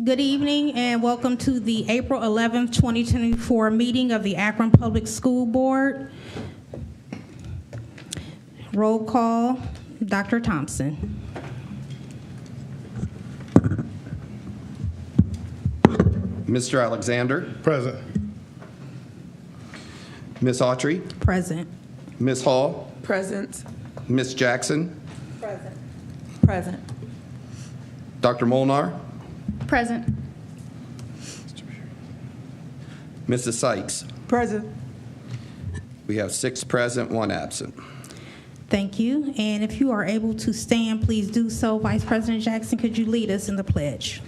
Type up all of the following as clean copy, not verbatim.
Good evening and welcome to the April 11th, 2024 meeting of the Akron Public School Board. Roll call, Dr. Thompson. Mr. Alexander. Present. Ms. Autry. Present. Ms. Hall. Present. Ms. Jackson. Present. Present. Dr. Molnar. Present. Mrs. Sykes. Present. We have 6 present, 1 absent. Thank you. And if you are able to stand, please do so. Vice President Jackson, could you lead us in the pledge?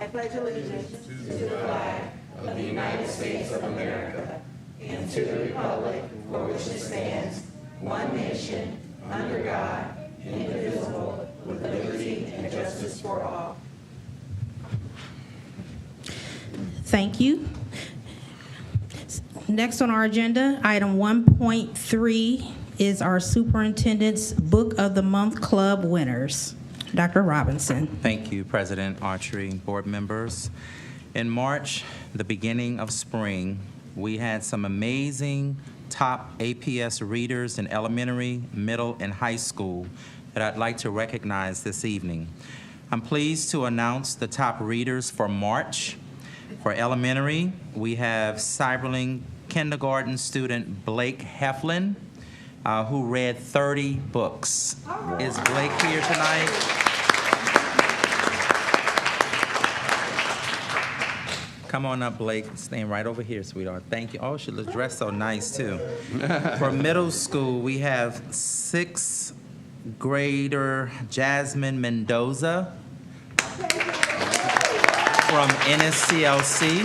I pledge allegiance to the flag of the United States of America and to the republic for which it stands, one nation, under God, indivisible, with liberty and justice for all. Thank you. Next on our agenda, item 1.3 is our Superintendent's Book of the Month Club winners. Dr. Robinson. Thank you, President Archery, board members. In March, the beginning of spring, we had some amazing top APS readers in elementary, middle, and high school that I'd like to recognize this evening. I'm pleased to announce the top readers for March. For elementary, we have Cyberling kindergarten student Blake Heflin, who read 30 books. Is Blake here tonight? Come on up, Blake. Staying right over here, sweetheart. Thank you. Oh, she looks dressed so nice, too. For middle school, we have 6th grader Jasmine Mendoza from NSCLC.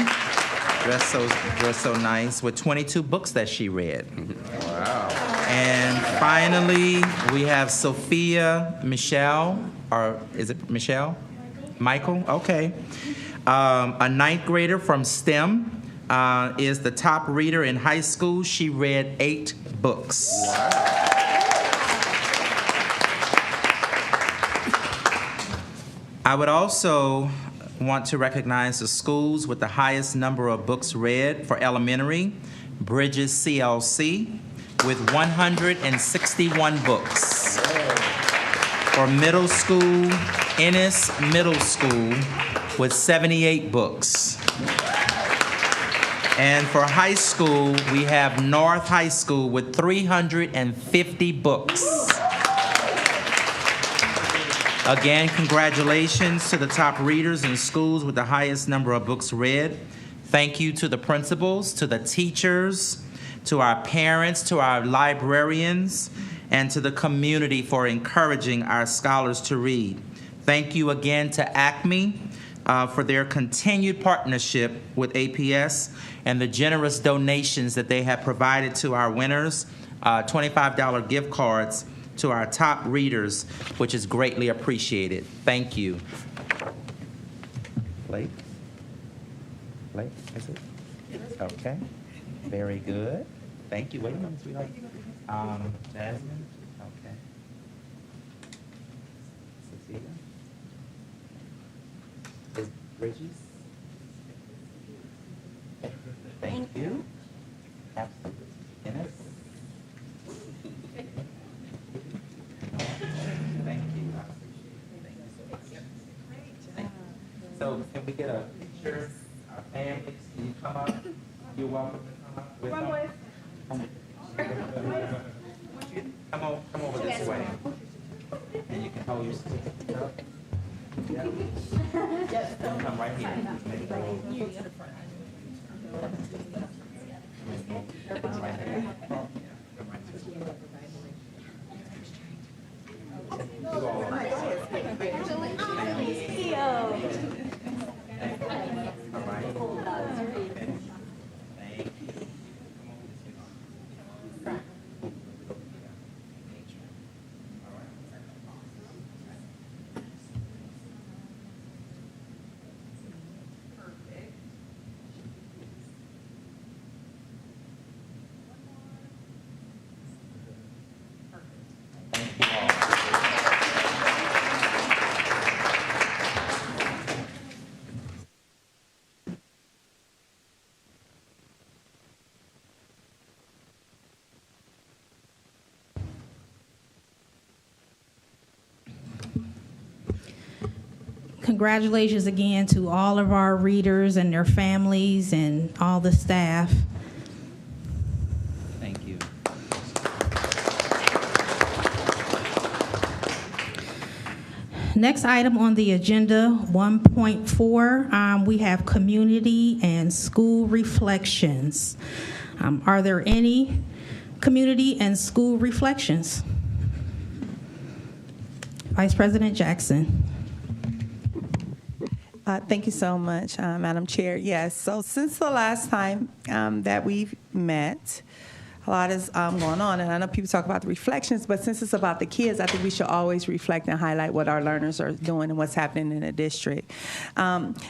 Dressed so nice, with 22 books that she read. Wow. And finally, we have Sophia Michelle, or is it Michelle? Michael? Okay. A 9th grader from STEM is the top reader in high school. She read 8 books. Wow. I would also want to recognize the schools with the highest number of books read. For elementary, Bridges CLC with 161 books. For middle school, Ennis Middle School with 78 books. And for high school, we have North High School with 350 books. Again, congratulations to the top readers in schools with the highest number of books read. Thank you to the principals, to the teachers, to our parents, to our librarians, and to the community for encouraging our scholars to read. Thank you again to ACME for their continued partnership with APS and the generous donations that they have provided to our winners, $25 gift cards to our top readers, which is greatly appreciated. Thank you. Blake? Blake, is it? Okay. Very good. Thank you. Wait a minute, sweetheart. Jasmine? Okay. Cecilia? Is Bridges? Thank you. Absolutely. Ennis? Thank you. So can we get a picture? Our families, can you come up? You're welcome to come up with them. Come over this way. And you can hold your stick up. Yes. Come right here. Maybe go over to the front. Come right here. Congratulations again to all of our readers and their families and all the staff. Thank you. Next item on the agenda, 1.4, we have community and school reflections. Are there any community and school reflections? Vice President Jackson. Thank you so much, Madam Chair. Yes, so since the last time that we've met, a lot is going on, and I know people talk about the reflections, but since it's about the kids, I think we should always reflect and highlight what our learners are doing and what's happening in the district.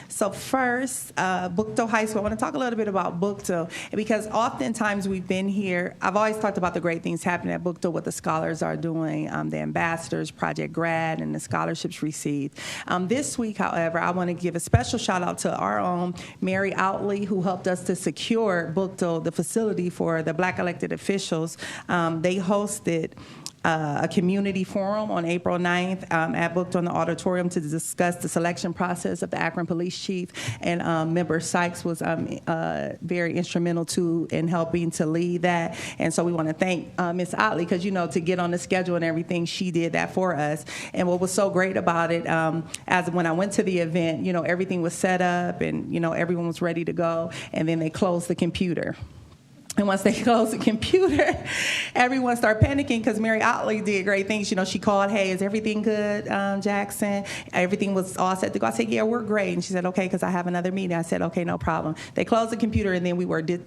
So first, Bookto High School. I want to talk a little bit about Bookto, because oftentimes we've been here. I've always talked about the great things happening at Bookto, what the scholars are doing, the ambassadors, Project Grad, and the scholarships received. This week, however, I want to give a special shout out to our own Mary Outley, who helped us to secure Bookto, the facility for the Black elected officials. They hosted a community forum on April 9th at Bookto in the auditorium to discuss the selection process of the Akron police chief, and Member Sykes was very instrumental too in helping to lead that. And so we want to thank Ms. Otley, because to get on the schedule and everything, she did that for us. And what was so great about it, as when I went to the event, everything was set up and everyone was ready to go, and then they closed the computer. And once they closed the computer, everyone started panicking because Mary Otley did great things. She called, "Hey, is everything good, Jackson?" Everything was all set to go. I said, "Yeah, we're great." And she said, "Okay, because I have another meeting." I said, "Okay, no problem." They closed the computer, and then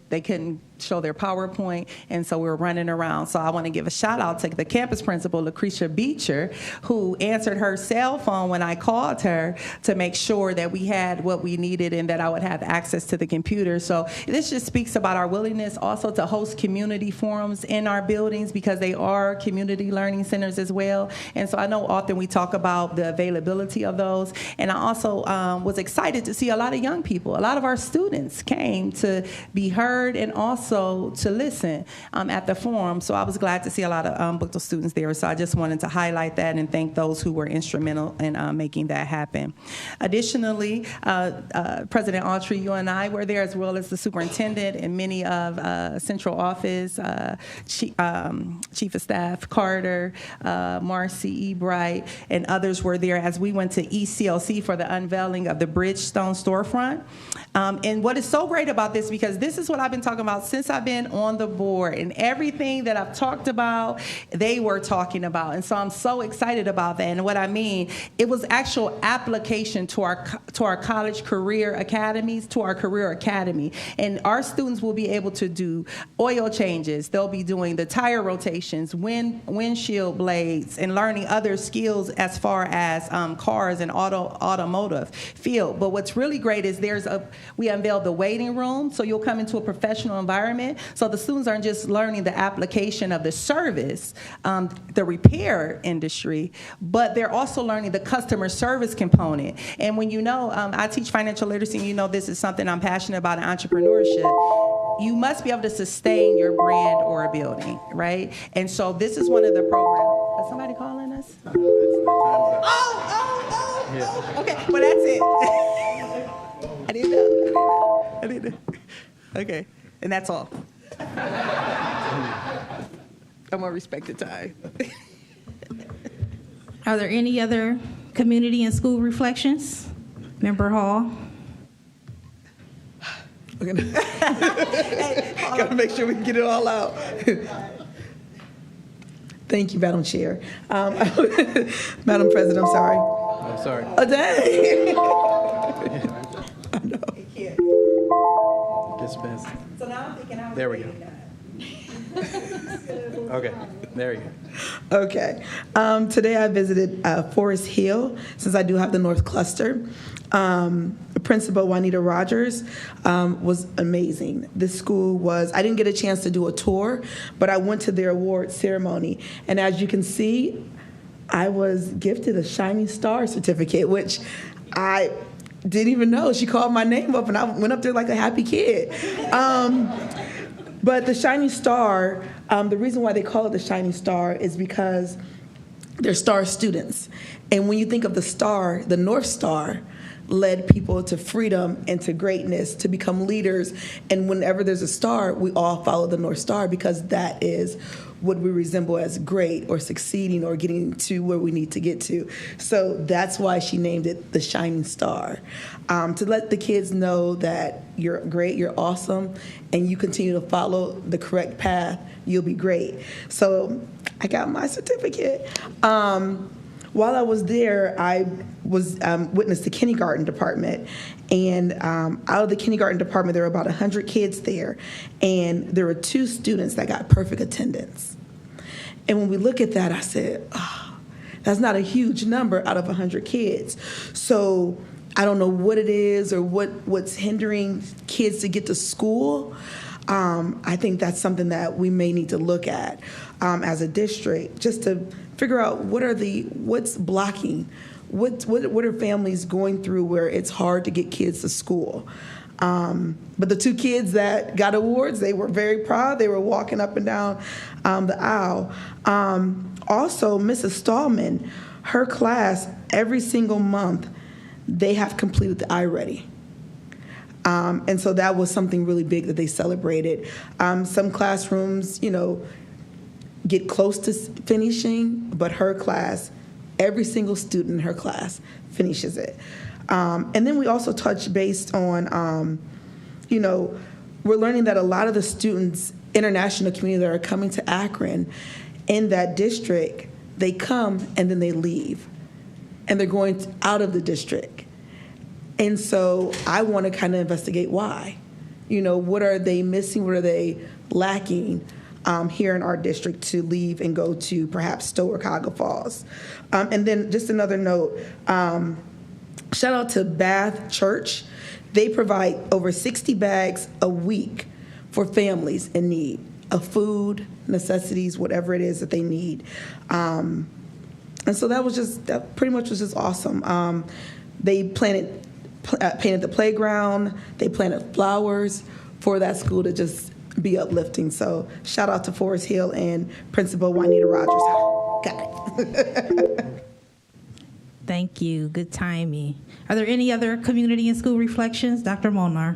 they couldn't show their PowerPoint, and so we were running around. So I want to give a shout out to the campus principal, Lucretia Beecher, who answered her cell phone when I called her to make sure that we had what we needed and that I would have access to the computer. So this just speaks about our willingness also to host community forums in our buildings, because they are community learning centers as well. And so I know often we talk about the availability of those. And I also was excited to see a lot of young people. A lot of our students came to be heard and also to listen at the forum. So I was glad to see a lot of Bookto students there. So I just wanted to highlight that and thank those who were instrumental in making that happen. Additionally, President Autry, you and I were there, as well as the superintendent and many of Central Office, Chief of Staff Carter, Marcy Ebright, and others were there as we went to ECLC for the unveiling of the Bridgestone storefront. And what is so great about this, because this is what I've been talking about since I've been on the board, and everything that I've talked about, they were talking about. And so I'm so excited about that. And what I mean, it was actual application to our college career academies, to our career academy. And our students will be able to do oil changes. They'll be doing the tire rotations, windshield blades, and learning other skills as far as cars and automotive field. But what's really great is we unveiled the waiting room, so you'll come into a professional environment. So the students aren't just learning the application of the service, the repair industry, but they're also learning the customer service component. And when I teach financial literacy, and this is something I'm passionate about in entrepreneurship, you must be able to sustain your brand or a building, right? And so this is one of the programs. Is somebody calling us? Oh. Okay, well, that's it. I didn't know. Okay, and that's all. I'm going to respect the time. Are there any other community and school reflections? Member Hall? We're gonna gotta make sure we can get it all out. Thank you, Madam Chair. Madam President, I'm sorry. I'm sorry. Oh, dang. I know. Dispense. So now I'm thinking There we go. Okay, there you go. Okay. Today I visited Forest Hill, since I do have the North Cluster. Principal Juanita Rogers was amazing. This school I didn't get a chance to do a tour, but I went to their award ceremony. And as you can see, I was gifted a Shining Star certificate, which I didn't even know. She called my name up, and I went up there like a happy kid. But the Shining Star, the reason why they call it the Shining Star is because they're star students. And when you think of the star, the North Star led people to freedom and to greatness, to become leaders. And whenever there's a star, we all follow the North Star because that is what we resemble as great or succeeding or getting to where we need to get to. So that's why she named it the Shining Star, to let the kids know that you're great, you're awesome, and you continue to follow the correct path, you'll be great. So I got my certificate. While I was there, I was witnessed the kindergarten department, and out of the kindergarten department, there were about 100 kids there, and there were 2 students that got perfect attendance. And when we look at that, I said, oh, that's not a huge number out of 100 kids. So I don't know what it is or what's hindering kids to get to school. I think that's something that we may need to look at as a district, just to figure out what's blocking, what are families going through where it's hard to get kids to school. But the 2 kids that got awards, they were very proud. They were walking up and down the aisle. Also, Mrs. Stallman, her class, every single month, they have completed the iReady. And so that was something really big that they celebrated. Some classrooms, get close to finishing, but her class, every single student in her class finishes it. And then we also touched based on, we're learning that a lot of the students, international community that are coming to Akron in that district, they come and then they leave. And they're going out of the district. And so I want to kind of investigate why. What are they missing? What are they lacking here in our district to leave and go to perhaps Stowe or Cuyahoga Falls? And then just another note, shout out to Bath Church. They provide over 60 bags a week for families in need of food, necessities, whatever it is that they need. And so that pretty much was just awesome. They painted the playground. They planted flowers for that school to just be uplifting. So shout out to Forest Hill and Principal Juanita Rogers. Got it. Thank you. Good timing. Are there any other community and school reflections? Dr. Molnar.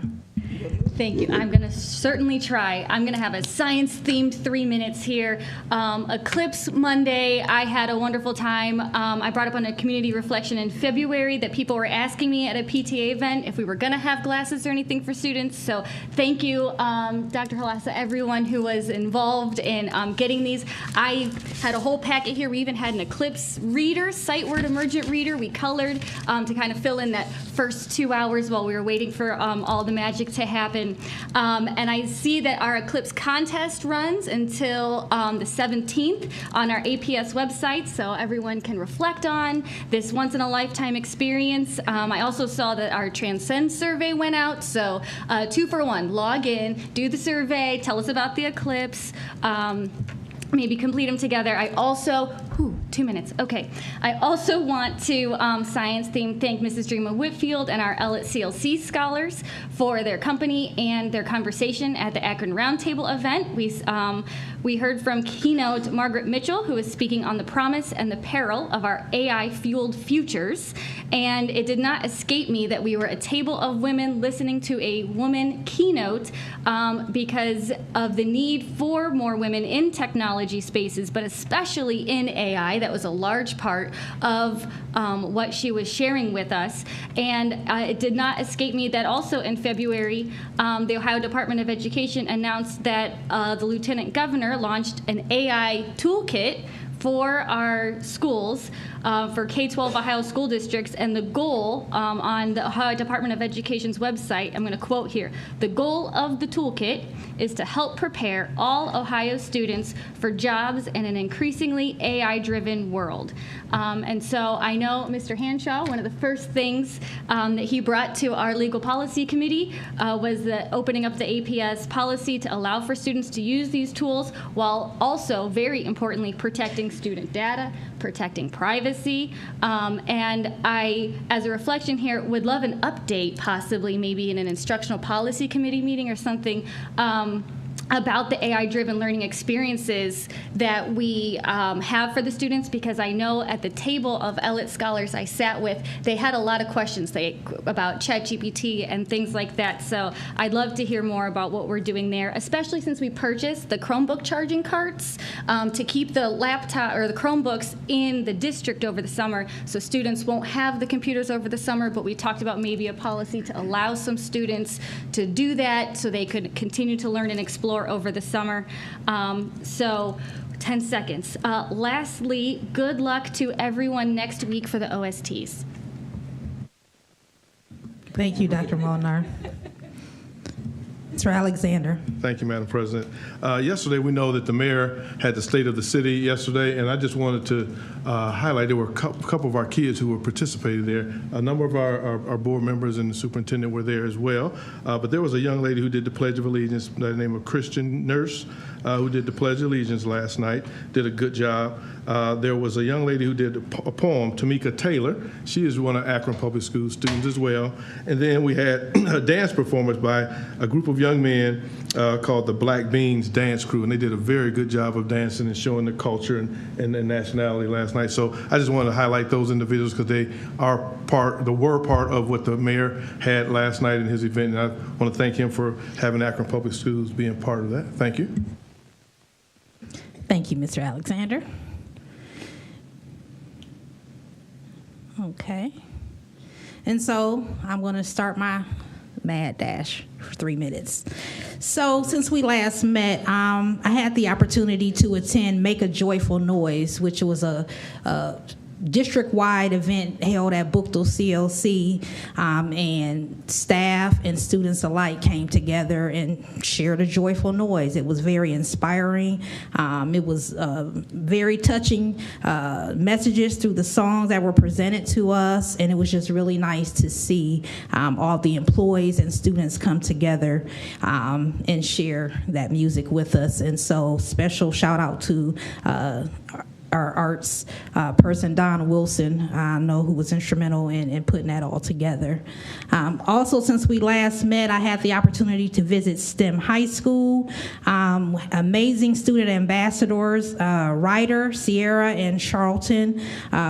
Thank you. I'm going to certainly try. I'm going to have a science-themed 3 minutes here. Eclipse Monday, I had a wonderful time. I brought up on a community reflection in February that people were asking me at a PTA event if we were going to have glasses or anything for students. So thank you, Dr. Halassa, everyone who was involved in getting these. I had a whole packet here. We even had an Eclipse reader, sight word emergent reader. We colored to kind of fill in that first 2 hours while we were waiting for all the magic to happen. And I see that our Eclipse contest runs until the 17th on our APS website, so everyone can reflect on this once-in-a-lifetime experience. I also saw that our Transcend survey went out, so 2 for 1. Log in, do the survey, tell us about the Eclipse. Maybe complete them together. I also, 2 minutes, okay. I also want to science theme thank Mrs. Dreama Whitfield and our L at CLC scholars for their company and their conversation at the Akron Roundtable event. We heard from keynote Margaret Mitchell, who was speaking on the promise and the peril of our AI-fueled futures. And it did not escape me that we were a table of women listening to a woman keynote because of the need for more women in technology spaces, but especially in AI. That was a large part of what she was sharing with us. And it did not escape me that also in February, the Ohio Department of Education announced that the Lieutenant Governor launched an AI toolkit for our schools, for K-12 Ohio school districts, and the goal on the Ohio Department of Education's website, I'm going to quote here, the goal of the toolkit is to help prepare all Ohio students for jobs in an increasingly AI-driven world. And so I know Mr. Hanshaw, one of the first things that he brought to our legal policy committee was the opening up the APS policy to allow for students to use these tools while also, very importantly, protecting student data, protecting privacy. And I, as a reflection here, would love an update, possibly maybe in an instructional policy committee meeting or something, about the AI-driven learning experiences that we have for the students, because I know at the table of ELIT scholars I sat with, they had a lot of questions about ChatGPT and things like that. So I'd love to hear more about what we're doing there, especially since we purchased the Chromebook charging carts to keep the laptop or the Chromebooks in the district over the summer, so students won't have the computers over the summer. But we talked about maybe a policy to allow some students to do that so they could continue to learn and explore over the summer. So 10 seconds. Lastly, good luck to everyone next week for the OSTs. Thank you, Dr. Molnar. Mr. Alexander. Thank you, Madam President. Yesterday, we know that the mayor had the State of the City yesterday, and I just wanted to highlight there were a couple of our kids who were participating there. A number of our board members and the superintendent were there as well. But there was a young lady who did the Pledge of Allegiance by the name of Christian Nurse, who did the Pledge of Allegiance last night, did a good job. There was a young lady who did a poem, Tamika Taylor. She is one of Akron Public School students as well. And then we had a dance performance by a group of young men called the Black Beans Dance Crew, and they did a very good job of dancing and showing the culture and nationality last night. So I just wanted to highlight those individuals because they were part of what the mayor had last night in his event, and I want to thank him for having Akron Public Schools being part of that. Thank you. Thank you, Mr. Alexander. Okay. And so I'm going to start my mad dash for 3 minutes. So since we last met, I had the opportunity to attend Make a Joyful Noise, which was a district-wide event held at Bookville CLC, and staff and students alike came together and shared a joyful noise. It was very inspiring. It was very touching messages through the songs that were presented to us, and it was just really nice to see all the employees and students come together and share that music with us. And so special shout out to our arts person, Don Wilson, I know, who was instrumental in putting that all together. Also, since we last met, I had the opportunity to visit STEM High School. Amazing student ambassadors, Ryder, Sierra, and Charlton.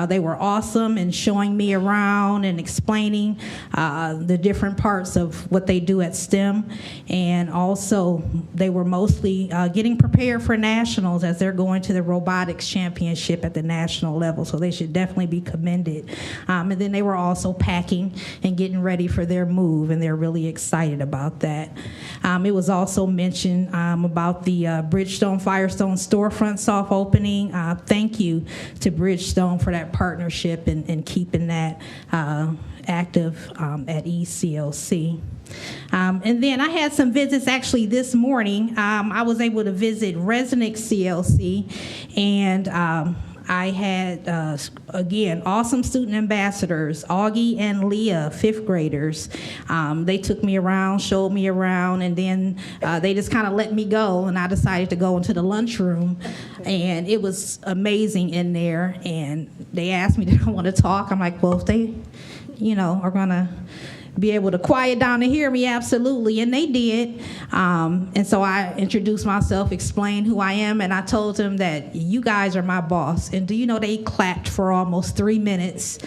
They were awesome in showing me around and explaining the different parts of what they do at STEM. And also, they were mostly getting prepared for nationals as they're going to the robotics championship at the national level, so they should definitely be commended. And then they were also packing and getting ready for their move, and they're really excited about that. It was also mentioned about the Bridgestone Firestone storefront soft opening. Thank you to Bridgestone for that partnership and keeping that active at ECLC. And then I had some visits actually this morning. I was able to visit Resnick CLC, and I had, again, awesome student ambassadors, Augie and Leah, 5th graders. They took me around, showed me around, and then they just kind of let me go, and I decided to go into the lunchroom, and it was amazing in there. And they asked me, did I want to talk? I'm like, well, if they, are going to be able to quiet down and hear me, absolutely, and they did. And so I introduced myself, explained who I am, and I told them that you guys are my boss. And do you know they clapped for almost 3 minutes?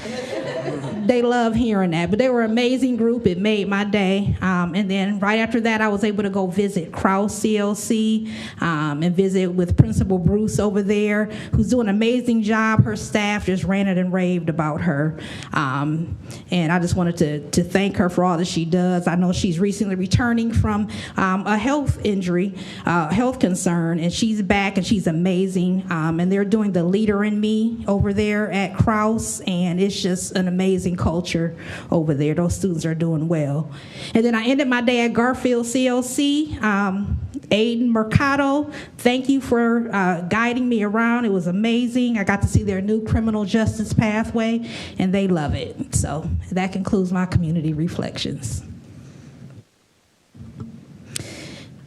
They love hearing that, but they were an amazing group. It made my day. And then right after that, I was able to go visit Krause CLC and visit with Principal Bruce over there, who's doing an amazing job. Her staff just ranted and raved about her. And I just wanted to thank her for all that she does. I know she's recently returning from a health injury, health concern, and she's back and she's amazing. And they're doing the Leader in Me over there at Krause, and it's just an amazing culture over there. Those students are doing well. And then I ended my day at Garfield CLC. Aiden Mercado, thank you for guiding me around. It was amazing. I got to see their new criminal justice pathway, and they love it. So that concludes my community reflections.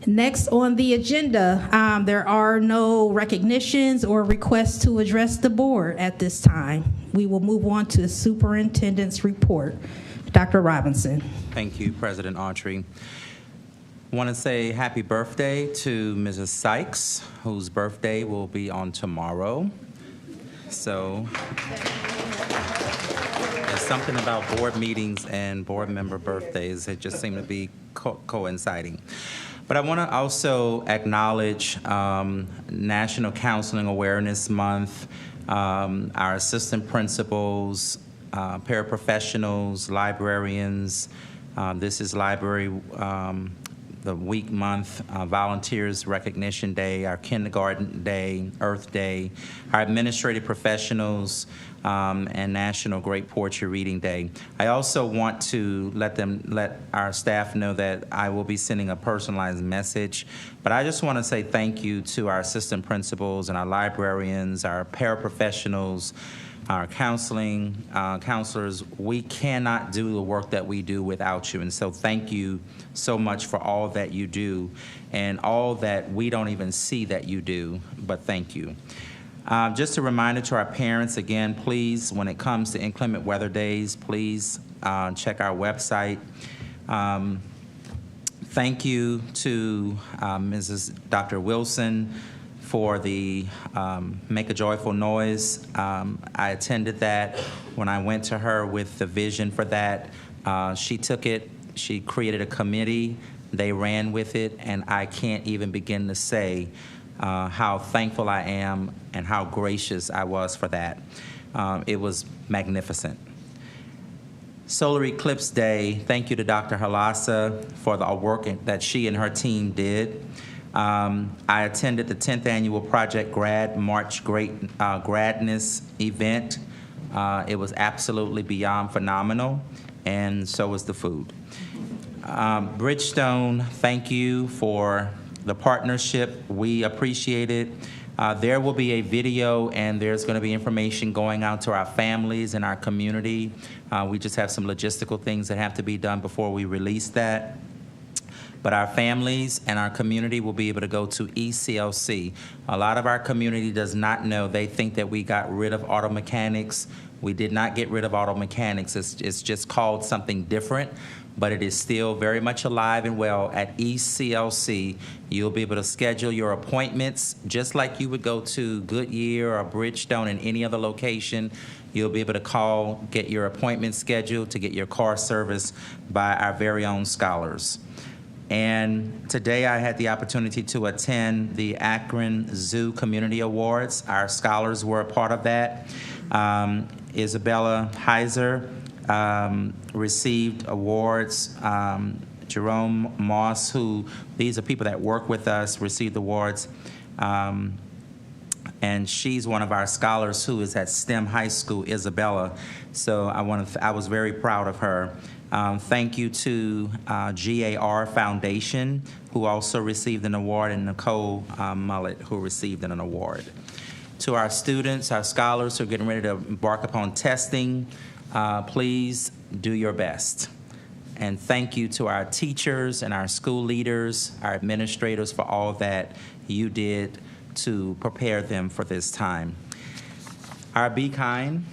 Next on the agenda, there are no recognitions or requests to address the board at this time. We will move on to the superintendent's report. Dr. Robinson. Thank you, President Autry. I want to say happy birthday to Mrs. Sykes, whose birthday will be on tomorrow. So there's something about board meetings and board member birthdays that just seem to be coinciding. But I want to also acknowledge National Counseling Awareness Month, our assistant principals, paraprofessionals, librarians. This is Library the Week Month, Volunteers Recognition Day, our Kindergarten Day, Earth Day, our administrative professionals, and National Great Poetry Reading Day. I also want to let our staff know that I will be sending a personalized message, but I just want to say thank you to our assistant principals and our librarians, our paraprofessionals, our counselors. We cannot do the work that we do without you, and so thank you so much for all that you do and all that we don't even see that you do, but thank you. Just a reminder to our parents, again, please, when it comes to inclement weather days, please check our website. Thank you to Mrs. Dr. Wilson for the Make a Joyful Noise. I attended that when I went to her with the vision for that. She took it, she created a committee, they ran with it, and I can't even begin to say how thankful I am and how gracious I was for that. It was magnificent. Solar Eclipse Day, thank you to Dr. Halassa for the work that she and her team did. I attended the 10th Annual Project Grad March Gradness event. It was absolutely beyond phenomenal, and so was the food. Bridgestone, thank you for the partnership. We appreciate it. There will be a video, and there's going to be information going out to our families and our community. We just have some logistical things that have to be done before we release that. But our families and our community will be able to go to ECLC. A lot of our community does not know. They think that we got rid of auto mechanics. We did not get rid of auto mechanics. It's just called something different, but it is still very much alive and well at ECLC. You'll be able to schedule your appointments just like you would go to Goodyear or Bridgestone in any other location. You'll be able to call, get your appointment scheduled to get your car serviced by our very own scholars. And today I had the opportunity to attend the Akron Zoo Community Awards. Our scholars were a part of that. Isabella Heiser received awards. Jerome Moss, these are people that work with us, received awards. And she's one of our scholars who is at STEM High School, Isabella. So I was very proud of her. Thank you to GAR Foundation, who also received an award, and Nicole Mullet, who received an award. To our students, our scholars who are getting ready to embark upon testing, please do your best. And thank you to our teachers and our school leaders, our administrators, for all that you did to prepare them for this time. Our Be Kind.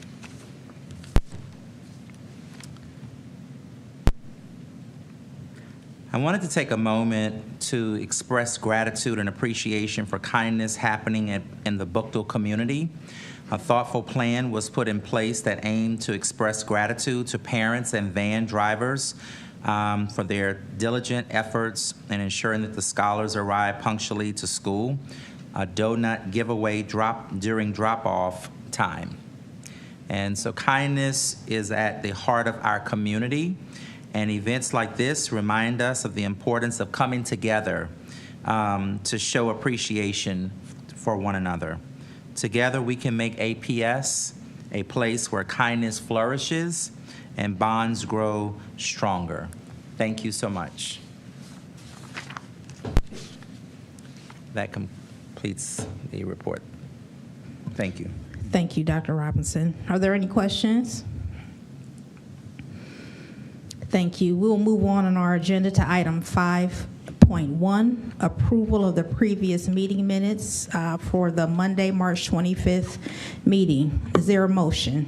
I wanted to take a moment to express gratitude and appreciation for kindness happening in the Bookville community. A thoughtful plan was put in place that aimed to express gratitude to parents and van drivers for their diligent efforts in ensuring that the scholars arrive punctually to school. A donut giveaway during drop-off time. And so kindness is at the heart of our community. And events like this remind us of the importance of coming together to show appreciation for one another. Together we can make APS a place where kindness flourishes and bonds grow stronger. Thank you so much. That completes the report. Thank you. Thank you, Dr. Robinson. Are there any questions? Thank you. We'll move on our agenda to item 5.1, approval of the previous meeting minutes for the Monday, March 25th meeting. Is there a motion?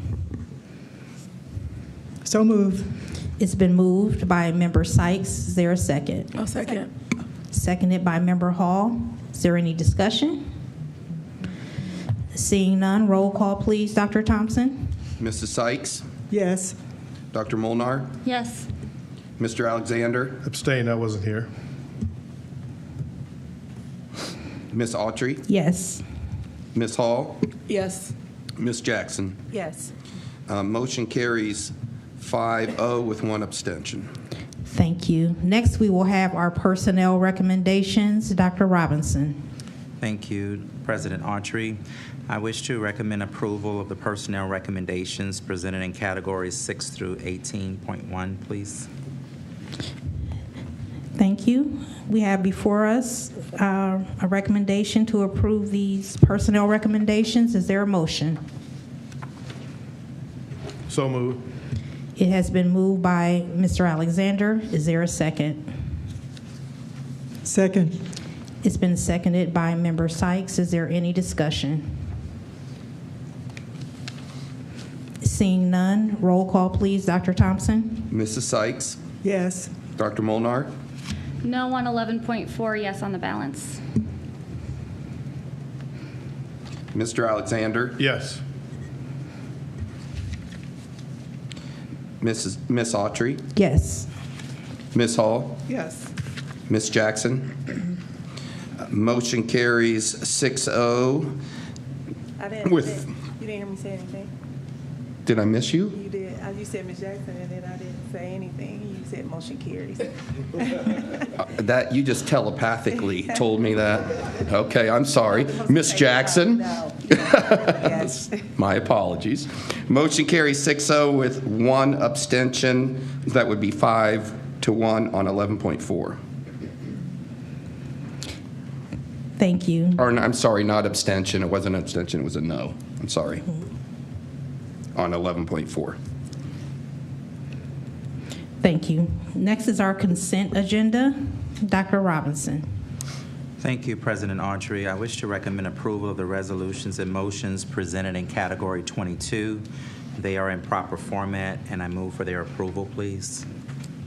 So moved. It's been moved by Member Sykes. Is there a second? I'll second. seconded by Member Hall. Is there any discussion? Seeing none, roll call, please. Dr. Thompson? Mrs. Sykes? Yes. Dr. Molnar? Yes. Mr. Alexander? Abstain, I wasn't here. Ms. Autry? Yes. Ms. Hall? Yes. Ms. Jackson? Yes. Motion carries 5-0 with one abstention. Thank you. Next, we will have our personnel recommendations. Dr. Robinson. Thank you, President Autry. I wish to recommend approval of the personnel recommendations presented in categories 6 through 18.1, please. Thank you. We have before us a recommendation to approve these personnel recommendations. Is there a motion? So moved. It has been moved by Mr. Alexander. Is there a second? Second. It's been seconded by Member Sykes. Is there any discussion? Seeing none, roll call, please. Dr. Thompson? Mrs. Sykes? Yes. Dr. Molnar? No on 11.4, yes on the balance. Mr. Alexander? Yes. Miss Autry? Yes. Ms. Hall? Yes. Ms. Jackson? Motion carries 6-0. I didn't. With- You didn't hear me say anything. Did I miss you? You did. You said Ms. Jackson, and then I didn't say anything. You said motion carries. That you just telepathically told me that. Okay, I'm sorry. Miss Jackson? No. Yes. My apologies. Motion carries 6-0 with one abstention. That would be 5-1 on 11.4. Thank you. Or, I'm sorry, not abstention. It wasn't an abstention. It was a no. I'm sorry. On 11.4. Thank you. Next is our consent agenda. Dr. Robinson. Thank you, President Autry. I wish to recommend approval of the resolutions and motions presented in Category 22. They are in proper format, and I move for their approval, please.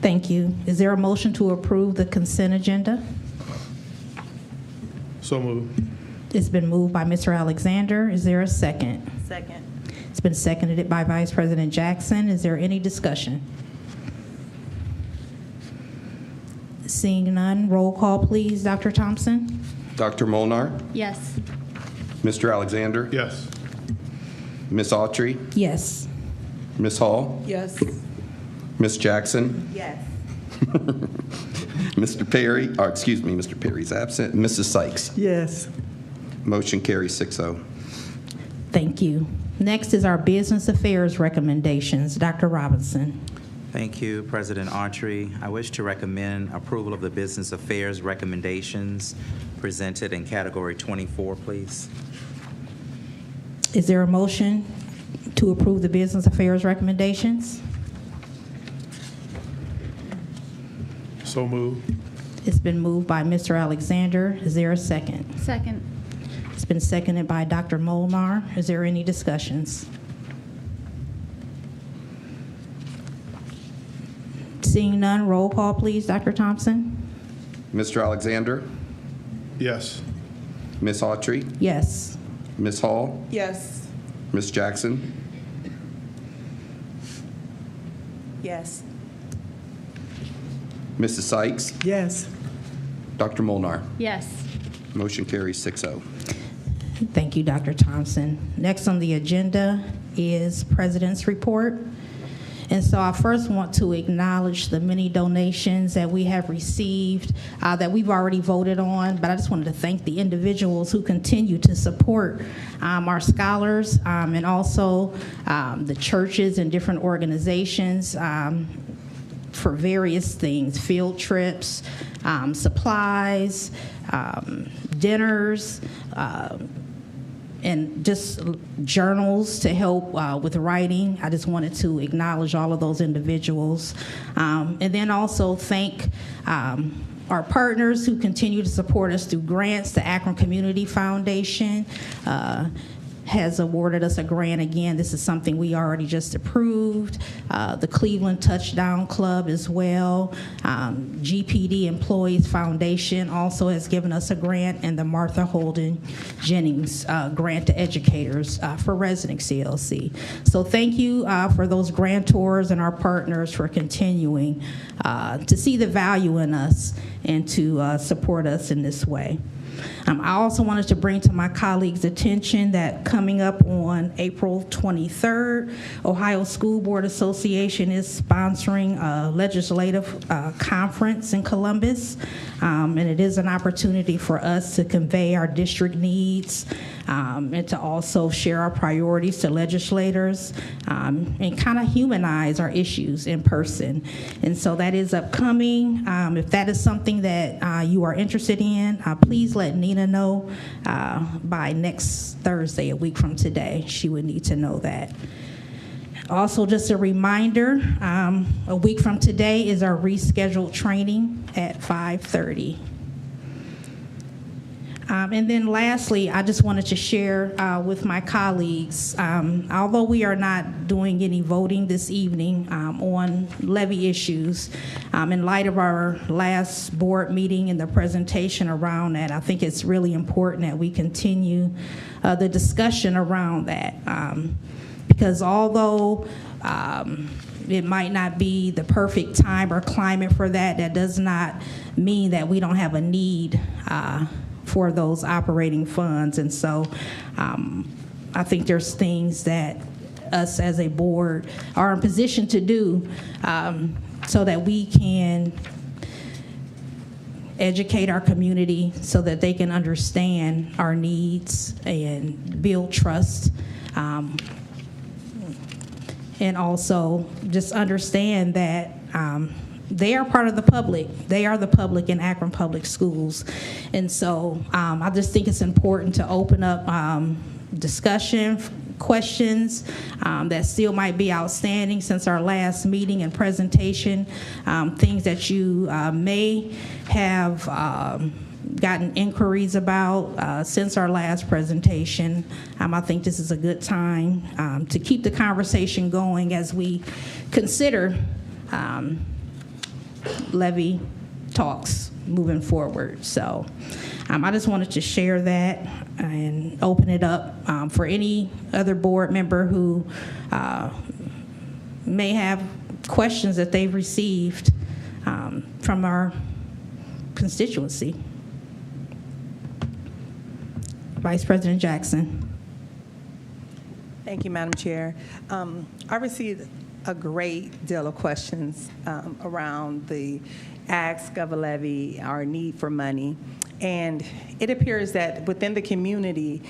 Thank you. Is there a motion to approve the consent agenda? So moved. It's been moved by Mr. Alexander. Is there a second? Second. It's been seconded by Vice President Jackson. Is there any discussion? Seeing none, roll call, please. Dr. Thompson? Dr. Molnar? Yes. Mr. Alexander? Yes. Miss Autry? Yes. Miss Hall? Yes. Miss Jackson? Yes. Mr. Perry? Or excuse me, Mr. Perry's absent. Mrs. Sykes? Yes. Motion carries 6-0. Thank you. Next is our business affairs recommendations. Dr. Robinson. Thank you, President Autry. I wish to recommend approval of the business affairs recommendations presented in Category 24, please. Is there a motion to approve the business affairs recommendations? So moved. It's been moved by Mr. Alexander. Is there a second? Second. It's been seconded by Dr. Molnar. Is there any discussions? Seeing none, roll call, please. Dr. Thompson? Mr. Alexander? Yes. Miss Autry? Yes. Miss Hall? Yes. Miss Jackson? Yes. Mrs. Sykes? Yes. Dr. Molnar? Yes. Motion carries 6-0. Thank you, Dr. Thompson. Next on the agenda is President's Report. And so I first want to acknowledge the many donations that we have received that we've already voted on, but I just wanted to thank the individuals who continue to support our scholars and also the churches and different organizations for various things, field trips, supplies, dinners, and just journals to help with writing. I just wanted to acknowledge all of those individuals. And then also thank our partners who continue to support us through grants, the Akron Community Foundation, has awarded us a grant again. This is something we already just approved. The Cleveland Touchdown Club as well. GPD Employees Foundation also has given us a grant, and the Martha Holden Jennings grant to educators for resident CLC. So thank you for those grantors and our partners for continuing to see the value in us and to support us in this way. I also wanted to bring to my colleagues' attention that coming up on April 23rd, Ohio School Board Association is sponsoring a legislative conference in Columbus, and it is an opportunity for us to convey our district needs and to also share our priorities to legislators and kind of humanize our issues in person. And so that is upcoming. If that is something that you are interested in, please let Nina know by next Thursday, a week from today. She would need to know that. Also, just a reminder, a week from today is our rescheduled training at 5:30. And then lastly, I just wanted to share with my colleagues, although we are not doing any voting this evening on levy issues, in light of our last board meeting and the presentation around that, I think it's really important that we continue the discussion around that. Because although it might not be the perfect time or climate for that, that does not mean that we don't have a need for those operating funds. And so I think there's things that us as a board are in position to do so that we can educate our community so that they can understand our needs and build trust. And also just understand that they are part of the public. They are the public in Akron Public Schools. And so I just think it's important to open up discussion, questions that still might be outstanding since our last meeting and presentation, things that you may have gotten inquiries about since our last presentation. I think this is a good time to keep the conversation going as we consider levy talks moving forward. So I just wanted to share that and open it up for any other board member who may have questions that they've received from our constituency. Vice President Jackson. Thank you, Madam Chair. I received a great deal of questions around the ask of a levy, our need for money. And it appears that within the community,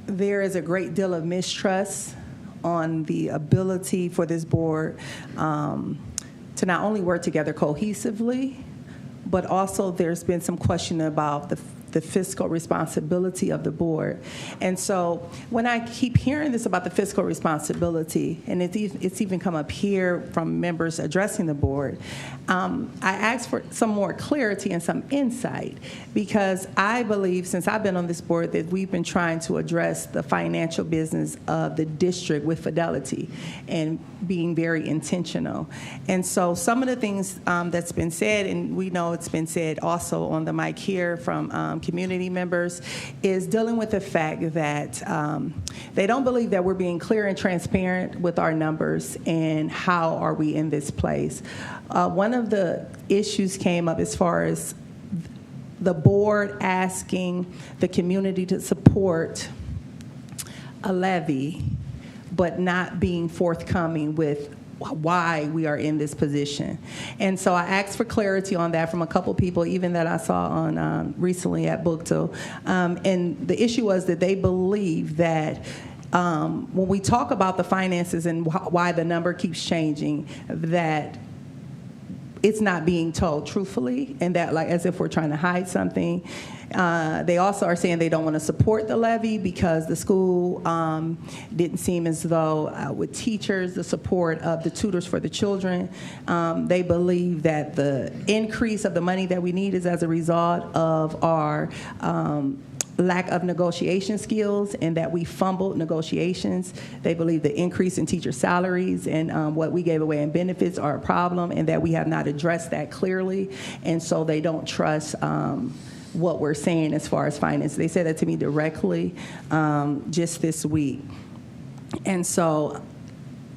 there is a great deal of mistrust on the ability for this board to not only work together cohesively, but also there's been some question about the fiscal responsibility of the board. And so when I keep hearing this about the fiscal responsibility, and it's even come up here from members addressing the board, I asked for some more clarity and some insight, because I believe, since I've been on this board, that we've been trying to address the financial business of the district with fidelity and being very intentional. And so some of the things that's been said, and we know it's been said also on the mic here from community members, is dealing with the fact that they don't believe that we're being clear and transparent with our numbers and how are we in this place. One of the issues came up as far as the board asking the community to support a levy, but not being forthcoming with why we are in this position. And so I asked for clarity on that from a couple people, even that I saw on recently at Bookto. And the issue was that they believe that when we talk about the finances and why the number keeps changing, that it's not being told truthfully, and that, like, as if we're trying to hide something. They also are saying they don't want to support the levy because the school didn't seem as though with teachers, the support of the tutors for the children, they believe that the increase of the money that we need is as a result of our lack of negotiation skills and that we fumbled negotiations. They believe the increase in teacher salaries and what we gave away in benefits are a problem and that we have not addressed that clearly. And so they don't trust what we're saying as far as finance. They said that to me directly just this week. And so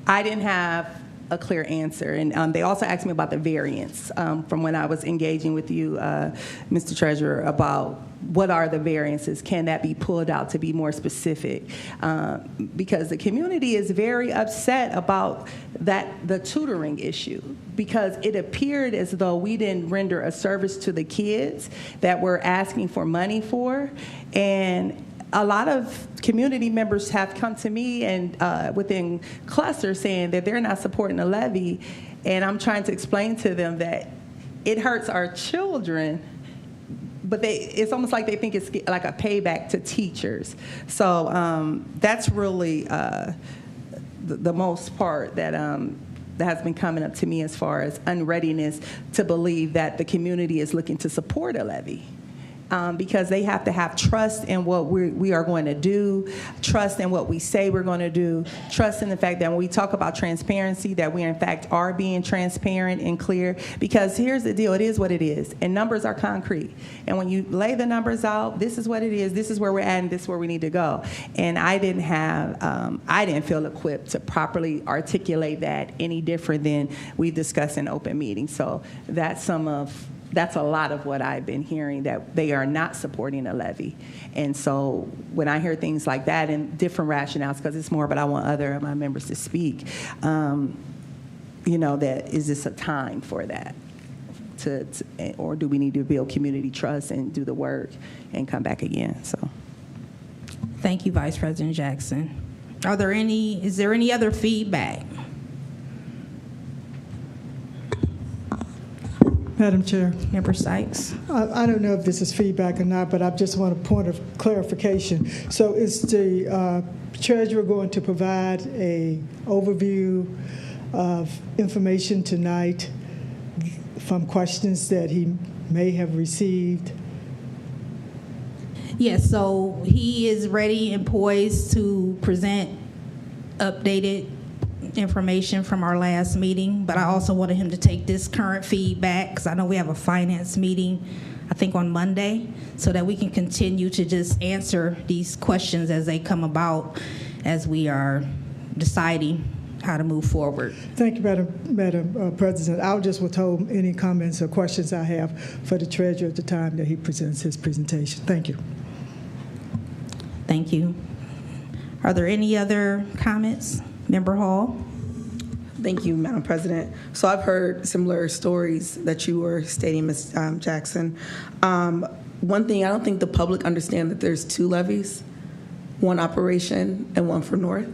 I didn't have a clear answer. And they also asked me about the variance from when I was engaging with you, Mr. Treasurer, about what are the variances? Can that be pulled out to be more specific? Because the community is very upset about the tutoring issue, because it appeared as though we didn't render a service to the kids that we're asking for money for. And a lot of community members have come to me and within clusters saying that they're not supporting the levy, and I'm trying to explain to them that it hurts our children, but it's almost like they think it's like a payback to teachers. So that's really the most part that has been coming up to me as far as unreadiness to believe that the community is looking to support a levy. Because they have to have trust in what we are going to do, trust in what we say we're going to do, trust in the fact that when we talk about transparency, that we in fact are being transparent and clear. Because here's the deal, it is what it is, and numbers are concrete. And when you lay the numbers out, this is what it is, this is where we're at, and this is where we need to go. And I didn't feel equipped to properly articulate that any different than we discussed in open meetings. So that's a lot of what I've been hearing, that they are not supporting a levy. And so when I hear things like that and different rationales, because it's more, but I want other of my members to speak, that is this a time for that? Or do we need to build community trust and do the work and come back again? So, Thank you, Vice President Jackson. Is there any other feedback? Madam Chair. Member Sykes. I don't know if this is feedback or not, but I just want a point of clarification. So is the treasurer going to provide an overview of information tonight from questions that he may have received? Yes, so he is ready and poised to present updated information from our last meeting, but I also wanted him to take this current feedback, because I know we have a finance meeting, I think on Monday, so that we can continue to just answer these questions as they come about as we are deciding how to move forward. Thank you, Madam President. I'll just withhold any comments or questions I have for the treasurer at the time that he presents his presentation. Thank you. Thank you. Are there any other comments? Member Hall. Thank you, Madam President. So I've heard similar stories that you were stating, Ms. Jackson. One thing, I don't think the public understand that there's two levies, one operation and one for North.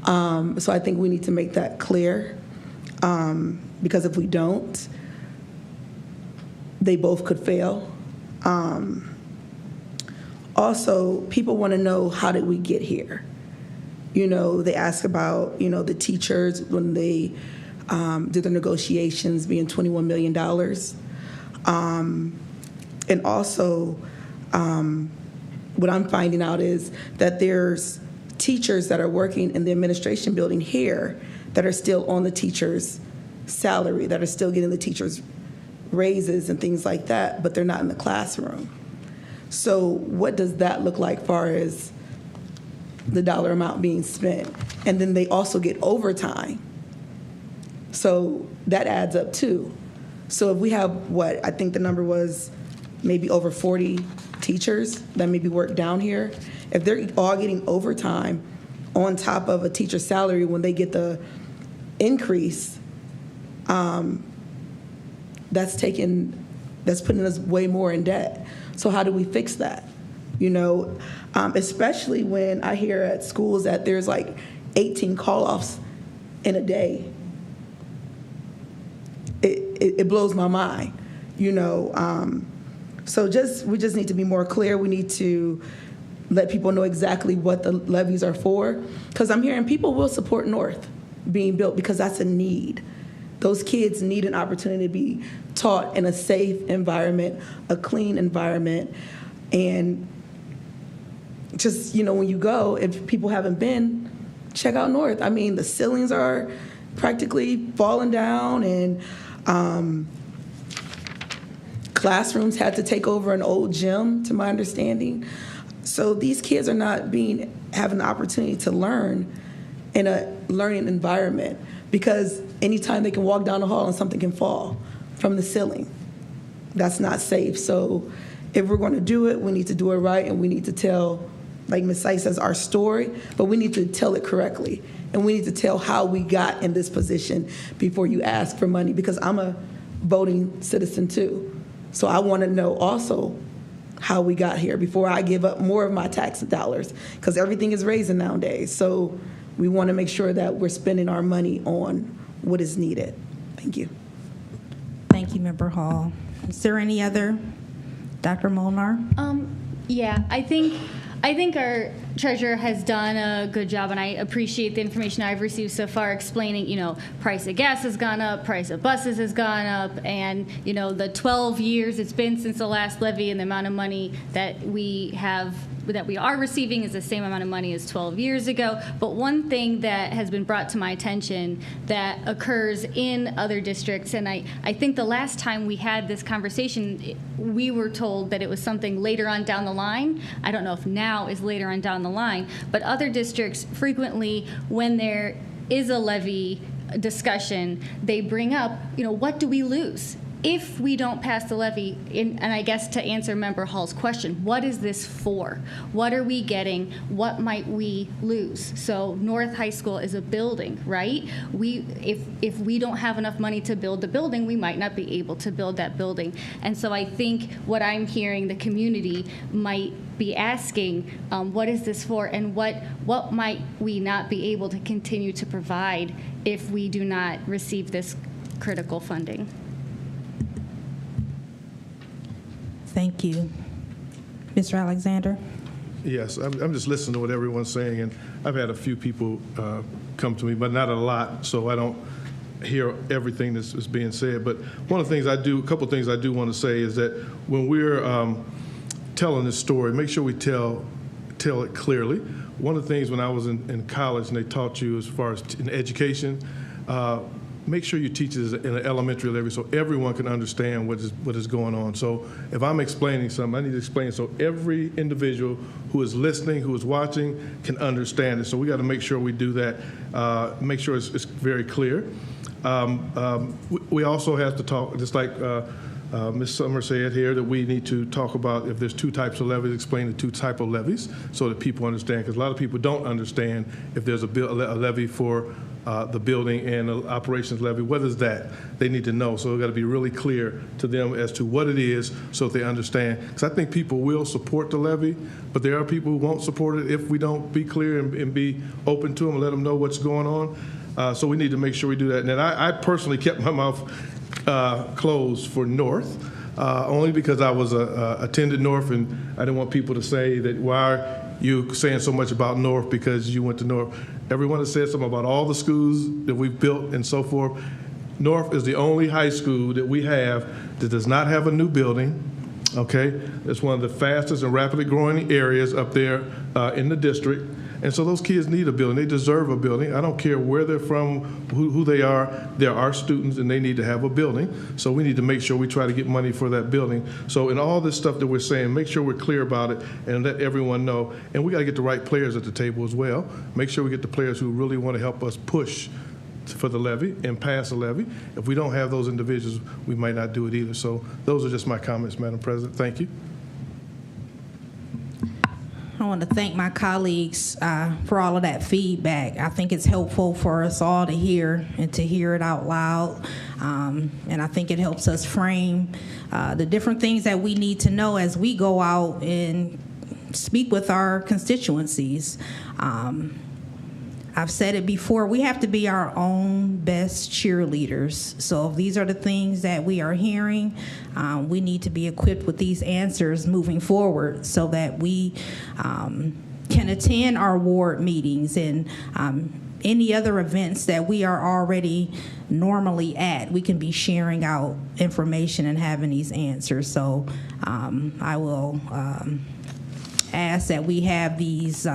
So I think we need to make that clear, because if we don't, they both could fail. Also, people want to know, how did we get here? They ask about, the teachers when they did the negotiations being $21 million. And also, what I'm finding out is that there's teachers that are working in the administration building here that are still on the teacher's salary, that are still getting the teacher's raises and things like that, but they're not in the classroom. So what does that look like far as the dollar amount being spent? And then they also get overtime. So that adds up too. So if we have I think the number was maybe over 40 teachers that maybe work down here, if they're all getting overtime on top of a teacher's salary when they get the increase, that's putting us way more in debt. So how do we fix that? Especially when I hear at schools that there's like 18 call-offs in a day. It blows my mind, So we just need to be more clear. We need to let people know exactly what the levies are for, because I'm hearing people will support North being built because that's a need. Those kids need an opportunity to be taught in a safe environment, a clean environment, and just, when you go, if people haven't been, check out North. I mean, the ceilings are practically falling down, and classrooms had to take over an old gym, to my understanding. So these kids are not having the opportunity to learn in a learning environment, because anytime they can walk down the hall and something can fall from the ceiling, that's not safe. So if we're going to do it, we need to do it right, and we need to tell, like Ms. Sykes says, our story, but we need to tell it correctly. And we need to tell how we got in this position before you ask for money, because I'm a voting citizen too. So I want to know also how we got here before I give up more of my tax dollars, because everything is raising nowadays. So we want to make sure that we're spending our money on what is needed. Thank you. Thank you, Member Hall. Is there any other? Dr. Molnar? Yeah, I think our treasurer has done a good job, and I appreciate the information I've received so far explaining, price of gas has gone up, price of buses has gone up, and, the 12 years it's been since the last levy, and the amount of money that we are receiving is the same amount of money as 12 years ago. But one thing that has been brought to my attention that occurs in other districts, and I think the last time we had this conversation, we were told that it was something later on down the line. I don't know if now is later on down the line, but other districts frequently, when there is a levy discussion, they bring up, what do we lose if we don't pass the levy? And I guess to answer Member Hall's question, what is this for? What are we getting? What might we lose? So North High School is a building, right? If we don't have enough money to build the building, we might not be able to build that building. And so I think what I'm hearing the community might be asking, what is this for, and what might we not be able to continue to provide if we do not receive this critical funding? Thank you. Mr. Alexander? Yes, I'm just listening to what everyone's saying, and I've had a few people come to me, but not a lot, so I don't hear everything that's being said. But one of the things a couple of things I do want to say is that when we're telling this story, make sure we tell it clearly. One of the things when I was in college and they taught you as far as in education, make sure you teach it in an elementary level so everyone can understand what is going on. So if I'm explaining something, I need to explain it so every individual who is listening, who is watching, can understand it. So we got to make sure we do that, make sure it's very clear. We also have to talk, just like Ms. Summers said here, that we need to talk about if there's two types of levies, explain the two types of levies so that people understand, because a lot of people don't understand if there's a levy for the building and an operations levy. What is that? They need to know. So we've got to be really clear to them as to what it is so that they understand. Because I think people will support the levy, but there are people who won't support it if we don't be clear and be open to them and let them know what's going on. So we need to make sure we do that. And then I personally kept my mouth closed for North, only because I was attended North, and I didn't want people to say that, why are you saying so much about North because you went to North? Everyone has said something about all the schools that we've built and so forth. North is the only high school that we have that does not have a new building. Okay, it's one of the fastest and rapidly growing areas up there in the district. And so those kids need a building. They deserve a building. I don't care where they're from, who they are. They're our students, and they need to have a building. So we need to make sure we try to get money for that building. So in all this stuff that we're saying, make sure we're clear about it and let everyone know. And we got to get the right players at the table as well. Make sure we get the players who really want to help us push for the levy and pass the levy. If we don't have those individuals, we might not do it either. So those are just my comments, Madam President. Thank you. I want to thank my colleagues for all of that feedback. I think it's helpful for us all to hear and to hear it out loud. And I think it helps us frame the different things that we need to know as we go out and speak with our constituencies. I've said it before, we have to be our own best cheerleaders. So if these are the things that we are hearing, we need to be equipped with these answers moving forward so that we can attend our ward meetings and any other events that we are already normally at. We can be sharing out information and having these answers. So I will ask that we have these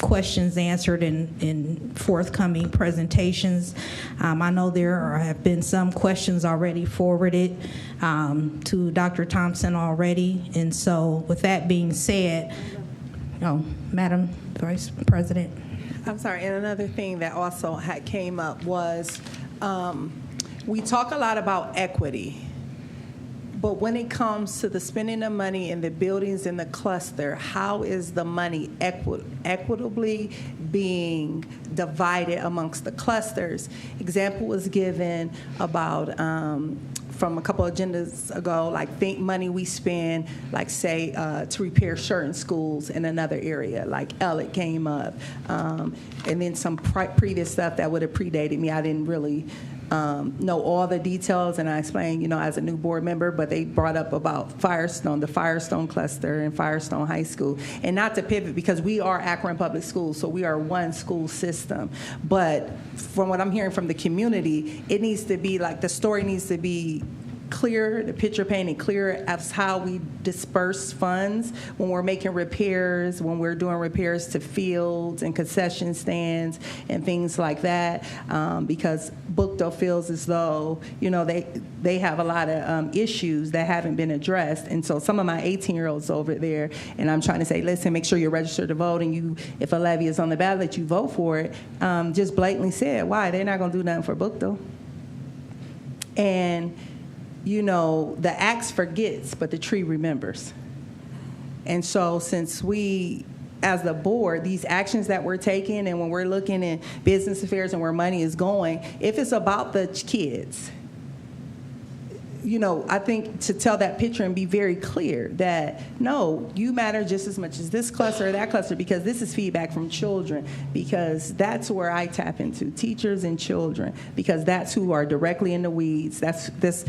questions answered in forthcoming presentations. I know there have been some questions already forwarded to Dr. Thompson already, and so with that being said, Madam Vice President. I'm sorry, and another thing that also came up was we talk a lot about equity, but when it comes to the spending of money in the buildings in the cluster, how is the money equitably being divided amongst the clusters? Example was given about from a couple of agendas ago, like think money we spend, like say to repair certain schools in another area, like Elliott came up, and then some previous stuff that would have predated me. I didn't really know all the details, and I explained, as a new board member, but they brought up about Firestone, the Firestone cluster and Firestone High School. And not to pivot, because we are Akron Public Schools, so we are one school system. But from what I'm hearing from the community, it needs to be like the story needs to be clear, the picture painted clear as how we disperse funds when we're making repairs, when we're doing repairs to fields and concession stands and things like that, because Bookdale feels as though, they have a lot of issues that haven't been addressed. And so some of my 18-year-olds over there, and I'm trying to say, listen, make sure you're registered to vote, and if a levy is on the ballot, you vote for it, just blatantly said, why? They're not going to do nothing for Bookdale. And the axe forgets, but the tree remembers. And so since we, as the board, these actions that we're taking, and when we're looking at business affairs and where money is going, if it's about the kids, I think to tell that picture and be very clear that, no, you matter just as much as this cluster or that cluster, because this is feedback from children, because that's where I tap into, teachers and children, because that's who are directly in the weeds. That's this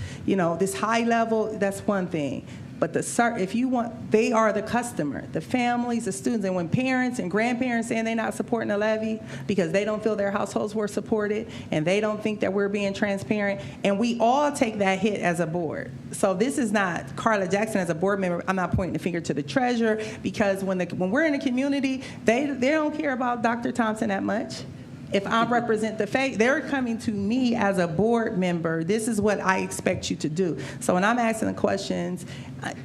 high level, that's one thing. But if you want, they are the customer, the families, the students, and when parents and grandparents saying they're not supporting the levy because they don't feel their households were supported and they don't think that we're being transparent, and we all take that hit as a board. So this is not Carla Jackson as a board member. I'm not pointing the finger to the treasurer, because when we're in the community, they don't care about Dr. Thompson that much. If I represent the faith, they're coming to me as a board member. This is what I expect you to do. So when I'm asking the questions,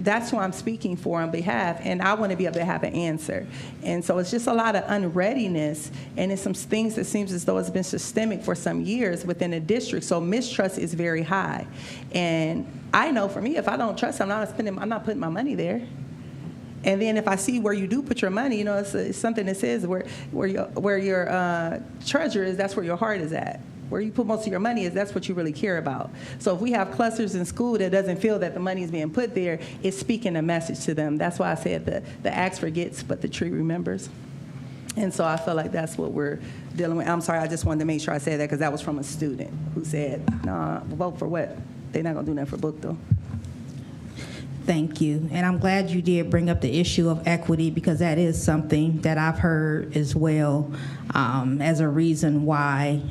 that's who I'm speaking for on behalf, and I want to be able to have an answer. And so it's just a lot of unreadiness, and it's some things that seems as though it's been systemic for some years within the district. So mistrust is very high. And I know for me, if I don't trust, I'm not putting my money there. And then if I see where you do put your money, it's something that says where your treasure is, that's where your heart is at. Where you put most of your money is, that's what you really care about. So if we have clusters in school that doesn't feel that the money is being put there, it's speaking a message to them. That's why I said the axe forgets, but the tree remembers. And so I feel like that's what we're dealing with. I'm sorry, I just wanted to make sure I said that, because that was from a student who said, "Nah, vote for what? They're not going to do nothing for Bookdale." Thank you. And I'm glad you did bring up the issue of equity, because that is something that I've heard as well as a reason why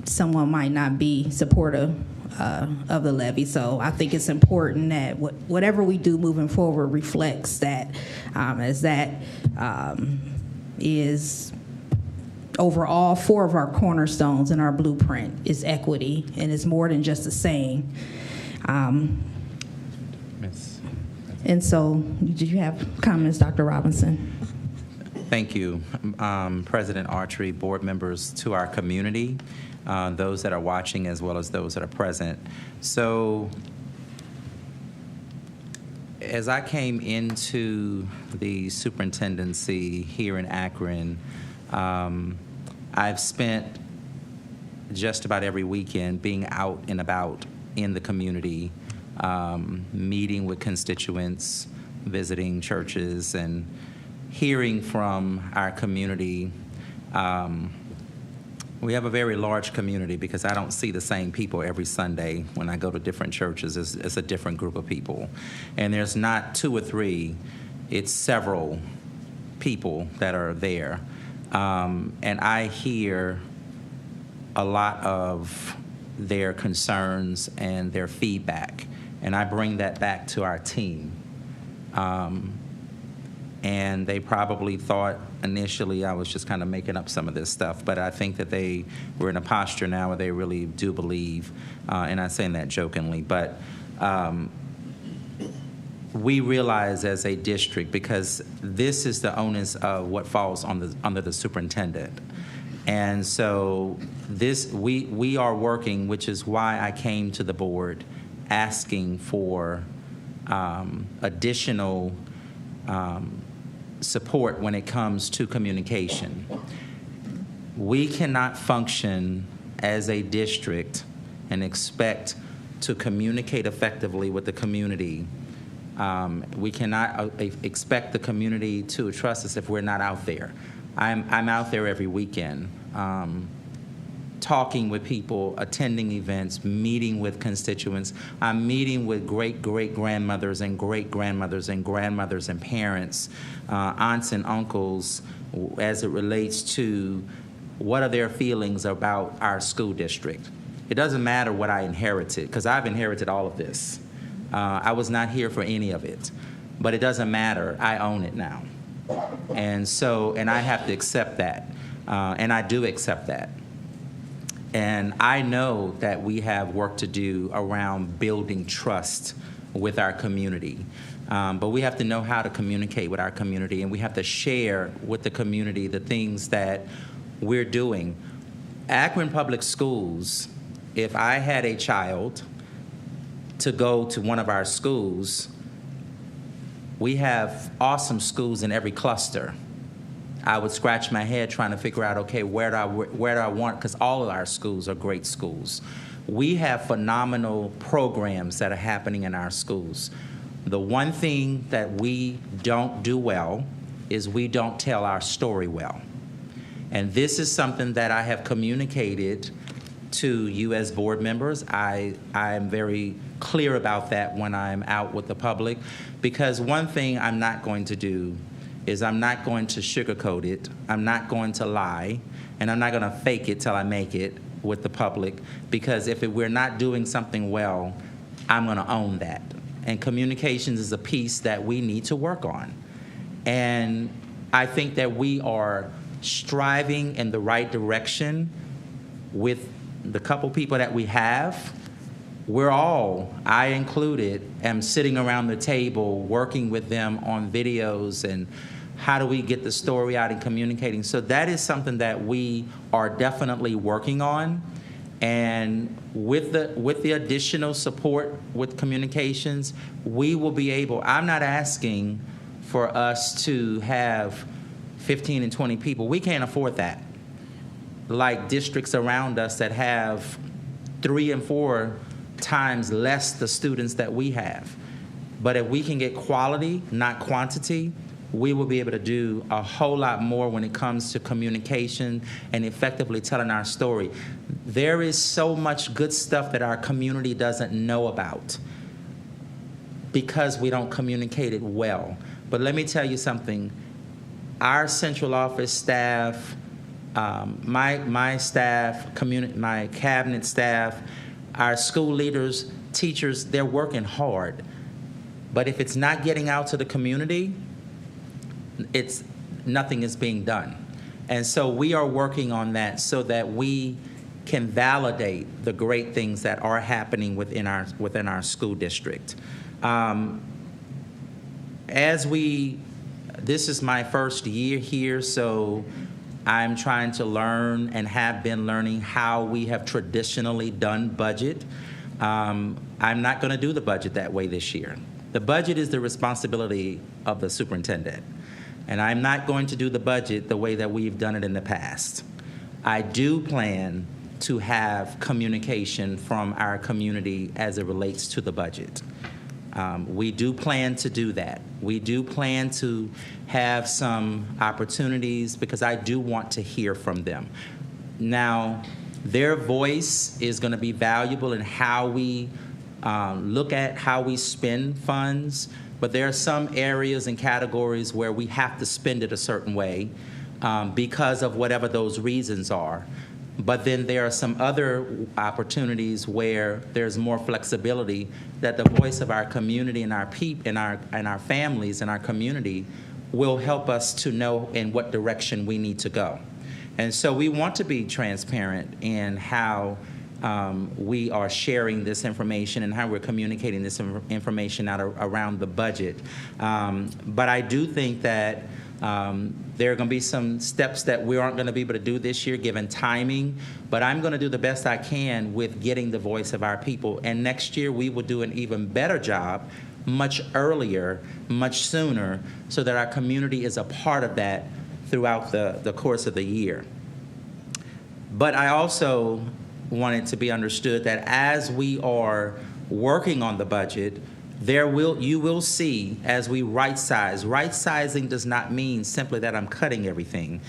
someone might not be supportive of the levy. So I think it's important that whatever we do moving forward reflects that, as that is over all 4 of our cornerstones in our blueprint is equity, and it's more than just a saying. And so, did you have comments, Dr. Robinson? Thank you, President Archery, board members, to our community, those that are watching as well as those that are present. So, as I came into the superintendency here in Akron, I've spent just about every weekend being out and about in the community, meeting with constituents, visiting churches, and hearing from our community. We have a very large community, because I don't see the same people every Sunday. When I go to different churches, it's a different group of people. And there's not 2 or 3, it's several people that are there. And I hear a lot of their concerns and their feedback, and I bring that back to our team. And they probably thought initially I was just kind of making up some of this stuff, but I think that they were in a posture now where they really do believe, and I'm saying that jokingly, but we realize as a district, because this is the onus of what falls under the superintendent. And so we are working, which is why I came to the board asking for additional support when it comes to communication. We cannot function as a district and expect to communicate effectively with the community. We cannot expect the community to trust us if we're not out there. I'm out there every weekend, talking with people, attending events, meeting with constituents. I'm meeting with great-great-grandmothers and great-grandmothers and grandmothers and parents, aunts and uncles, as it relates to what are their feelings about our school district. It doesn't matter what I inherited, because I've inherited all of this. I was not here for any of it, but it doesn't matter. I own it now. And I have to accept that, and I do accept that. And I know that we have work to do around building trust with our community. But we have to know how to communicate with our community, and we have to share with the community the things that we're doing. Akron Public Schools, if I had a child to go to one of our schools, we have awesome schools in every cluster. I would scratch my head trying to figure out, okay, where do I want, because all of our schools are great schools. We have phenomenal programs that are happening in our schools. The one thing that we don't do well is we don't tell our story well. And this is something that I have communicated to you as board members. I am very clear about that when I'm out with the public, because one thing I'm not going to do is I'm not going to sugarcoat it, I'm not going to lie, and I'm not going to fake it till I make it with the public, because if we're not doing something well, I'm going to own that. And communications is a piece that we need to work on. And I think that we are striving in the right direction with the couple people that we have. We're all, I included, am sitting around the table working with them on videos and how do we get the story out and communicating. So that is something that we are definitely working on. And with the additional support with communications, we will be able, I'm not asking for us to have 15 and 20 people. We can't afford that. Like districts around us that have 3 and 4 times less the students that we have. But if we can get quality, not quantity, we will be able to do a whole lot more when it comes to communication and effectively telling our story. There is so much good stuff that our community doesn't know about because we don't communicate it well. But let me tell you something. Our central office staff, my staff, my cabinet staff, our school leaders, teachers, they're working hard. But if it's not getting out to the community, nothing is being done. And so we are working on that so that we can validate the great things that are happening within our school district. This is my first year here, so I'm trying to learn and have been learning how we have traditionally done budget. I'm not going to do the budget that way this year. The budget is the responsibility of the superintendent, and I'm not going to do the budget the way that we've done it in the past. I do plan to have communication from our community as it relates to the budget. We do plan to do that. We do plan to have some opportunities because I do want to hear from them. Now, their voice is going to be valuable in how we look at how we spend funds, but there are some areas and categories where we have to spend it a certain way because of whatever those reasons are. But then there are some other opportunities where there's more flexibility that the voice of our community and our families and our community will help us to know in what direction we need to go. And so we want to be transparent in how we are sharing this information and how we're communicating this information out around the budget. But I do think that there are going to be some steps that we aren't going to be able to do this year given timing, but I'm going to do the best I can with getting the voice of our people. And next year we will do an even better job, much earlier, much sooner, so that our community is a part of that throughout the course of the year. But I also want it to be understood that as we are working on the budget, you will see as we right size. Right sizing does not mean simply that I'm cutting everything.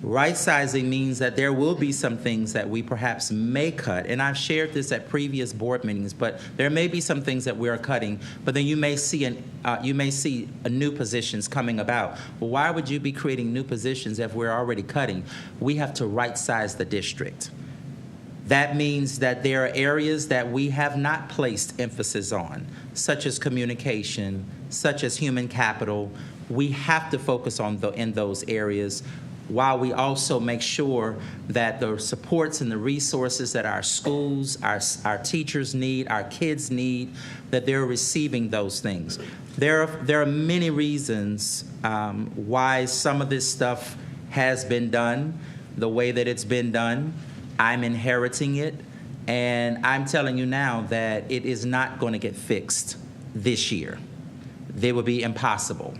Right sizing means that there will be some things that we perhaps may cut, and I've shared this at previous board meetings, but there may be some things that we are cutting, but then you may see new positions coming about. Well, why would you be creating new positions if we're already cutting? We have to right size the district. That means that there are areas that we have not placed emphasis on, such as communication, such as human capital. We have to focus on in those areas, while we also make sure that the supports and the resources that our schools, our teachers need, our kids need, that they're receiving those things. There are many reasons why some of this stuff has been done the way that it's been done. I'm inheriting it, and I'm telling you now that it is not going to get fixed this year. They would be impossible.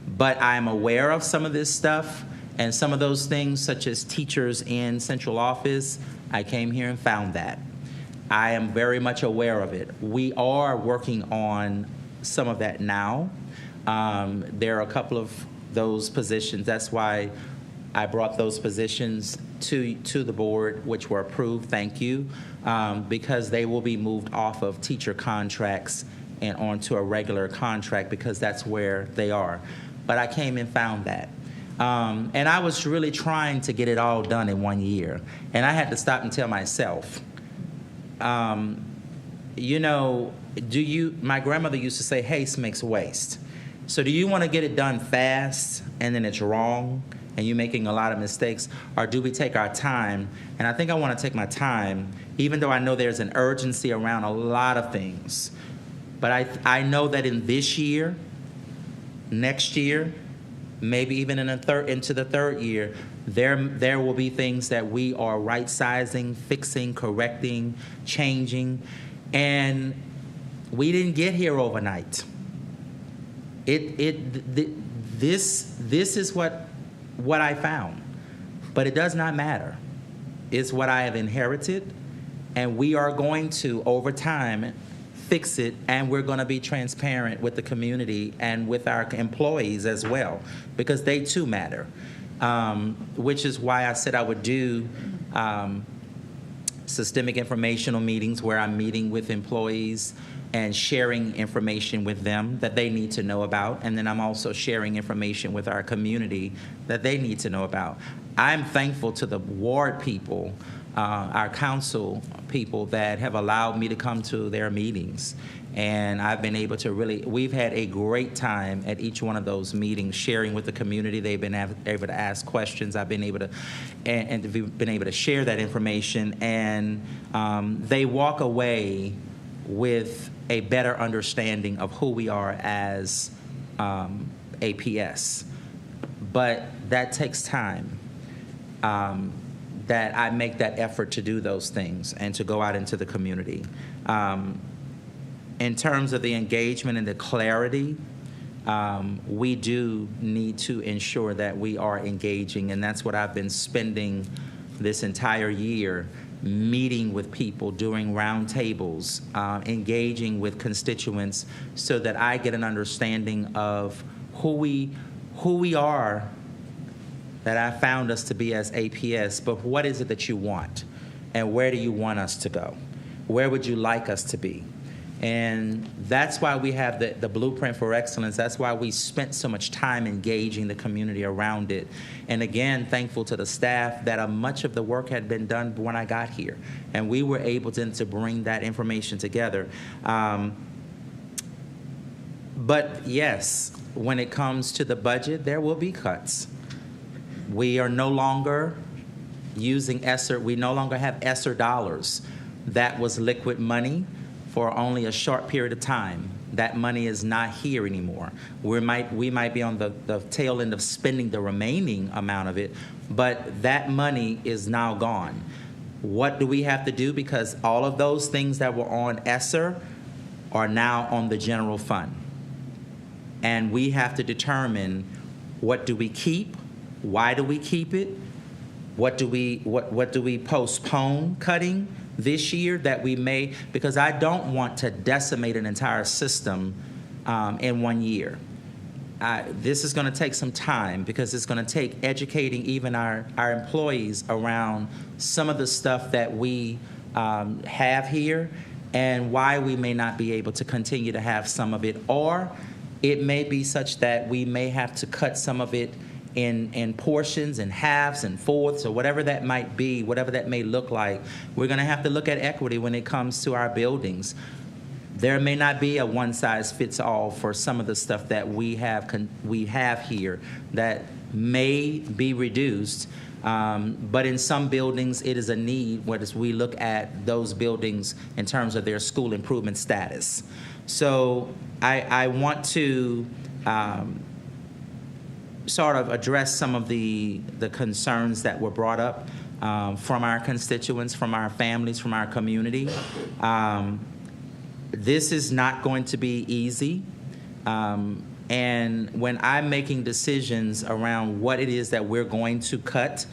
But I'm aware of some of this stuff. And some of those things, such as teachers in central office, I came here and found that. I am very much aware of it. We are working on some of that now. There are a couple of those positions. That's why I brought those positions to the board, which were approved, thank you, because they will be moved off of teacher contracts and onto a regular contract, because that's where they are. But I came and found that. And I was really trying to get it all done in 1 year. And I had to stop and tell myself, my grandmother used to say, haste makes waste. So do you want to get it done fast and then it's wrong and you're making a lot of mistakes? Or do we take our time? And I think I want to take my time, even though I know there's an urgency around a lot of things. But I know that in this year, next year, maybe even into the third year, there will be things that we are right-sizing, fixing, correcting, changing, and we didn't get here overnight. This is what I found, but it does not matter. It's what I have inherited, and we are going to, over time, fix it, and we're going to be transparent with the community and with our employees as well, because they too matter, which is why I said I would do systemic informational meetings where I'm meeting with employees and sharing information with them that they need to know about, and then I'm also sharing information with our community that they need to know about. I'm thankful to the ward people, our council people, that have allowed me to come to their meetings. And I've been able to we've had a great time at each one of those meetings, sharing with the community. They've been able to ask questions. I've been able to, and we've been able to share that information. And they walk away with a better understanding of who we are as APS. But that takes time. That I make that effort to do those things and to go out into the community. In terms of the engagement and the clarity, we do need to ensure that we are engaging, and that's what I've been spending this entire year, meeting with people, doing roundtables, engaging with constituents, so that I get an understanding of who we are, that I found us to be as APS, but what is it that you want? And where do you want us to go? Where would you like us to be? And that's why we have the Blueprint for Excellence. That's why we spent so much time engaging the community around it. And again, thankful to the staff that much of the work had been done when I got here. And we were able to bring that information together. But yes, when it comes to the budget, there will be cuts. We are no longer using ESSER. We no longer have ESSER dollars. That was liquid money for only a short period of time. That money is not here anymore. We might be on the tail end of spending the remaining amount of it, but that money is now gone. What do we have to do? Because all of those things that were on ESSER are now on the general fund. And we have to determine, what do we keep? Why do we keep it? What do we postpone cutting this year that we may, because I don't want to decimate an entire system in 1 year. This is going to take some time, because it's going to take educating even our employees around some of the stuff that we have here and why we may not be able to continue to have some of it, or it may be such that we may have to cut some of it in portions and halves and fourths, or whatever that might be, whatever that may look like. We're going to have to look at equity when it comes to our buildings. There may not be a one-size-fits-all for some of the stuff that we have here that may be reduced, but in some buildings it is a need, whereas we look at those buildings in terms of their school improvement status. So I want to sort of address some of the concerns that were brought up from our constituents, from our families, from our community. This is not going to be easy. And when I'm making decisions around what it is that we're going to cut,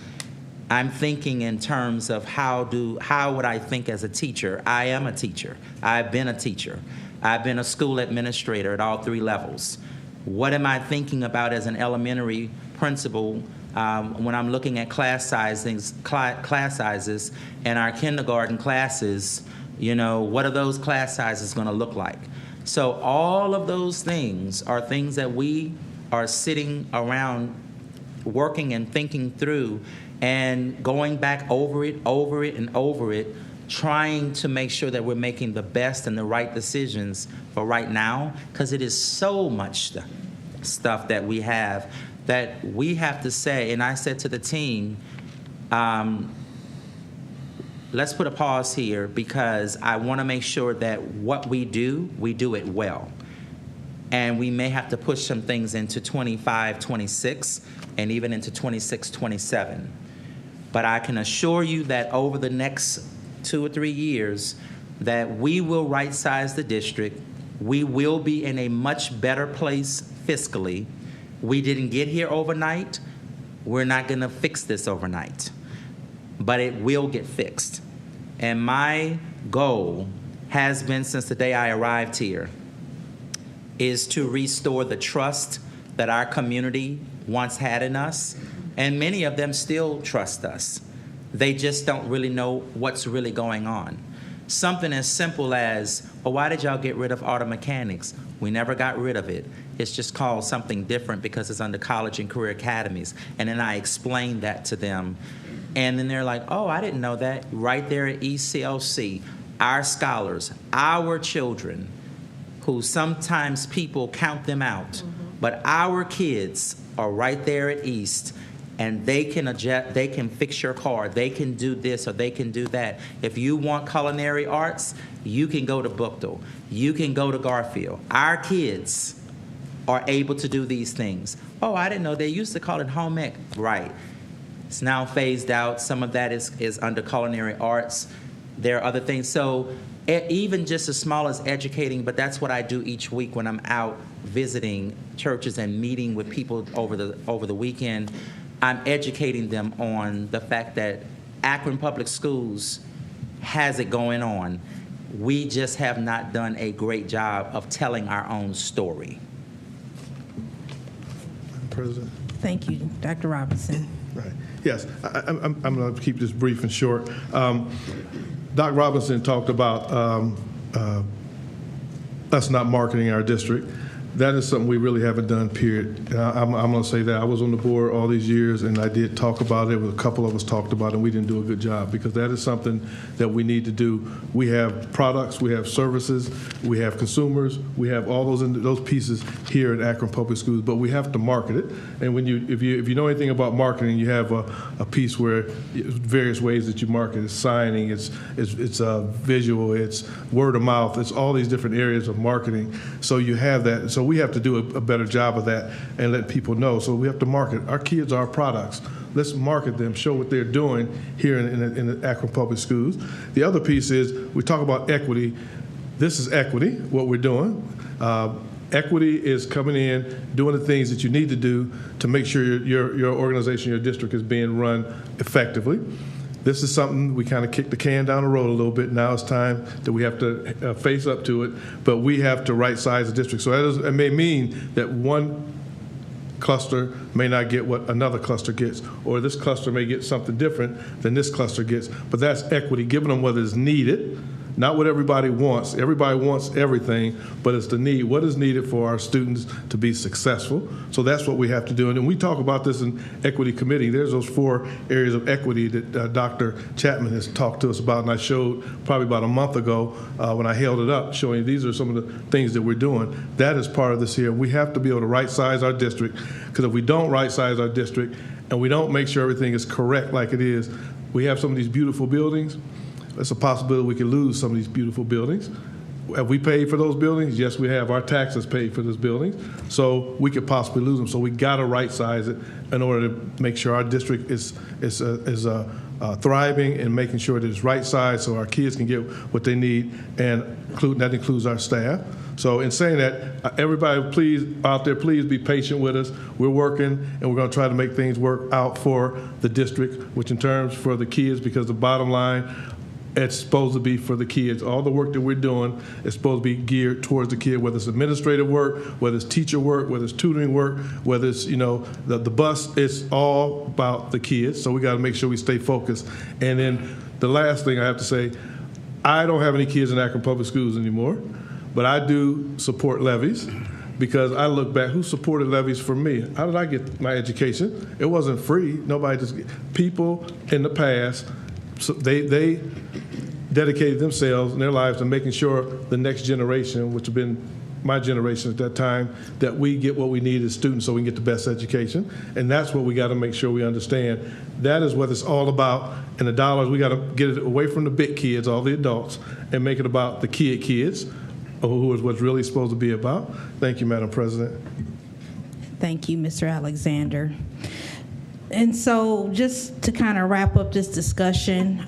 I'm thinking in terms of how would I think as a teacher? I am a teacher. I've been a teacher. I've been a school administrator at all 3 levels. What am I thinking about as an elementary principal when I'm looking at class sizes and our kindergarten classes? What are those class sizes going to look like? So all of those things are things that we are sitting around working and thinking through and going back over it, trying to make sure that we're making the best and the right decisions for right now, because it is so much stuff that we have to say. And I said to the team, let's put a pause here, because I want to make sure that what we do it well. And we may have to push some things into 25, 26, and even into 26, 27. But I can assure you that over the next 2 or 3 years, that we will right-size the district. We will be in a much better place fiscally. We didn't get here overnight. We're not going to fix this overnight. But it will get fixed. And my goal has been, since the day I arrived here, is to restore the trust that our community once had in us. And many of them still trust us. They just don't really know what's really going on. Something as simple as, well, why did y'all get rid of auto mechanics? We never got rid of it. It's just called something different because it's under college and career academies. And then I explained that to them. And then they're like, oh, I didn't know that. Right there at ECLC, our scholars, our children, who sometimes people count them out, but our kids are right there at East, and they can adjust, they can fix your car, they can do this or they can do that. If you want culinary arts, you can go to Buchtel, you can go to Garfield. Our kids are able to do these things. Oh, I didn't know they used to call it home ec. Right. It's now phased out. Some of that is under culinary arts. There are other things. So even just as small as educating, but that's what I do each week when I'm out visiting churches and meeting with people over the weekend. I'm educating them on the fact that Akron Public Schools has it going on. We just have not done a great job of telling our own story. Madam President. Thank you, Dr. Robinson. Right. Yes, I'm going to keep this brief and short. Doc Robinson talked about us not marketing our district. that is something we really haven't done, period. I'm going to say that. I was on the board all these years, and I did talk about it. A couple of us talked about it, and we didn't do a good job, because that is something that we need to do. We have products, we have services, we have consumers, we have all those pieces here at Akron Public Schools, but we have to market it. And if you know anything about marketing, you have a piece where various ways that you market. It's signing, it's visual, it's word of mouth, it's all these different areas of marketing. So you have that. So we have to do a better job of that and let people know. So we have to market. Our kids are our products. Let's market them, show what they're doing here in the Akron Public Schools. The other piece is we talk about equity. This is equity, what we're doing. Equity is coming in, doing the things that you need to do to make sure your organization, your district is being run effectively. This is something we kind of kicked the can down the road a little bit. Now it's time that we have to face up to it, but we have to right-size the district. So it may mean that one cluster may not get what another cluster gets, or this cluster may get something different than this cluster gets, but that's equity, giving them what is needed, not what everybody wants. Everybody wants everything, but it's the need. What is needed for our students to be successful? So that's what we have to do. And we talk about this in Equity Committee. There's those 4 areas of equity that Dr. Chapman has talked to us about, and I showed probably about a month ago when I held it up, showing these are some of the things that we're doing. That is part of this here. We have to be able to right-size our district, because if we don't right-size our district and we don't make sure everything is correct like it is, we have some of these beautiful buildings. It's a possibility we could lose some of these beautiful buildings. Have we paid for those buildings? Yes, we have. Our taxes paid for those buildings. So we could possibly lose them. So we got to right-size it in order to make sure our district is thriving and making sure that it's right-sized so our kids can get what they need, and that includes our staff. So in saying that, everybody please out there, please be patient with us. We're working, and we're going to try to make things work out for the district, which in terms for the kids, because the bottom line, it's supposed to be for the kids. All the work that we're doing is supposed to be geared towards the kid, whether it's administrative work, whether it's teacher work, whether it's tutoring work, whether it's, the bus, it's all about the kids. So we got to make sure we stay focused. And then the last thing I have to say, I don't have any kids in Akron Public Schools anymore, but I do support levies, because I look back, who supported levies for me? How did I get my education? It wasn't free. Nobody just, people in the past, so they dedicated themselves and their lives to making sure the next generation, which have been my generation at that time, that we get what we need as students so we can get the best education. And that's what we got to make sure we understand. That is what it's all about. And the dollars, we got to get it away from the big kids, all the adults, and make it about the kids, who is what's really supposed to be about. Thank you, Madam President. Thank you, Mr. Alexander. And so just to kind of wrap up this discussion,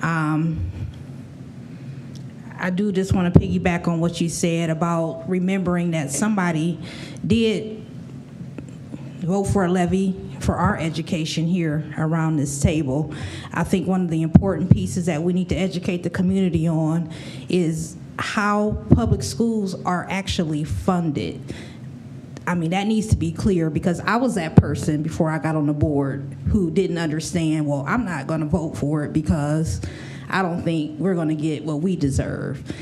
I do just want to piggyback on what you said about remembering that somebody did vote for a levy for our education here around this table. I think one of the important pieces that we need to educate the community on is how public schools are actually funded. I mean, that needs to be clear, because I was that person before I got on the board who didn't understand, well, I'm not going to vote for it because I don't think we're going to get what we deserve.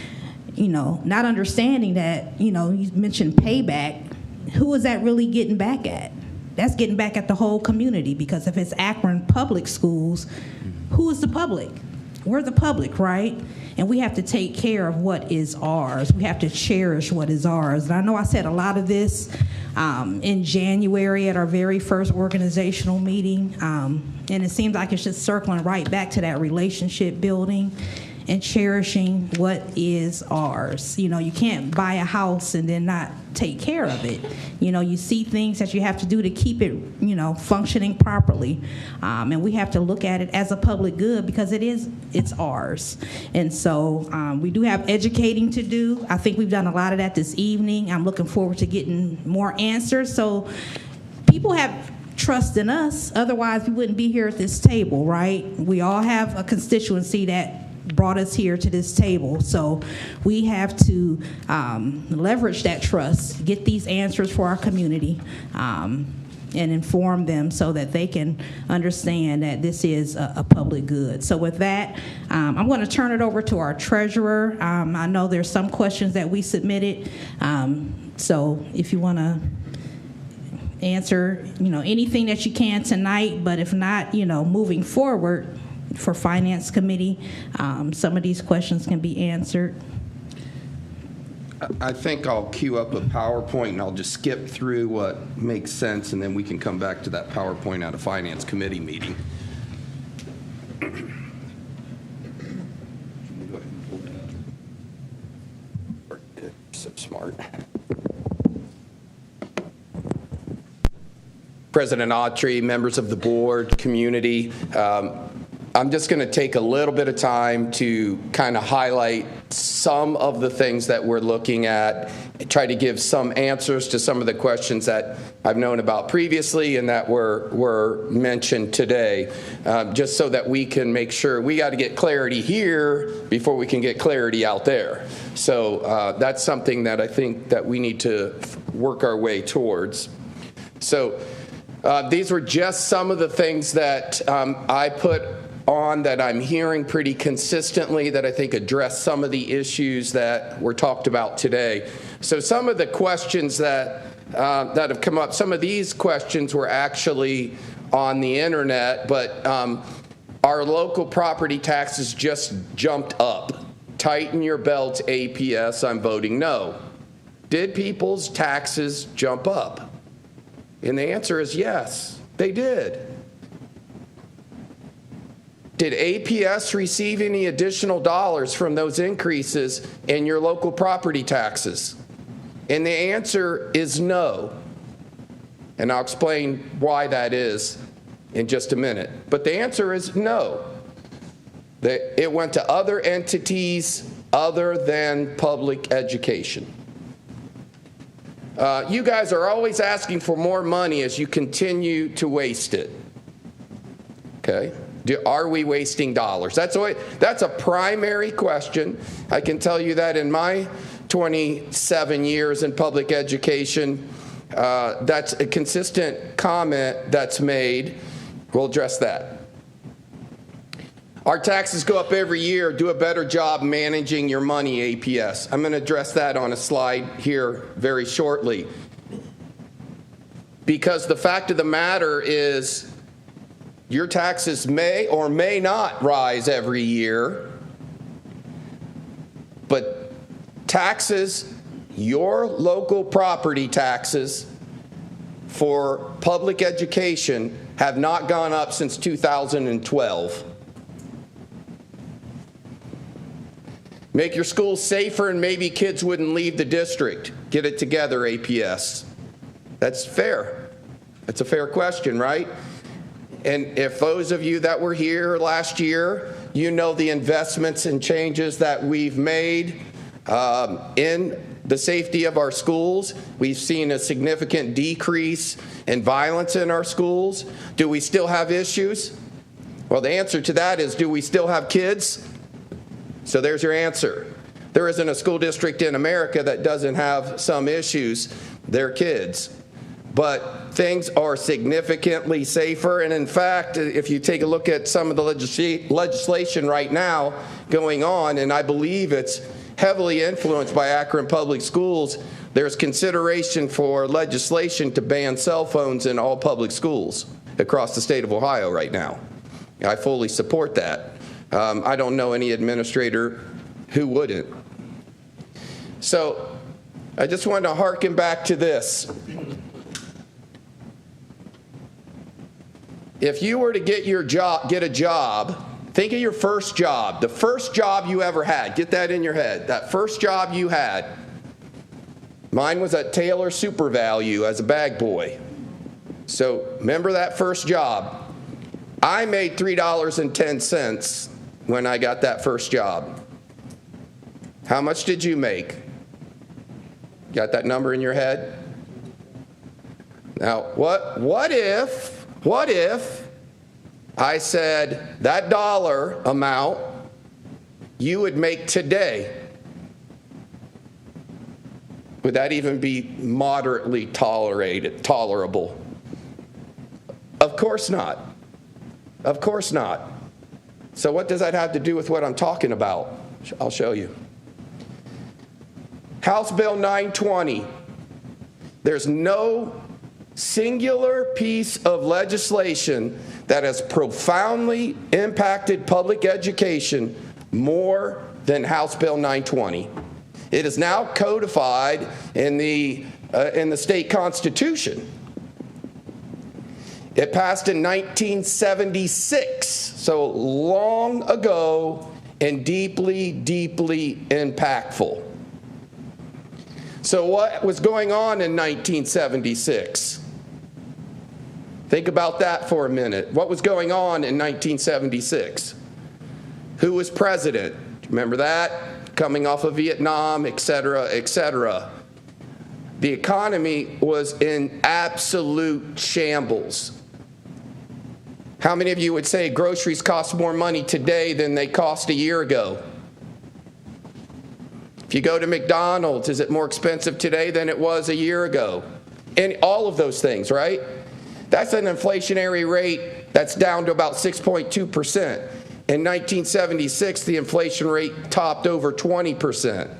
Not understanding that, you mentioned payback. Who is that really getting back at? That's getting back at the whole community, because if it's Akron Public Schools, who is the public? We're the public, right? And we have to take care of what is ours. We have to cherish what is ours. And I know I said a lot of this in January at our very first organizational meeting. And it seems like it's just circling right back to that relationship building and cherishing what is ours. You can't buy a house and then not take care of it. You see things that you have to do to keep it, functioning properly. And we have to look at it as a public good, because it's ours. And so we do have educating to do. I think we've done a lot of that this evening. I'm looking forward to getting more answers. So people have trust in us. Otherwise, we wouldn't be here at this table, right? We all have a constituency that brought us here to this table. So we have to leverage that trust, get these answers for our community, and inform them so that they can understand that this is a public good. So with that, I'm going to turn it over to our treasurer. I know there's some questions that we submitted. So if you want to answer, anything that you can tonight, but if not, moving forward for Finance Committee, some of these questions can be answered. I think I'll queue up a PowerPoint and I'll just skip through what makes sense, and then we can come back to that PowerPoint at a Finance Committee meeting. So smart. President Autry, members of the board, community, I'm just going to take a little bit of time to kind of highlight some of the things that we're looking at, try to give some answers to some of the questions that I've known about previously and that were mentioned today, just so that we can make sure we got to get clarity here before we can get clarity out there. So that's something that I think that we need to work our way towards. So these were just some of the things that I put on that I'm hearing pretty consistently that I think address some of the issues that were talked about today. So some of the questions that have come up, some of these questions were actually on the internet, but our local property taxes just jumped up. Tighten your belts, APS, I'm voting no. Did people's taxes jump up? And the answer is yes, they did. Did APS receive any additional dollars from those increases in your local property taxes? And the answer is no. And I'll explain why that is in just a minute. But the answer is no. It went to other entities other than public education. You guys are always asking for more money as you continue to waste it. Okay? Are we wasting dollars? That's a primary question. I can tell you that in my 27 years in public education, that's a consistent comment that's made. We'll address that. Our taxes go up every year. Do a better job managing your money, APS. I'm going to address that on a slide here very shortly. Because the fact of the matter is, your taxes may or may not rise every year, but taxes, your local property taxes for public education have not gone up since 2012. Make your schools safer and maybe kids wouldn't leave the district. Get it together, APS. That's fair. That's a fair question, right? And if those of you that were here last year, you know the investments and changes that we've made in the safety of our schools. We've seen a significant decrease in violence in our schools. Do we still have issues? Well, the answer to that is, do we still have kids? So there's your answer. There isn't a school district in America that doesn't have some issues. They're kids. But things are significantly safer. And in fact, if you take a look at some of the legislation right now going on, and I believe it's heavily influenced by Akron Public Schools, there's consideration for legislation to ban cell phones in all public schools across the state of Ohio right now. I fully support that. I don't know any administrator who wouldn't. So I just wanted to hearken back to this. If you were to get a job, think of your first job, the first job you ever had. Get that in your head. That first job you had. Mine was at Taylor Super Value as a bag boy. So remember that first job. I made $3.10 when I got that first job. How much did you make? Got that number in your head? Now, what if I said that dollar amount you would make today? Would that even be moderately tolerable? Of course not. Of course not. So what does that have to do with what I'm talking about? I'll show you. House Bill 920 There's no singular piece of legislation that has profoundly impacted public education more than House Bill 920. It is now codified in the state constitution. It passed in 1976, so long ago and deeply, deeply impactful. So what was going on in 1976? Think about that for a minute. What was going on in 1976? Who was president? Remember that? Coming off of Vietnam, et cetera, et cetera. The economy was in absolute shambles. How many of you would say groceries cost more money today than they cost a year ago? If you go to McDonald's, is it more expensive today than it was a year ago? And all of those things, right? That's an inflationary rate that's down to about 6.2%. In 1976, the inflation rate topped over 20%.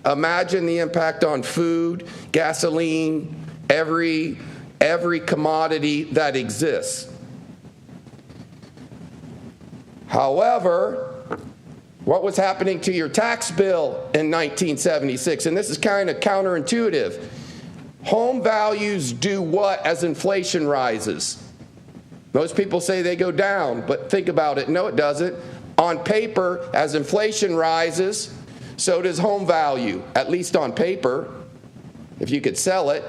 Imagine the impact on food, gasoline, every commodity that exists. However, what was happening to your tax bill in 1976? And this is kind of counterintuitive. Home values do what as inflation rises? Most people say they go down, but think about it. No, it doesn't. On paper, as inflation rises, so does home value, at least on paper, if you could sell it.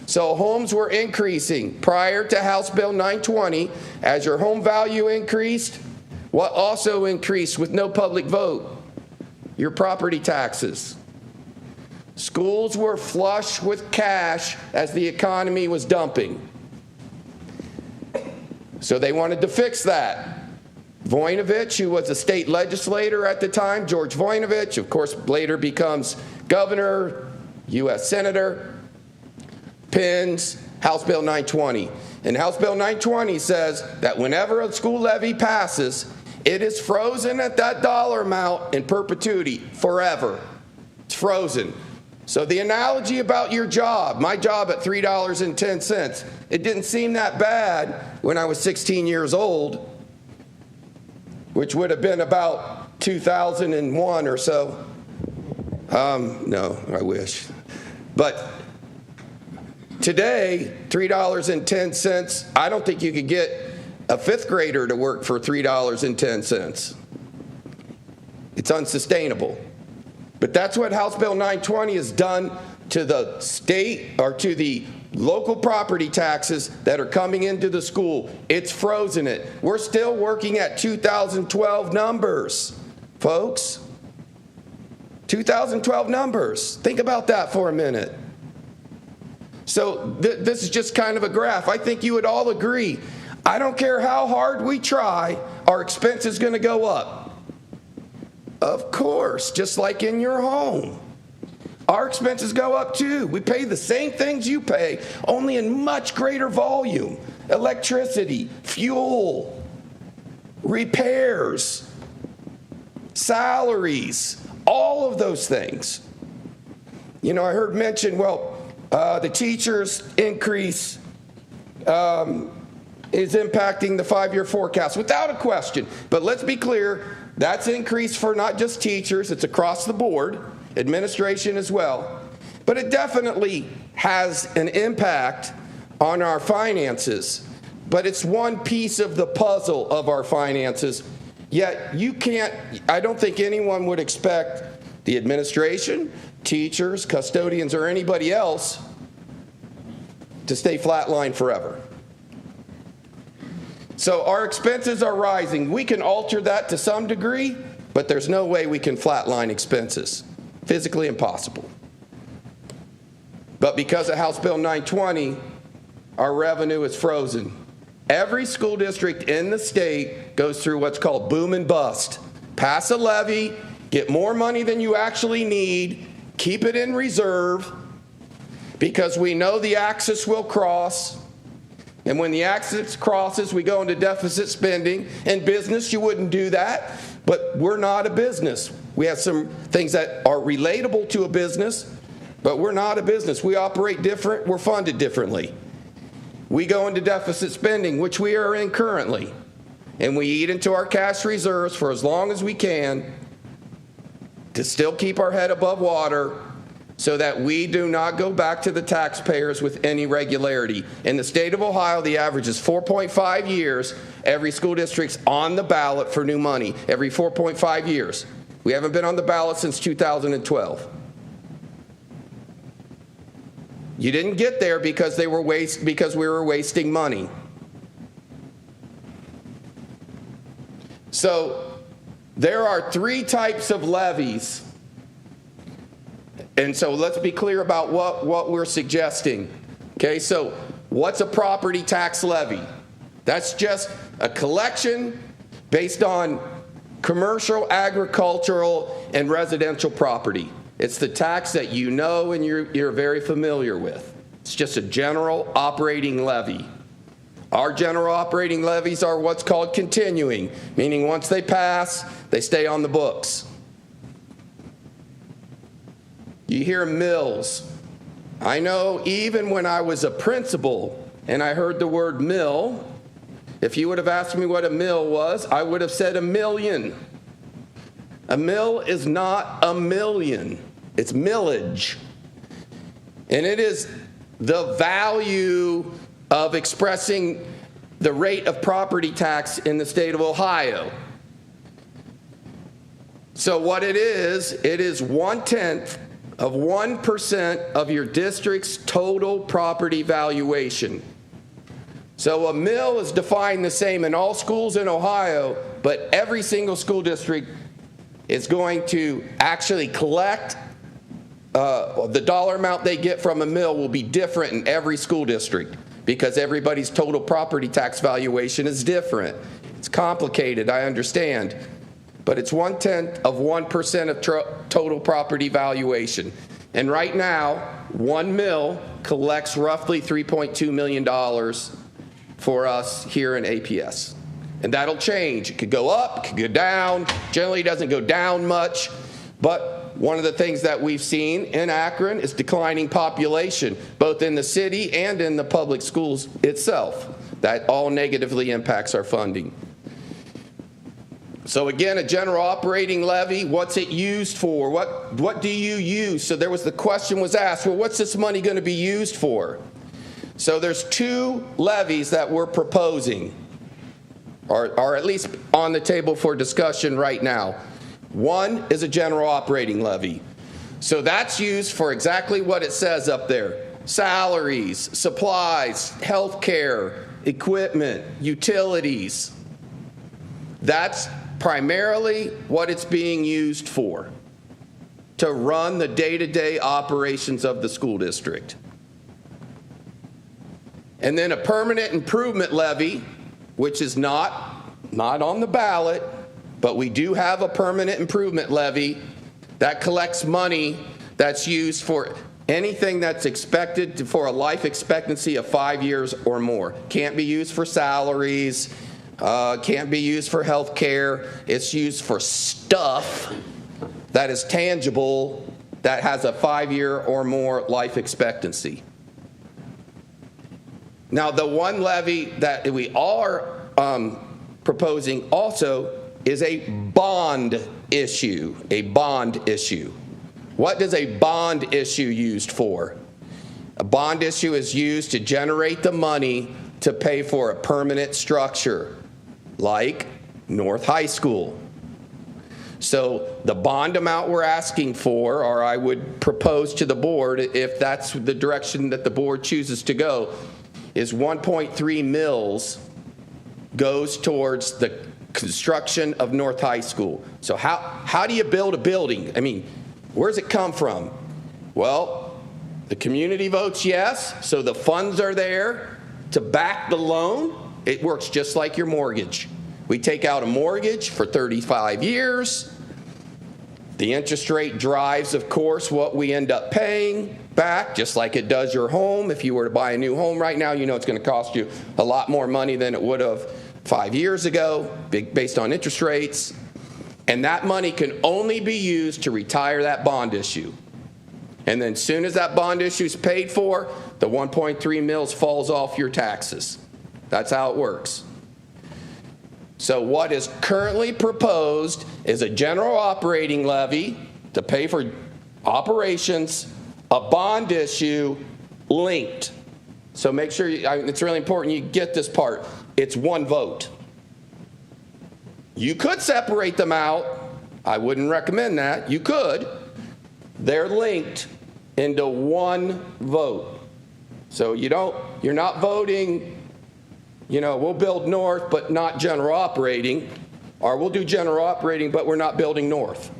So homes were increasing prior to House Bill 920. As your home value increased, what also increased with no public vote? Your property taxes. Schools were flush with cash as the economy was dumping. So they wanted to fix that. Voinovich, who was a state legislator at the time, George Voinovich, of course, later becomes governor, U.S. senator, pins House Bill 920. And House Bill 920 says that whenever a school levy passes, it is frozen at that dollar amount in perpetuity, forever. It's frozen. So the analogy about your job, my job at $3.10, it didn't seem that bad when I was 16 years old, which would have been about 2001 or so. No, I wish. But today, $3.10, I don't think you could get a fifth grader to work for $3.10. It's unsustainable. But that's what House Bill 920 has done to the state or to the local property taxes that are coming into the school. It's frozen it. We're still working at 2012 numbers, folks. 2012 numbers. Think about that for a minute. So this is just kind of a graph. I think you would all agree. I don't care how hard we try, our expense is going to go up. Of course, just like in your home. Our expenses go up too. We pay the same things you pay, only in much greater volume. Electricity, fuel, repairs, salaries, all of those things. You know, I heard mentioned, the teachers' increase is impacting the 5-year forecast, without a question. But let's be clear, that's increase for not just teachers, it's across the board, administration as well. But it definitely has an impact on our finances. But it's one piece of the puzzle of our finances. Yet I don't think anyone would expect the administration, teachers, custodians, or anybody else to stay flatlined forever. So our expenses are rising. We can alter that to some degree, but there's no way we can flatline expenses. Physically impossible. But because of House Bill 920, our revenue is frozen. Every school district in the state goes through what's called boom and bust. Pass a levy, get more money than you actually need, keep it in reserve, because we know the axis will cross. And when the axis crosses, we go into deficit spending. In business, you wouldn't do that, but we're not a business. We have some things that are relatable to a business, But we're not a business. We operate different. We're funded differently. We go into deficit spending, which we are in currently. And we eat into our cash reserves for as long as we can to still keep our head above water so that we do not go back to the taxpayers with any regularity. In the state of Ohio, the average is 4.5 years. Every school district's on the ballot for new money every 4.5 years. We haven't been on the ballot since 2012. You didn't get there because we were wasting money. So there are 3 types of levies. And so let's be clear about what we're suggesting. Okay, so what's a property tax levy? That's just a collection based on commercial, agricultural, and residential property. It's the tax that you know and you're very familiar with. It's just a general operating levy. Our general operating levies are what's called continuing, meaning once they pass, they stay on the books. You hear mills. I know even when I was a principal and I heard the word mill, if you would have asked me what a mill was, I would have said a million. A mill is not a million. It's millage. And it is the value of expressing the rate of property tax in the state of Ohio. So what it is 1/10 of 1% of your district's total property valuation. So a mill is defined the same in all schools in Ohio, but every single school district is going to actually collect the dollar amount they get from a mill will be different in every school district because everybody's total property tax valuation is different. It's complicated, I understand, but it's 1/10 of 1% of total property valuation. And right now, one mill collects roughly $3.2 million for us here in APS. And that'll change. It could go up, it could go down. Generally, it doesn't go down much. But one of the things that we've seen in Akron is declining population, both in the city and in the public schools itself. That all negatively impacts our funding. So again, a general operating levy, what's it used for? What do you use? So the question was asked, well, what's this money going to be used for? So there's 2 levies that we're proposing, or at least on the table for discussion right now. One is a general operating levy. So that's used for exactly what it says up there. Salaries, supplies, health care, equipment, utilities. That's primarily what it's being used for, to run the day-to-day operations of the school district. And then a permanent improvement levy, which is not on the ballot, but we do have a permanent improvement levy that collects money that's used for anything that's expected for a life expectancy of 5 years or more. Can't be used for salaries, can't be used for health care. It's used for stuff that is tangible, that has a 5-year or more life expectancy. Now, the one levy that we are proposing also is a bond issue. A bond issue. What does a bond issue used for? A bond issue is used to generate the money to pay for a permanent structure, like North High School. So the bond amount we're asking for, or I would propose to the board, if that's the direction that the board chooses to go, is 1.3 mils goes towards the construction of North High School. So how do you build a building? I mean, where does it come from? Well, the community votes yes, so the funds are there to back the loan. It works just like your mortgage. We take out a mortgage for 35 years. The interest rate drives, of course, what we end up paying back, just like it does your home. If you were to buy a new home right now, you know it's going to cost you a lot more money than it would have 5 years ago, based on interest rates. And that money can only be used to retire that bond issue. And then as soon as that bond issue is paid for, the 1.3 mils falls off your taxes. That's how it works. So what is currently proposed is a general operating levy to pay for operations, a bond issue linked. So make sure, it's really important you get this part. It's one vote. You could separate them out. I wouldn't recommend that. You could. They're linked into one vote. So you're not voting, we'll build north but not general operating, or we'll do general operating but we're not building north.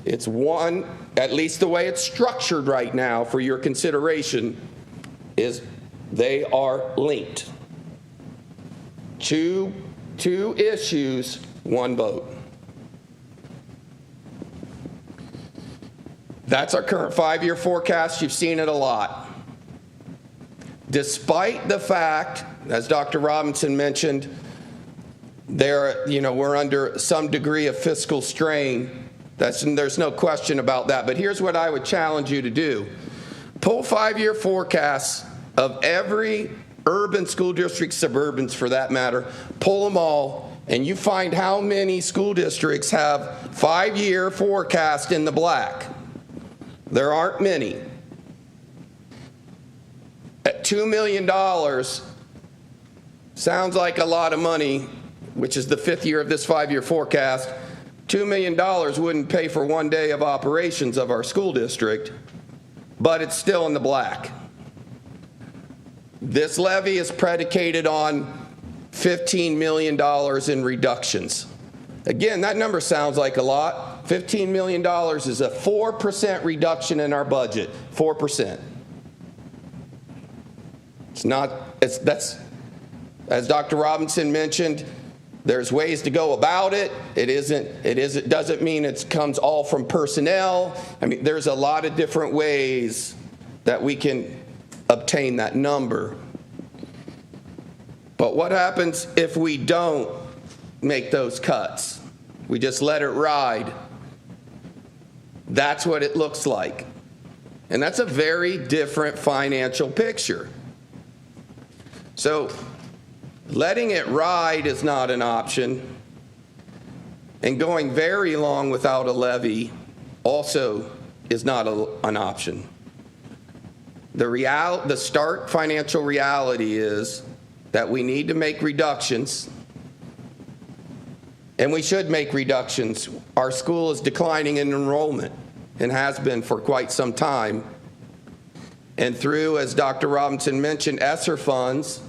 It's one, at least the way it's structured right now for your consideration, is they are linked. Two issues, one vote. That's our current 5-year forecast. You've seen it a lot. Despite the fact, as Dr. Robinson mentioned, we're under some degree of fiscal strain. There's no question about that. But here's what I would challenge you to do. Pull 5-year forecasts of every urban school district, suburbans for that matter, pull them all, and you find how many school districts have 5-year forecast in the black. There aren't many. At $2 million, sounds like a lot of money, which is the 5th year of this 5-year forecast. $2 million wouldn't pay for 1 day of operations of our school district, but it's still in the black. This levy is predicated on $15 million in reductions. Again, that number sounds like a lot. $15 million is a 4% reduction in our budget. 4%. That's, as Dr. Robinson mentioned, there's ways to go about it. It doesn't mean it comes all from personnel. I mean, there's a lot of different ways that we can obtain that number. But what happens if we don't make those cuts? We just let it ride. That's what it looks like. And that's a very different financial picture. So letting it ride is not an option. And going very long without a levy also is not an option. The stark financial reality is that we need to make reductions, and we should make reductions. Our school is declining in enrollment and has been for quite some time. And through, as Dr. Robinson mentioned, ESSER funds,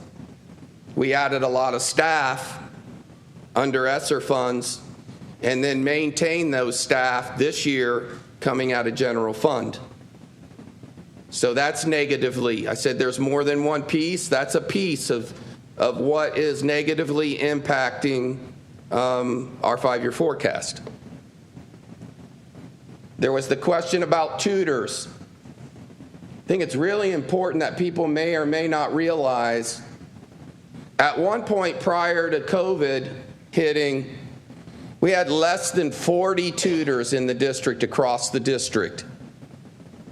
we added a lot of staff under ESSER funds and then maintain those staff this year coming out of general fund. So that's negatively, I said there's more than one piece. That's a piece of what is negatively impacting our 5-year forecast. There was the question about tutors. I think it's really important that people may or may not realize at one point prior to COVID hitting, we had less than 40 tutors in the district across the district.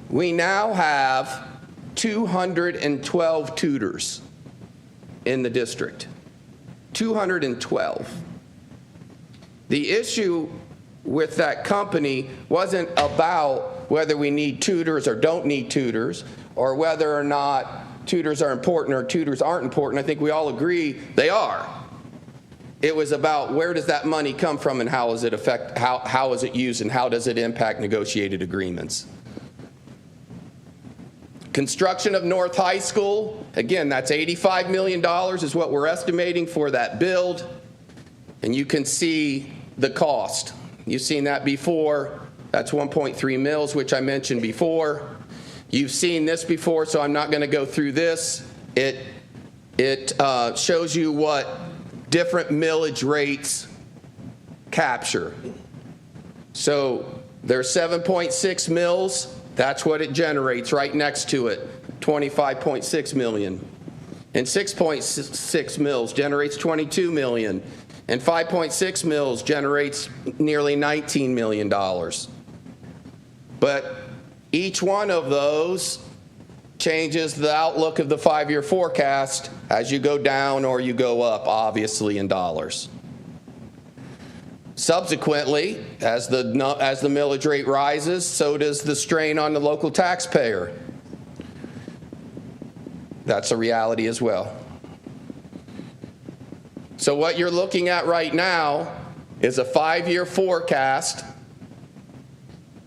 We now have 212 tutors in the district. 212. The issue with that company wasn't about whether we need tutors or don't need tutors, or whether or not tutors are important or tutors aren't important. I think we all agree they are. It was about where does that money come from and how is it how is it used and how does it impact negotiated agreements. Construction of North High School, again, that's $85 million is what we're estimating for that build. And you can see the cost. You've seen that before. That's 1.3 mils, which I mentioned before. You've seen this before, so I'm not going to go through this. It shows you what different millage rates capture. So there's 7.6 mils. That's what it generates right next to it, 25.6 million. And 6.6 mils generates 22 million. And 5.6 mils generates nearly $19 million. But Each one of those changes the outlook of the 5-year forecast as you go down or you go up, obviously in dollars. Subsequently, as the millage rate rises, so does the strain on the local taxpayer. That's a reality as well. So what you're looking at right now is a 5-year forecast.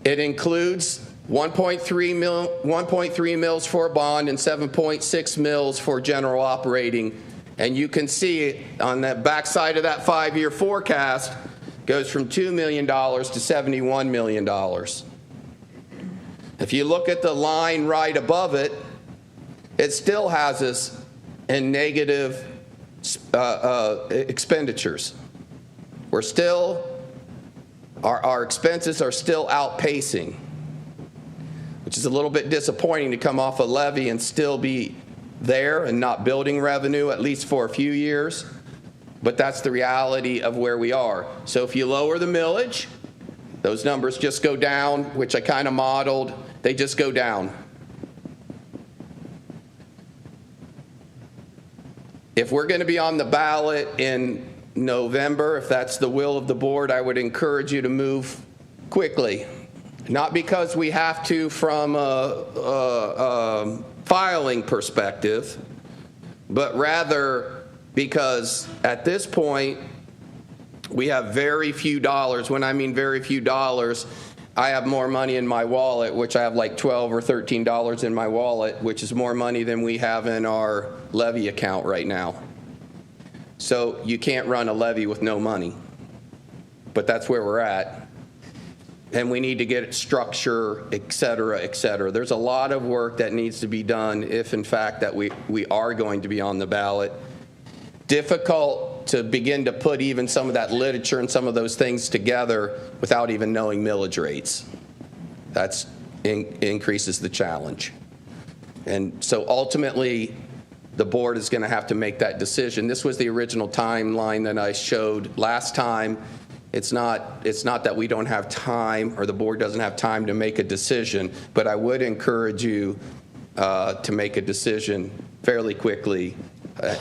It includes 1.3 mils for a bond and 7.6 mils for general operating. And you can see on that backside of that 5-year forecast goes from $2 million to $71 million. If you look at the line right above it, it still has us in negative expenditures. We're still, our expenses are still outpacing, which is a little bit disappointing to come off a levy and still be there and not building revenue, at least for a few years. But that's the reality of where we are. So if you lower the millage, those numbers just go down, which I kind of modeled. They just go down. If we're going to be on the ballot in November, if that's the will of the board, I would encourage you to move quickly. Not because we have to from a filing perspective, but rather because at this point we have very few dollars. When I mean very few dollars, I have more money in my wallet, which I have like $12 or $13 in my wallet, which is more money than we have in our levy account right now. So you can't run a levy with no money. But that's where we're at. And we need to get structure, et cetera, et cetera. There's a lot of work that needs to be done if, in fact, that we are going to be on the ballot. Difficult to begin to put even some of that literature and some of those things together without even knowing millage rates. That increases the challenge. And so ultimately, the board is going to have to make that decision. This was the original timeline that I showed last time. It's not that we don't have time or the board doesn't have time to make a decision, but I would encourage you to make a decision fairly quickly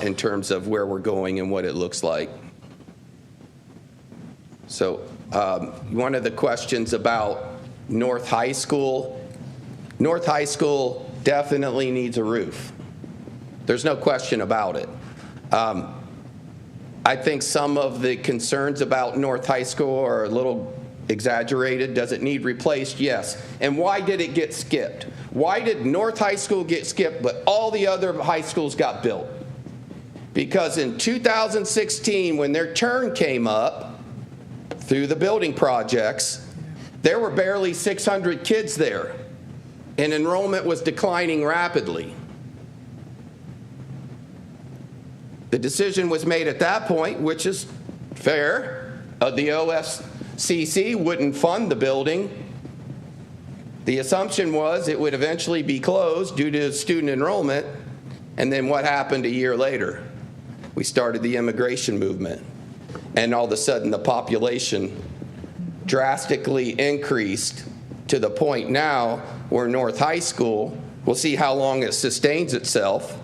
in terms of where we're going and what it looks like. So one of the questions about North High School. North High School definitely needs a roof. There's no question about it. I think some of the concerns about North High School are a little exaggerated. Does it need replaced? Yes. And why did it get skipped? Why did North High School get skipped, but all the other high schools got built? Because in 2016, when their turn came up through the building projects, there were barely 600 kids there, and enrollment was declining rapidly. The decision was made at that point, which is fair. The OFCC wouldn't fund the building. The assumption was it would eventually be closed due to student enrollment. And then what happened a year later? We started the immigration movement. And all of a sudden, the population drastically increased to the point now where North High School, we'll see how long it sustains itself.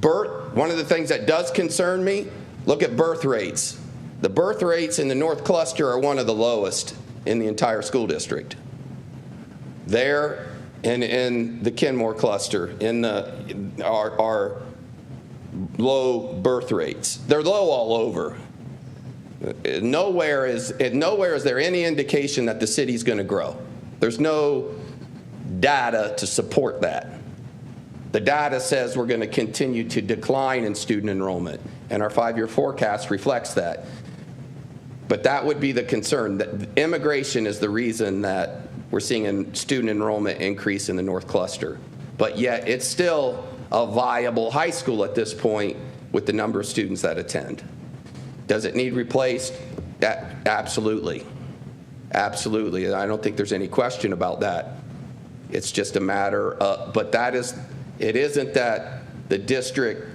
One of the things that does concern me, look at birth rates. The birth rates in the North Cluster are one of the lowest in the entire school district. There and in the Kenmore Cluster, are low birth rates. They're low all over. Nowhere is there any indication that the city's going to grow. There's no data to support that. The data says we're going to continue to decline in student enrollment, and our 5-year forecast reflects that. But that would be the concern. That immigration is the reason that we're seeing a student enrollment increase in the North Cluster. But yet it's still a viable high school at this point with the number of students that attend. Does it need replaced? Absolutely. Absolutely. I don't think there's any question about that. It's just a matter of, but it isn't that the district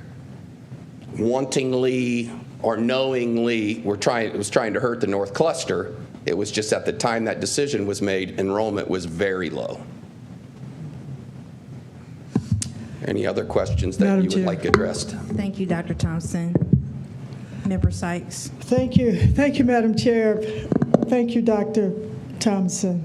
wantingly or knowingly was trying to hurt the North Cluster. It was just at the time that decision was made, enrollment was very low. Any other questions that Madam you would Chair. like addressed? Thank you, Dr. Thompson. Member Sykes. Thank you. Thank you, Madam Chair. Thank you, Dr. Thompson.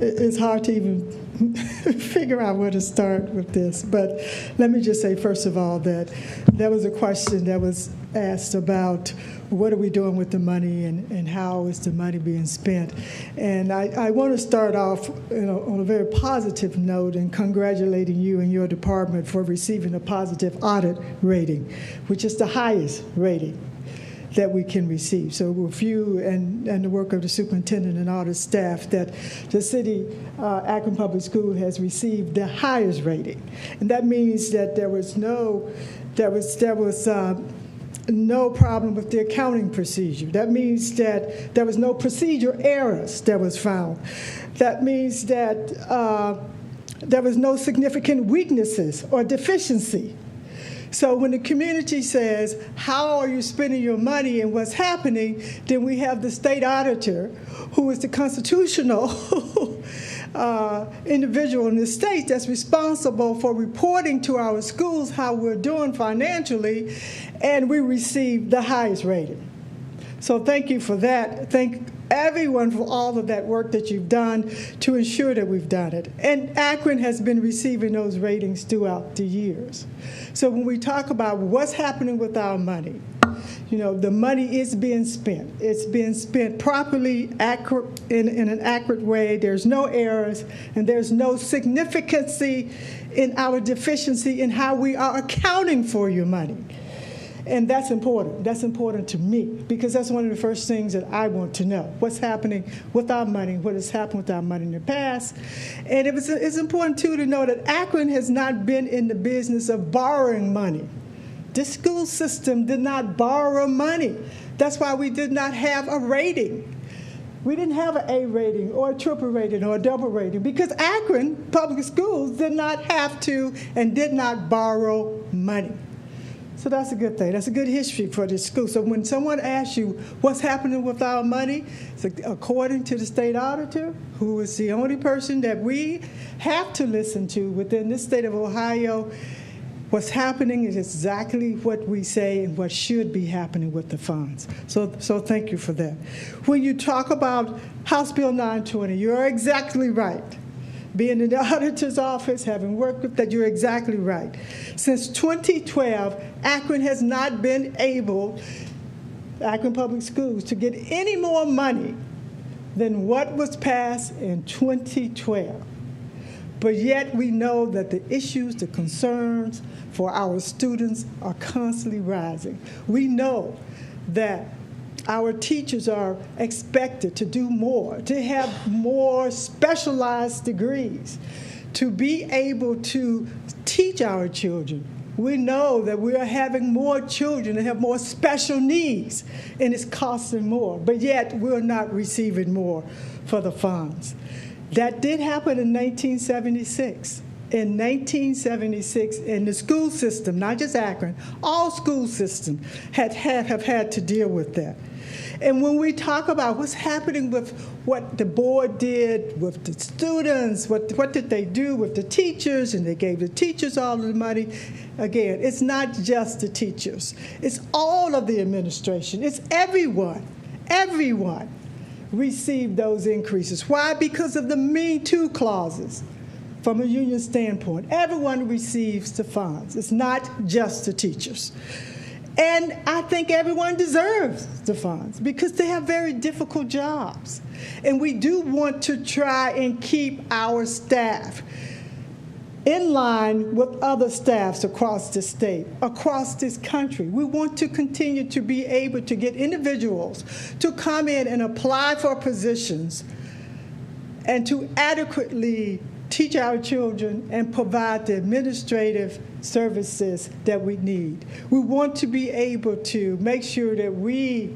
It's hard to even figure out where to start with this, but let me just say, first of all, that there was a question that was asked about what are we doing with the money and how is the money being spent. And I want to start off on a very positive note in congratulating you and your department for receiving a positive audit rating, which is the highest rating that we can receive. So with you and the work of the superintendent and all the staff, that the city, Akron Public School, has received the highest rating. And that means that there was no problem with the accounting procedure. That means that there was no procedure errors that was found. That means that there was no significant weaknesses or deficiency. So when the community says, how are you spending your money and what's happening, then we have the state auditor, who is the constitutional individual in the state that's responsible for reporting to our schools how we're doing financially, and we received the highest rating. So thank you for that. Thank everyone for all of that work that you've done to ensure that we've done it. And Akron has been receiving those ratings throughout the years. So when we talk about what's happening with our money, the money is being spent. It's being spent properly, in an accurate way. There's no errors, and there's no significancy in our deficiency in how we are accounting for your money. And that's important. That's important to me, because that's one of the first things that I want to know. What's happening with our money, what has happened with our money in the past. And it's important, too, to know that Akron has not been in the business of borrowing money. This school system did not borrow money. That's why we did not have a rating. We didn't have an A rating or a triple rating or a double rating, because Akron Public Schools did not have to and did not borrow money. So that's a good thing. That's a good history for this school. So when someone asks you what's happening with our money, so according to the state auditor, who is the only person that we have to listen to within this state of Ohio, what's happening is exactly what we say and what should be happening with the funds. So thank you for that. When you talk about House Bill 920, you're exactly right. Being in the auditor's office, having worked with that, you're exactly right. Since 2012, Akron has not been able, Akron Public Schools, to get any more money than what was passed in 2012. But yet we know that the issues, the concerns for our students are constantly rising. We know that our teachers are expected to do more, to have more specialized degrees, to be able to teach our children. We know that we are having more children that have more special needs, and it's costing more, but yet we're not receiving more for the funds. That did happen in 1976. In 1976, in the school system, not just Akron, all school systems have had to deal with that. And when we talk about what's happening with what the board did with the students, what did they do with the teachers, and they gave the teachers all of the money, again, it's not just the teachers. It's all of the administration. It's everyone. Everyone received those increases. Why? Because of the Me Too clauses. From a union standpoint, everyone receives the funds. It's not just the teachers. And I think everyone deserves the funds because they have very difficult jobs. And we do want to try and keep our staff in line with other staffs across the state, across this country. We want to continue to be able to get individuals to come in and apply for positions and to adequately teach our children and provide the administrative services that we need. We want to be able to make sure that we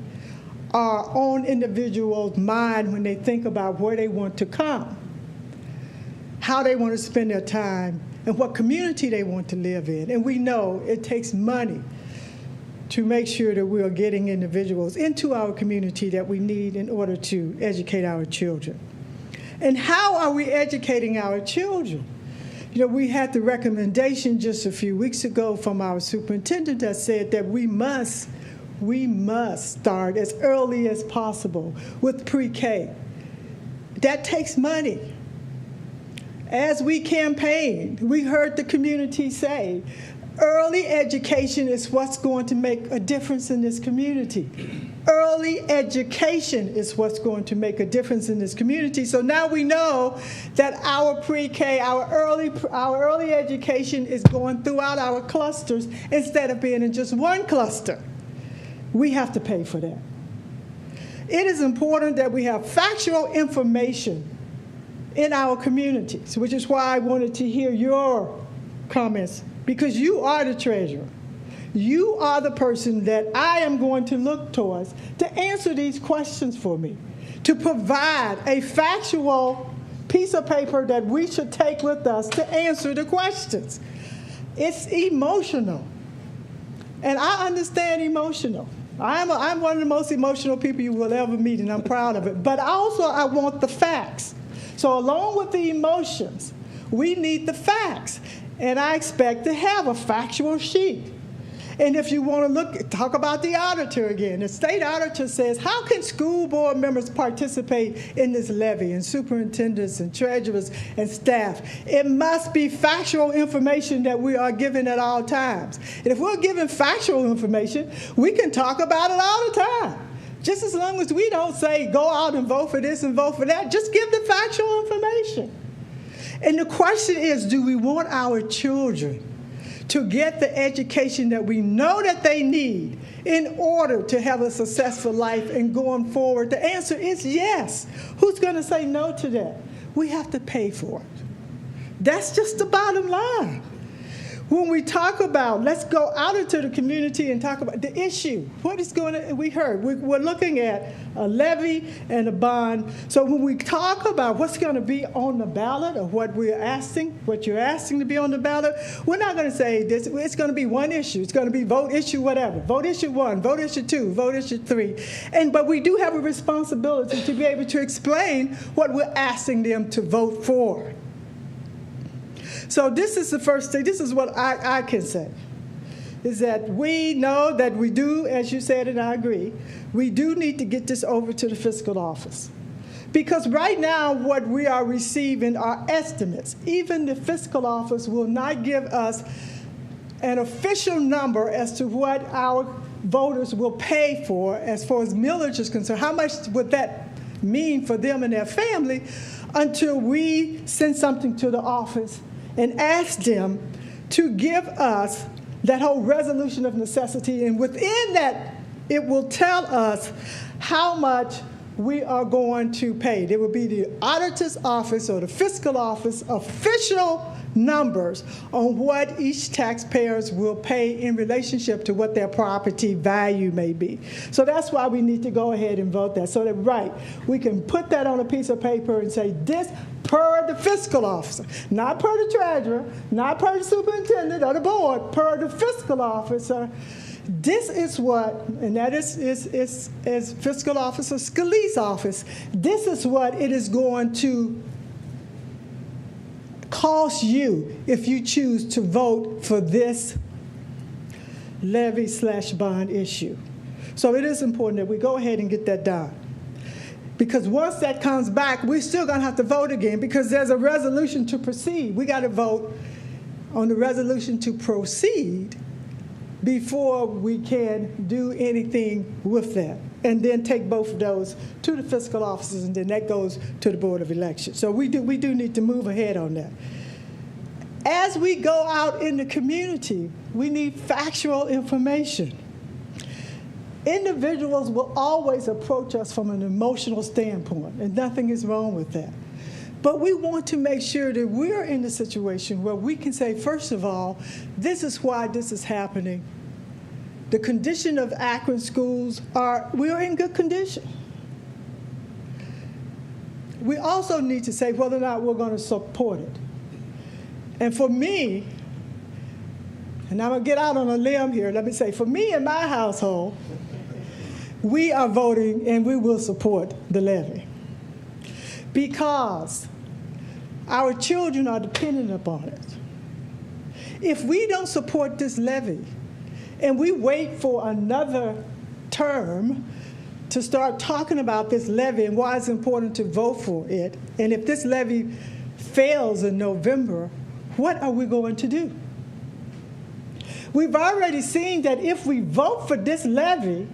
are on individuals' mind when they think about where they want to come, how they want to spend their time, and what community they want to live in. And we know it takes money to make sure that we are getting individuals into our community that we need in order to educate our children. And how are we educating our children? You know, we had the recommendation just a few weeks ago from our superintendent that said that we must start as early as possible with pre-K. That takes money. As we campaigned, we heard the community say, early education is what's going to make a difference in this community. Early education is what's going to make a difference in this community. So now we know that our pre-K, our early education is going throughout our clusters instead of being in just one cluster. We have to pay for that. It is important that we have factual information in our communities, which is why I wanted to hear your comments, because you are the treasurer. You are the person that I am going to look towards to answer these questions for me, to provide a factual piece of paper that we should take with us to answer the questions. It's emotional, and I understand emotional. I'm one of the most emotional people you will ever meet, and I'm proud of it. But also, I want the facts. So along with the emotions, we need the facts, and I expect to have a factual sheet. And if you want to talk about the auditor again, the state auditor says, how can school board members participate in this levy, and superintendents and treasurers and staff? It must be factual information that we are given at all times. And if we're given factual information, we can talk about it all the time. Just as long as we don't say, go out and vote for this and vote for that, just give the factual information. And the question is, do we want our children to get the education that we know that they need in order to have a successful life and going forward? The answer is yes. Who's going to say no to that? We have to pay for it. That's just the bottom line. When we talk about, let's go out into the community and talk about the issue. What is going to, we're looking at a levy and a bond. So when we talk about what's going to be on the ballot, or what you're asking to be on the ballot, we're not going to say this, it's going to be one issue. It's going to be vote issue whatever. Vote issue 1, vote issue 2, vote issue 3. But we do have a responsibility to be able to explain what we're asking them to vote for. So this is the first thing. This is what I can say, is that we know that we do, as you said, and I agree, we do need to get this over to the fiscal office. Because right now what we are receiving are estimates. Even the fiscal office will not give us an official number as to what our voters will pay for as far as millage is concerned. How much would that mean for them and their family until we send something to the office and ask them to give us that whole resolution of necessity. And within that, it will tell us how much we are going to pay. There will be the auditor's office or the fiscal office official numbers on what each taxpayers will pay in relationship to what their property value may be. So that's why we need to go ahead and vote that, so that, right, we can put that on a piece of paper and say, this per the fiscal officer, not per the treasurer, not per the superintendent or the board, per the fiscal officer. This is what, and that is fiscal officer Scalise's office, this is what it is going to cost you if you choose to vote for this levy/bond issue. So it is important that we go ahead and get that done. Because once that comes back, we're still going to have to vote again, because there's a resolution to proceed. We got to vote on the resolution to proceed before we can do anything with that, and then take both of those to the fiscal offices, and then that goes to the Board of Elections. So we do need to move ahead on that. As we go out in the community, we need factual information. Individuals will always approach us from an emotional standpoint, and nothing is wrong with that. But we want to make sure that we're in the situation where we can say, first of all, this is why this is happening. The condition of Akron schools we're in good condition. We also need to say whether or not we're going to support it. And for me, and I'm going to get out on a limb here, let me say, for me and my household, we are voting and we will support the levy. because our children are dependent upon it. If we don't support this levy and we wait for another term to start talking about this levy and why it's important to vote for it, and if this levy fails in November, what are we going to do? We've already seen that if we vote for this levy,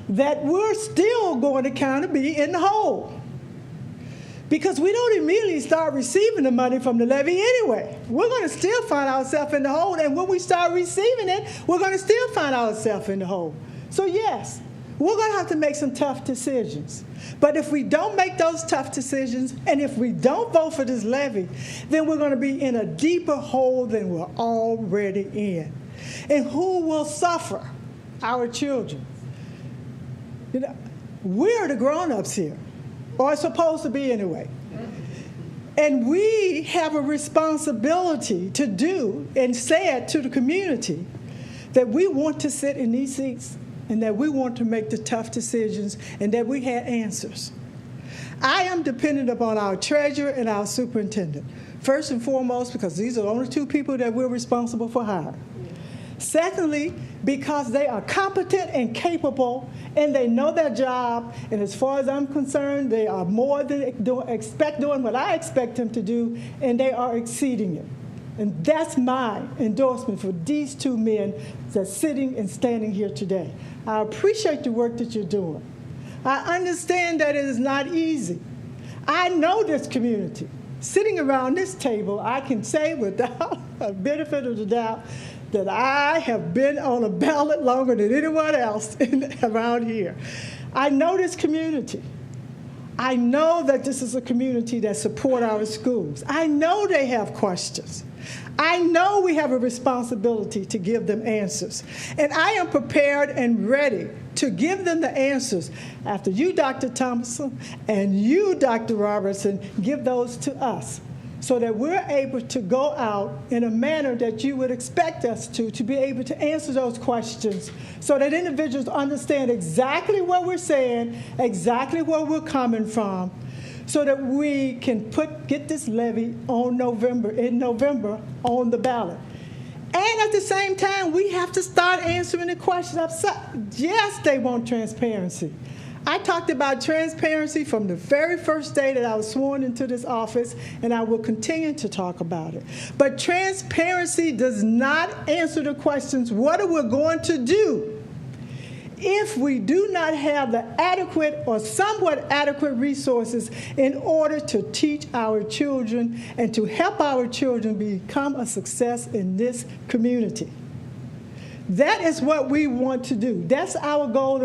that we're still going to kind of be in the hole. Because we don't immediately start receiving the money from the levy anyway. We're going to still find ourselves in the hole, and when we start receiving it, we're going to still find ourselves in the hole. So yes, we're going to have to make some tough decisions. But if we don't make those tough decisions, and if we don't vote for this levy, then we're going to be in a deeper hole than we're already in. And who will suffer? Our children. You know, we're the grown-ups here, or supposed to be anyway. And we have a responsibility to do and say it to the community that we want to sit in these seats and that we want to make the tough decisions and that we had answers. I am dependent upon our treasurer and our superintendent, first and foremost because these are the only two people that we're responsible for hiring. Secondly, because they are competent and capable and they know their job, and as far as I'm concerned, they are more than doing what I expect them to do, and they are exceeding it. And that's my endorsement for these two men that's sitting and standing here today. I appreciate the work that you're doing. I understand that it is not easy. I know this community. Sitting around this table, I can say without a benefit of the doubt that I have been on a ballot longer than anyone else around here. I know this community. I know that this is a community that supports our schools. I know they have questions. I know we have a responsibility to give them answers. And I am prepared and ready to give them the answers after you, Dr. Thompson, and you, Dr. Robertson, give those to us so that we're able to go out in a manner that you would expect us to be able to answer those questions so that individuals understand exactly what we're saying, exactly where we're coming from, so that we can get this levy in November on the ballot. And at the same time, we have to start answering the questions. Yes, they want transparency. I talked about transparency from the very first day that I was sworn into this office, and I will continue to talk about it. But transparency does not answer the questions, what are we going to do if we do not have the adequate or somewhat adequate resources in order to teach our children and to help our children become a success in this community? That is what we want to do. That's our goal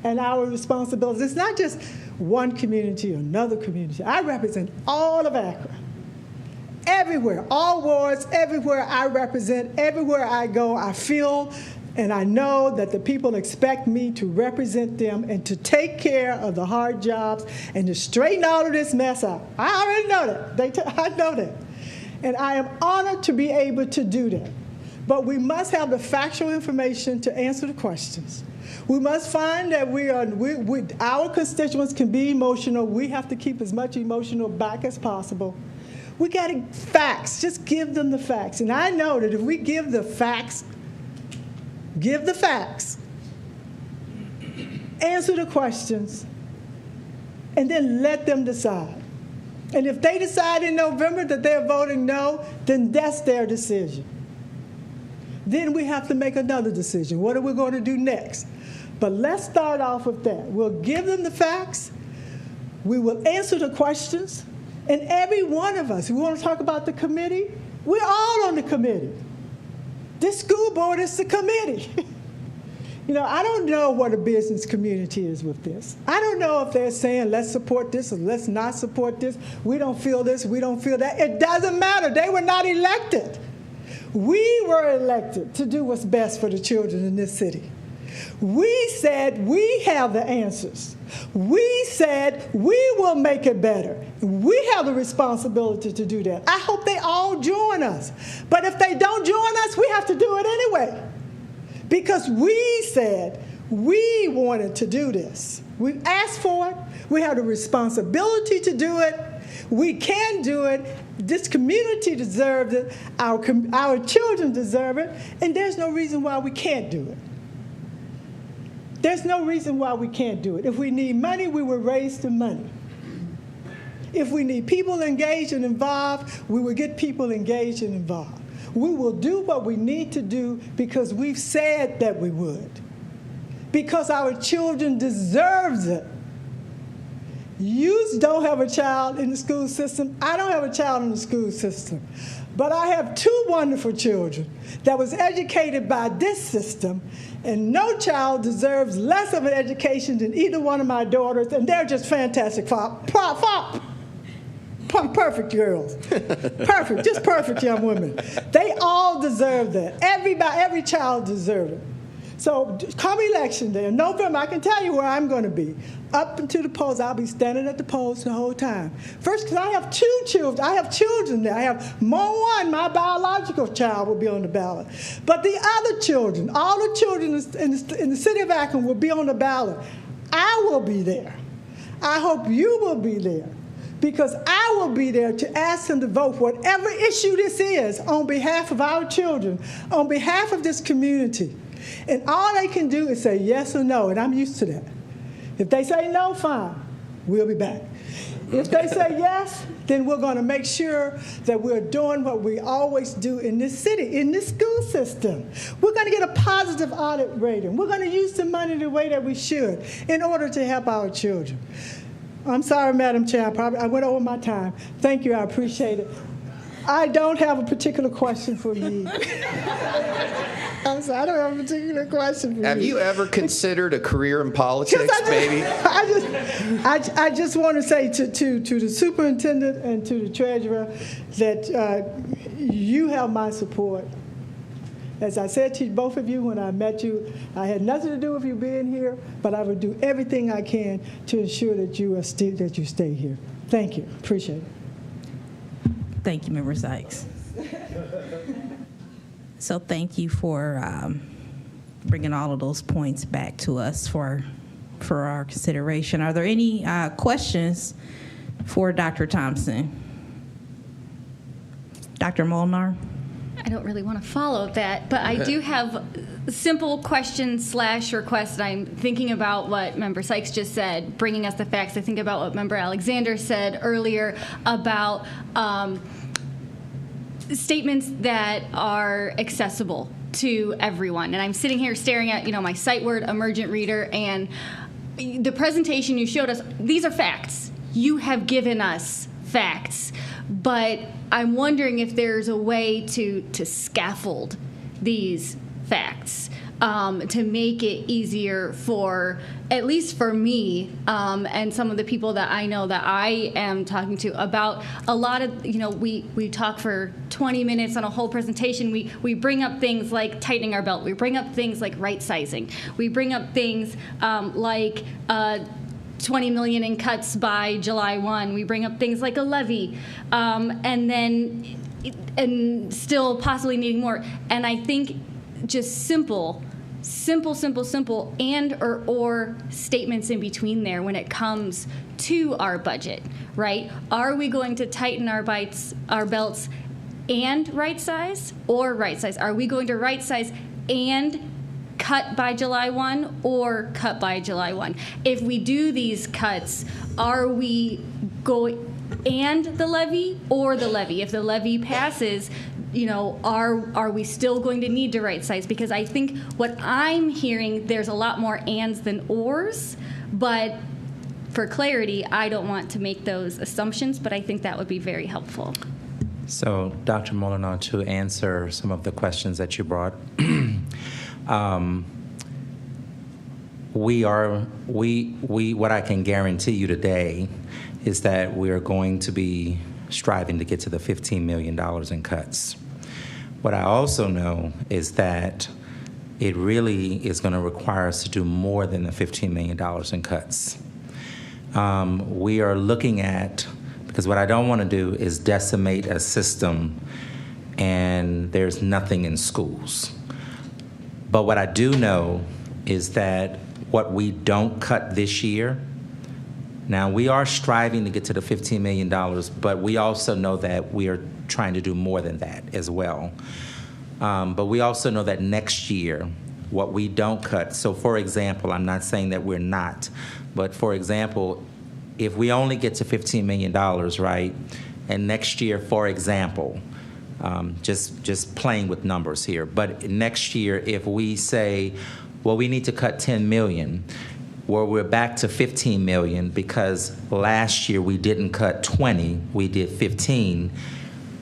and our responsibility. It's not just one community or another community. I represent all of Akron. Everywhere, all wards, everywhere I represent, everywhere I go, I feel and I know that the people expect me to represent them and to take care of the hard jobs and to straighten all of this mess out. I already know that. I know that. And I am honored to be able to do that. But we must have the factual information to answer the questions. We must find that our constituents can be emotional. We have to keep as much emotional back as possible. We got facts. Just give them the facts. And I know that if we give the facts, answer the questions, and then let them decide. And if they decide in November that they're voting no, then that's their decision. Then we have to make another decision. What are we going to do next? But let's start off with that. We'll give them the facts. We will answer the questions. And every one of us, we want to talk about the committee, we're all on the committee. This school board is the committee. I don't know what a business community is with this. I don't know if they're saying, let's support this or let's not support this. We don't feel this, we don't feel that. It doesn't matter. They were not elected. We were elected to do what's best for the children in this city. We said we have the answers. We said we will make it better. We have the responsibility to do that. I hope they all join us. But if they don't join us, we have to do it anyway. Because we said we wanted to do this. We asked for it. We have the responsibility to do it. We can do it. This community deserves it. Our children deserve it. And there's no reason why we can't do it. There's no reason why we can't do it. If we need money, we will raise the money. If we need people engaged and involved, we will get people engaged and involved. We will do what we need to do because we've said that we would. Because our children deserve it. You don't have a child in the school system. I don't have a child in the school system. But I have two wonderful children that was educated by this system, and no child deserves less of an education than either one of my daughters, and they're just fantastic. Perfect girls. Perfect, just perfect young women. They all deserve that. Every child deserves it. So come election day in November, I can tell you where I'm going to be. Up into the polls, I'll be standing at the polls the whole time. First, because I have two children. I have children there. I have more one. My biological child will be on the ballot. But the other children, all the children in the city of Akron will be on the ballot. I will be there. I hope you will be there. Because I will be there to ask them to vote whatever issue this is on behalf of our children, on behalf of this community. And all they can do is say yes or no, and I'm used to that. If they say no, fine, we'll be back. If they say yes, then we're going to make sure that we're doing what we always do in this city, in this school system. We're going to get a positive audit rating. We're going to use the money the way that we should in order to help our children. I'm sorry, Madam Chair, I went over my time. Thank you, I appreciate it. I don't have a particular question for you. I'm sorry, I don't have a particular question for you. Have you ever considered a career in politics, maybe? I just want to say to the superintendent and to the treasurer that you have my support. As I said to both of you when I met you, I had nothing to do with you being here, but I would do everything I can to ensure that you stay here. Thank you. Appreciate it. Thank you, Member Sykes. So thank you for bringing all of those points back to us for our consideration. Are there any questions for Dr. Thompson? Dr. Molnar? I don't really want to follow that, but I do have simple questions / requests. I'm thinking about what Member Sykes just said, bringing us the facts. I think about what Member Alexander said earlier about statements that are accessible to everyone. And I'm sitting here staring at, my sight word emergent reader, and the presentation you showed us, these are facts. You have given us facts. But I'm wondering if there's a way to scaffold these facts to make it easier for, at least for me, and some of the people that I know that I am talking to about a lot of, we talk for 20 minutes on a whole presentation. We bring up things like tightening our belt. We bring up things like right sizing. We bring up things like $20 million in cuts by July 1. We bring up things like a levy, and still possibly needing more. And I think just simple, and or statements in between there when it comes to our budget, right? Are we going to tighten our belts and right size, or right size? Are we going to right size and cut by July 1 or cut by July 1? If we do these cuts, are we going and the levy or the levy? If the levy passes, are we still going to need to right size? Because I think what I'm hearing, there's a lot more ands than ors, but for clarity, I don't want to make those assumptions, but I think that would be very helpful. So, Dr. Molnar, to answer some of the questions that you brought, what I can guarantee you today is that we are going to be striving to get to the $15 million in cuts. What I also know is that it really is going to require us to do more than the $15 million in cuts. We are looking at, because what I don't want to do is decimate a system and there's nothing in schools. But what I do know is that what we don't cut this year. Now, we are striving to get to the $15 million, but we also know that we are trying to do more than that as well. But we also know that next year, what we don't cut, so for example, I'm not saying that we're not, but for example, if we only get to $15 million, right, and next year, for example, just playing with numbers here, but next year, if we say, well, we need to cut 10 million, well, we're back to 15 million because last year we didn't cut 20, we did 15.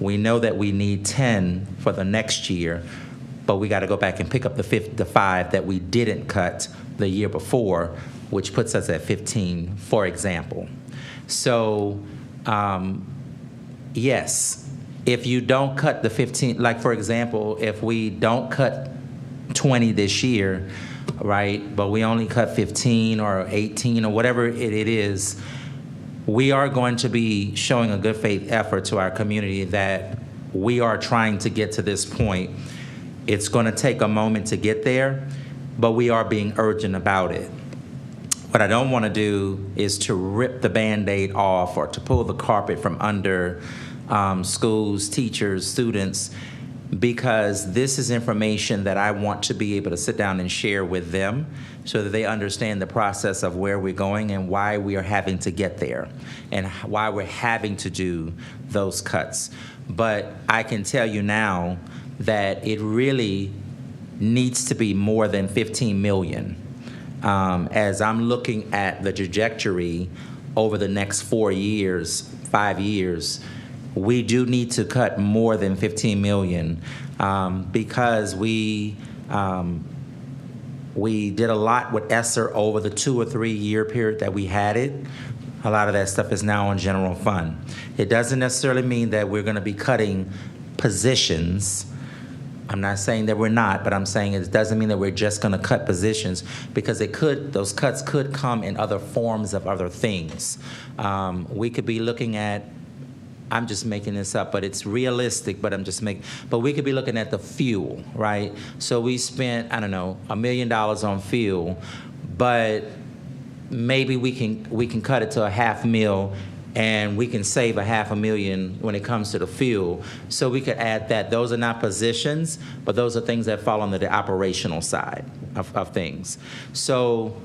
We know that we need 10 for the next year, but we got to go back and pick up the 5 that we didn't cut the year before, which puts us at 15, for example. So, yes, if you don't cut the 15, like for example, if we don't cut 20 this year, right, but we only cut 15 or 18 or whatever it is, we are going to be showing a good faith effort to our community that we are trying to get to this point. It's going to take a moment to get there, but we are being urgent about it. What I don't want to do is to rip the Band-Aid off or to pull the carpet from under schools, teachers, students, because this is information that I want to be able to sit down and share with them so that they understand the process of where we're going and why we are having to get there and why we're having to do those cuts. But I can tell you now that it really needs to be more than 15 million. As I'm looking at the trajectory over the next 4 years, 5 years, we do need to cut more than 15 million because we did a lot with ESSER over the 2 or 3 year period that we had it. A lot of that stuff is now on general fund. It doesn't necessarily mean that we're going to be cutting positions. I'm not saying that we're not, but I'm saying it doesn't mean that we're just going to cut positions because those cuts could come in other forms of other things. We could be looking at, I'm just making this up, but it's realistic, but but we could be looking at the fuel, right? So we spent, I don't know, $1 million on fuel, but maybe we can cut it to $500,000 and we can save $500,000 when it comes to the fuel. So we could add that. Those are not positions, but those are things that fall under the operational side of things. So,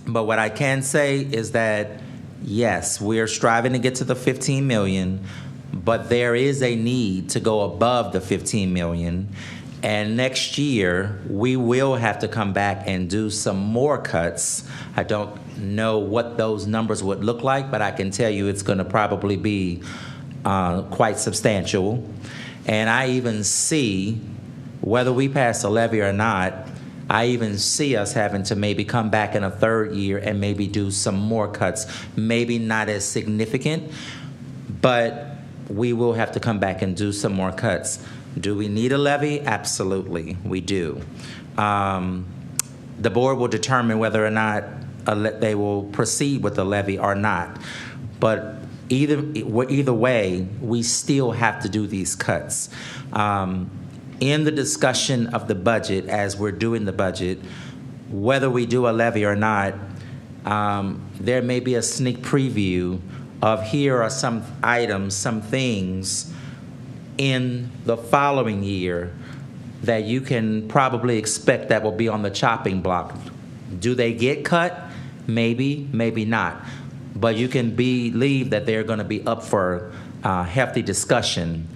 but what I can say is that yes, we're striving to get to the 15 million, but there is a need to go above the 15 million. And next year, we will have to come back and do some more cuts. I don't know what those numbers would look like, but I can tell you it's going to probably be quite substantial. And I even see, whether we pass a levy or not, I even see us having to maybe come back in a third year and maybe do some more cuts, maybe not as significant, but we will have to come back and do some more cuts. Do we need a levy? Absolutely, we do. The board will determine whether or not they will proceed with the levy or not. But either way, we still have to do these cuts. In the discussion of the budget, as we're doing the budget, whether we do a levy or not, there may be a sneak preview of here are some items, some things in the following year that you can probably expect that will be on the chopping block. Do they get cut? Maybe, maybe not. But you can believe that they're going to be up for hefty discussion,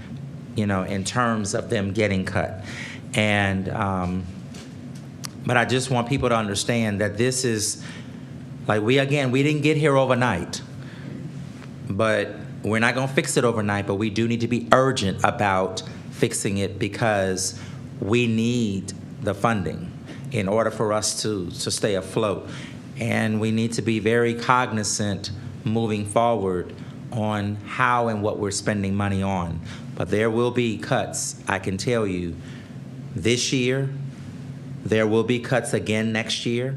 you know, in terms of them getting cut. And, but I just want people to understand that this is, like we didn't get here overnight, but we're not going to fix it overnight, but we do need to be urgent about fixing it because we need the funding in order for us to stay afloat. And we need to be very cognizant moving forward on how and what we're spending money on. But there will be cuts, I can tell you, this year. There will be cuts again next year,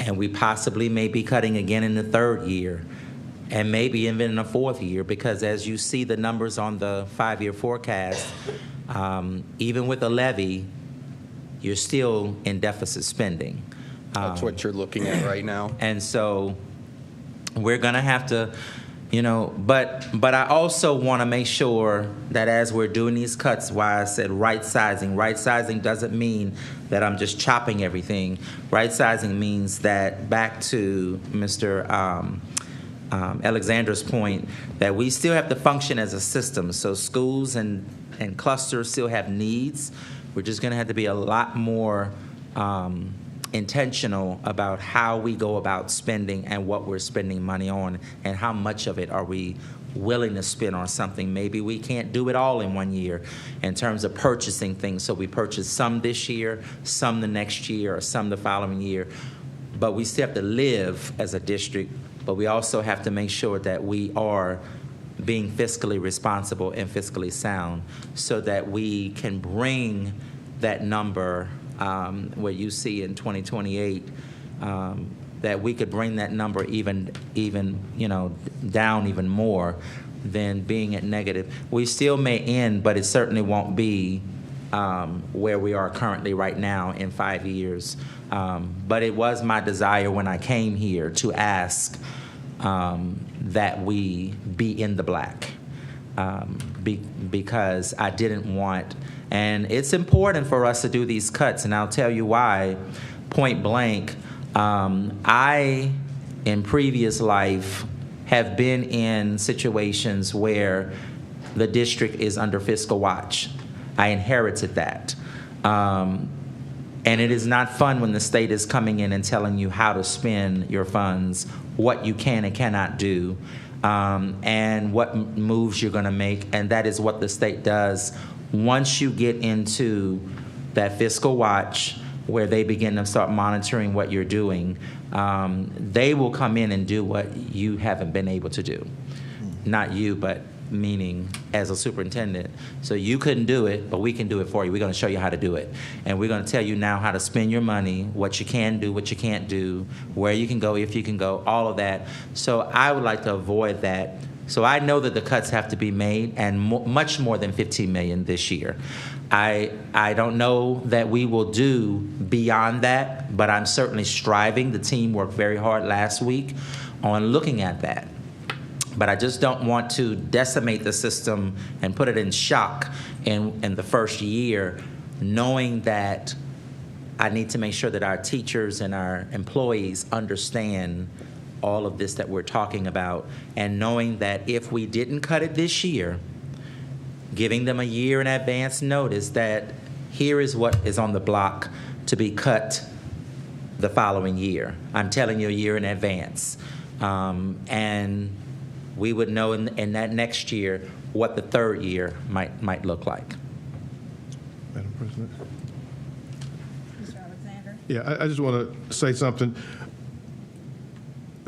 and we possibly may be cutting again in the third year, and maybe even in the fourth year, because as you see the numbers on the 5-year forecast, even with a levy, you're still in deficit spending. That's what you're looking at right now. And so we're going to have to, but I also want to make sure that as we're doing these cuts, why I said right sizing doesn't mean that I'm just chopping everything. Right sizing means that, back to Mr. Alexander's point, that we still have to function as a system. So schools and clusters still have needs. We're just going to have to be a lot more intentional about how we go about spending and what we're spending money on, and how much of it are we willing to spend on something. Maybe we can't do it all in 1 year in terms of purchasing things. So we purchase some this year, some the next year, or some the following year. But we still have to live as a district, but we also have to make sure that we are being fiscally responsible and fiscally sound, so that we can bring that number where you see in 2028, that we could bring that number even down even more than being at negative. We still may end, but it certainly won't be where we are currently right now in 5 years. But it was my desire when I came here to ask that we be in the black, because I didn't want, and it's important for us to do these cuts, and I'll tell you why. Point blank, I, in previous life, have been in situations where the district is under fiscal watch. I inherited that. And it is not fun when the state is coming in and telling you how to spend your funds, what you can and cannot do, and what moves you're going to make. And that is what the state does. Once you get into that fiscal watch, where they begin to start monitoring what you're doing, they will come in and do what you haven't been able to do. Not you, but meaning as a superintendent. So you couldn't do it, but we can do it for you. We're going to show you how to do it. And we're going to tell you now how to spend your money, what you can do, what you can't do, where you can go, if you can go, all of that. So I would like to avoid that. So I know that the cuts have to be made, and much more than $15 million this year. I don't know that we will do beyond that, but I'm certainly striving. The team worked very hard last week on looking at that. But I just don't want to decimate the system and put it in shock in the first year, knowing that I need to make sure that our teachers and our employees understand all of this that we're talking about, and knowing that if we didn't cut it this year, giving them a year in advance notice that here is what is on the block to be cut the following year. I'm telling you a year in advance. And we would know in that next year what the third year might look like. Madam President? Mr. Alexander? Yeah, I just want to say something.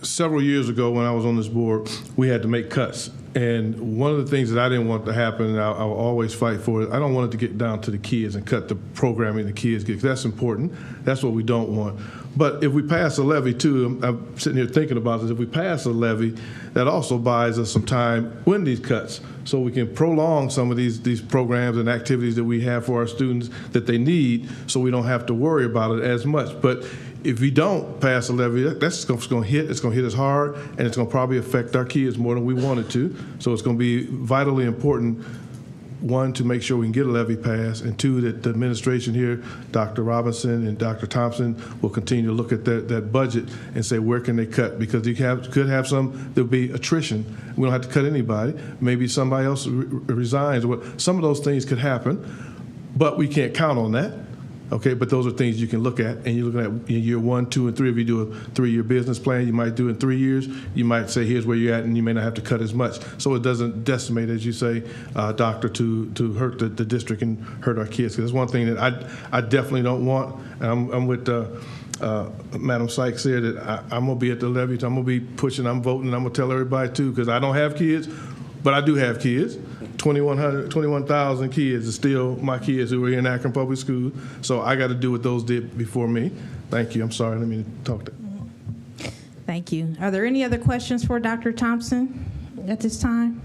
Several years ago when I was on this board, we had to make cuts. And one of the things that I didn't want to happen, and I will always fight for it, I don't want it to get down to the kids and cut the programming the kids get, because that's important. That's what we don't want. But if we pass a levy, too, I'm sitting here thinking about this, if we pass a levy, that also buys us some time when these cuts, so we can prolong some of these programs and activities that we have for our students that they need, so we don't have to worry about it as much. But if we don't pass a levy, that's going to hit. It's going to hit us hard, and it's going to probably affect our kids more than we want it to. So it's going to be vitally important, one, to make sure we can get a levy passed, and two, that the administration here, Dr. Robinson and Dr. Thompson, will continue to look at that budget and say, where can they cut? Because you could have some, there'll be attrition. We don't have to cut anybody. Maybe somebody else resigns. Some of those things could happen, but we can't count on that. Okay, but those are things you can look at, and you're looking at in year 1, 2, and 3. If you do a 3-year business plan, you might do it in 3 years. You might say, here's where you're at, and you may not have to cut as much. So it doesn't decimate, as you say, doctor, to hurt the district and hurt our kids. Because that's one thing that I definitely don't want. And I'm with Madam Sykes here, that I'm going to be at the levy. I'm going to be pushing, I'm voting, and I'm going to tell everybody, too, because I don't have kids, but I do have kids. 21,000 kids is still my kids who are in Akron Public Schools. So I got to do what those did before me. Thank you. I'm sorry. I didn't mean to talk that. Thank you. Are there any other questions for Dr. Thompson at this time?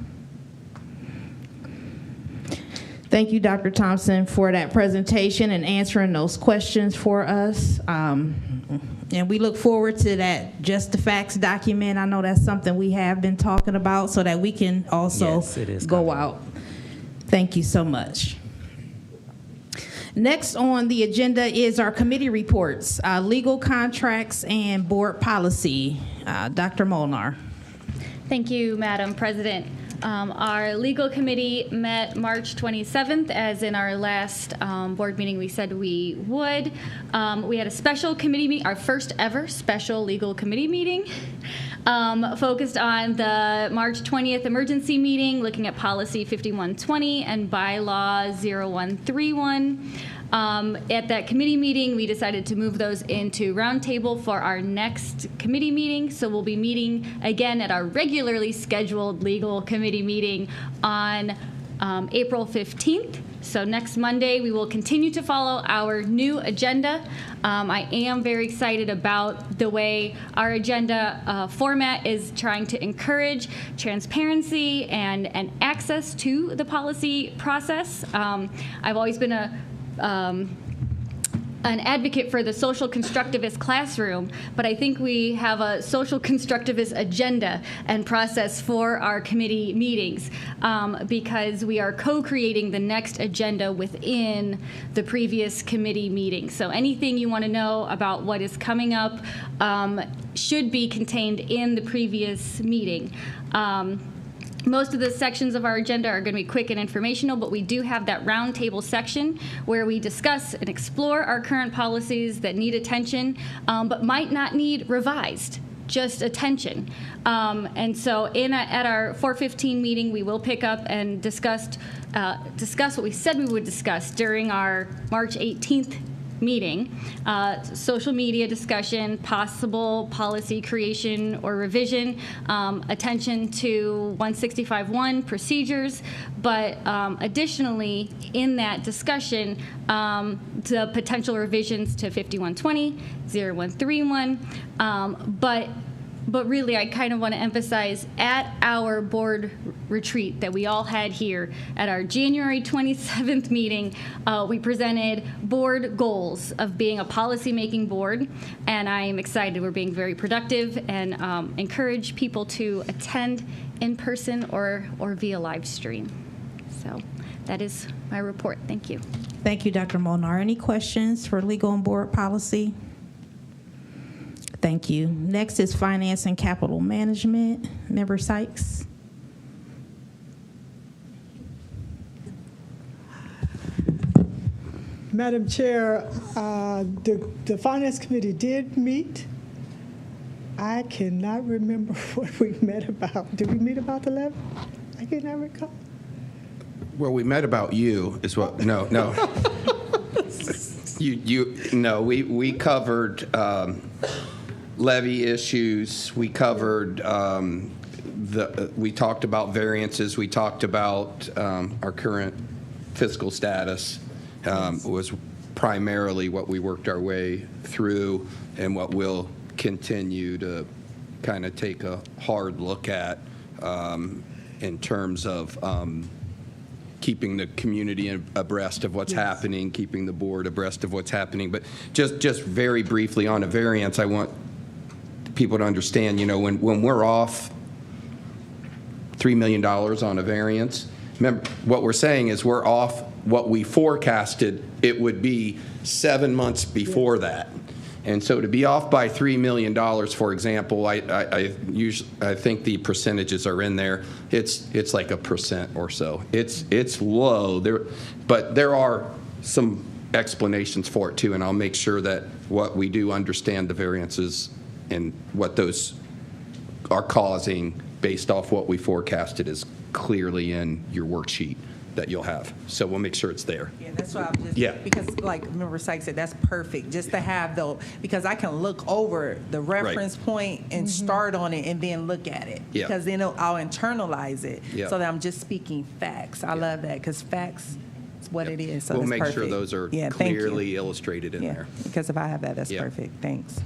Thank you, Dr. Thompson, for that presentation and answering those questions for us. And we look forward to that Just the Facts document. I know that's something we have been talking about so that we can also go out. Thank you so much. Next on the agenda is our committee reports, legal contracts and board policy. Dr. Molnar. Thank you, Madam President. Our legal committee met March 27th, as in our last board meeting we said we would. We had a special committee meeting, our first ever special legal committee meeting, focused on the March 20th emergency meeting, looking at policy 5120 and bylaw 0131. At that committee meeting, we decided to move those into roundtable for our next committee meeting. So we'll be meeting again at our regularly scheduled legal committee meeting on April 15th. So next Monday, we will continue to follow our new agenda. I am very excited about the way our agenda format is trying to encourage transparency and access to the policy process. I've always been an advocate for the social constructivist classroom, but I think we have a social constructivist agenda and process for our committee meetings because we are co-creating the next agenda within the previous committee meeting. So anything you want to know about what is coming up should be contained in the previous meeting. Most of the sections of our agenda are going to be quick and informational, but we do have that roundtable section where we discuss and explore our current policies that need attention, but might not need revised, just attention. And so at our 4:15 meeting, we will pick up and discuss what we said we would discuss during our March 18th meeting, social media discussion, possible policy creation or revision, attention to 165.1 procedures, but additionally in that discussion, the potential revisions to 5120, 0131, but really, I kind of want to emphasize at our board retreat that we all had here at our January 27th meeting, we presented board goals of being a policy-making board, and I am excited. We're being very productive and encourage people to attend in person or via live stream. So that is my report. Thank you. Thank you, Dr. Molnar. Any questions for legal and board policy? Thank you. Next is Finance and Capital Management. Member Sykes. Madam Chair, the Finance Committee did meet. I cannot remember what we met about. Did we meet about the levy? I cannot recall. Well, we met about you is what, no. We covered levy issues. We covered we talked about variances. We talked about our current fiscal status was primarily what we worked our way through and what we'll continue to kind of take a hard look at in terms of keeping the community abreast of what's happening, keeping the board abreast of what's happening. But just very briefly on a variance, I want people to understand, when we're off $3 million on a variance, remember, what we're saying is we're off what we forecasted it would be 7 months before that. And so to be off by $3 million, for example, I think the percentages are in there. It's like 1% or so. It's low there, but there are some explanations for it too, and I'll make sure that what we do understand the variances and what those are causing based off what we forecasted is clearly in your worksheet that you'll have. So we'll make sure it's there. Yeah, that's why I'm just, because like Member Sykes said, that's perfect, just to have because I can look over the reference point and start on it and then look at it. Yeah. Because then I'll internalize it so that I'm just speaking facts. I love that because facts is what it is. So we'll that's make perfect. sure those are clearly illustrated in there. Because if I have that, that's perfect. Thanks.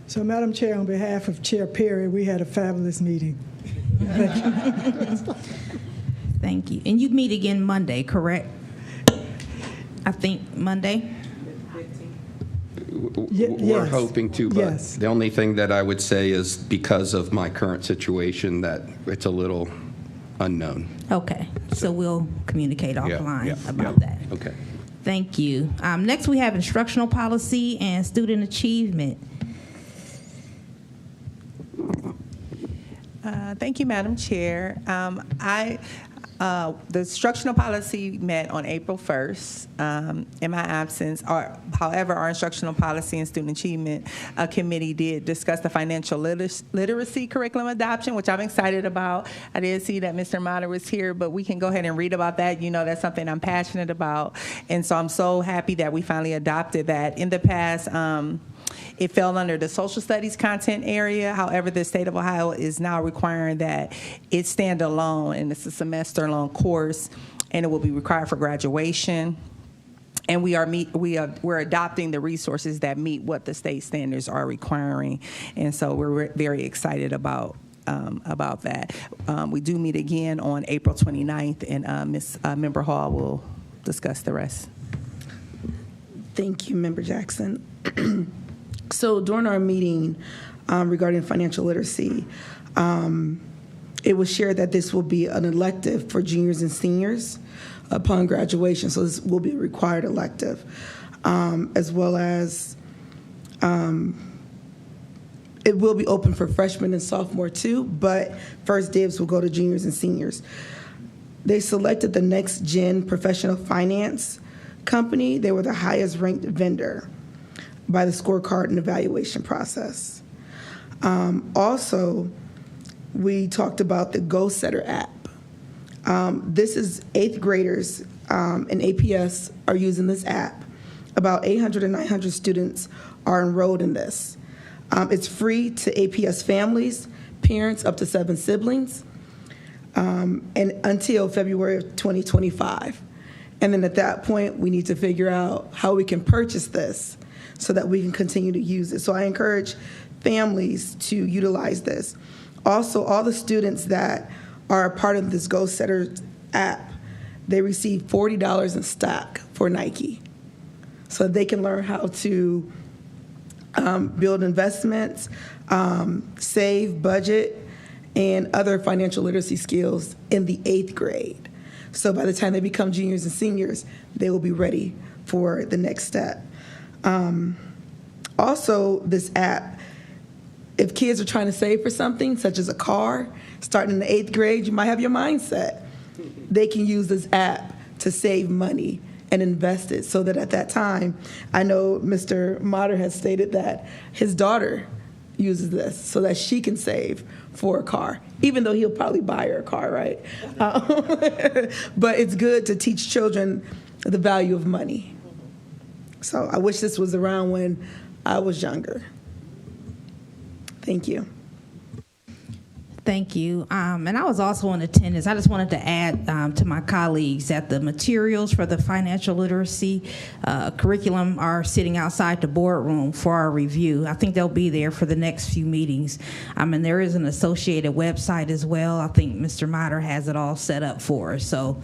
So, Madam Chair, on behalf of Chair Perry, we had a fabulous meeting. Thank you. And you meet again Monday, correct? I think Monday? We're Yes. hoping to, but Yes. the only thing that I would say is because of my current situation that it's a little unknown. Okay, so we'll communicate Yeah, offline yeah, about yeah. that. Okay. Thank you. Next, we have instructional policy and student achievement. Thank you, Madam Chair. The instructional policy met on April 1st in my absence. However, our instructional policy and student achievement committee did discuss the financial literacy curriculum adoption, which I'm excited about. I did see that Mr. Mata was here, but we can go ahead and read about that. You know, that's something I'm passionate about. And so I'm so happy that we finally adopted that. In the past, it fell under the social studies content area. However, the state of Ohio is now requiring that it stand alone, and it's a semester-long course, and it will be required for graduation. And we're adopting the resources that meet what the state standards are requiring, and so we're very excited about that. We do meet again on April 29th, and Member Hall will discuss the rest. Thank you, Member Jackson. So during our meeting regarding financial literacy, it was shared that this will be an elective for juniors and seniors upon graduation. So this will be a required elective, as well as it will be open for freshmen and sophomore too, but first dibs will go to juniors and seniors. They selected the Next Gen Professional Finance company. They were the highest ranked vendor by the scorecard and evaluation process. Also, we talked about the Go Setter app. This is 8th graders in APS are using this app. About 800 and 900 students are enrolled in this. It's free to APS families, parents up to 7 siblings, and until February of 2025. And then at that point, we need to figure out how we can purchase this so that we can continue to use it. So I encourage families to utilize this. Also, all the students that are a part of this Go Setter app, they receive $40 in stock for Nike. So they can learn how to build investments, save, budget, and other financial literacy skills in the 8th grade. So by the time they become juniors and seniors, they will be ready for the next step. Also, this app, if kids are trying to save for something, such as a car, starting in the 8th grade, you might have your mindset. They can use this app to save money and invest it so that at that time, I know Mr. Motter has stated that his daughter uses this so that she can save for a car, even though he'll probably buy her a car, right? But it's good to teach children the value of money. So I wish this was around when I was younger. Thank you. Thank you. And I was also in attendance. I just wanted to add to my colleagues that the materials for the financial literacy curriculum are sitting outside the boardroom for our review. I think they'll be there for the next few meetings. And there is an associated website as well. I think Mr. Motter has it all set up for us. So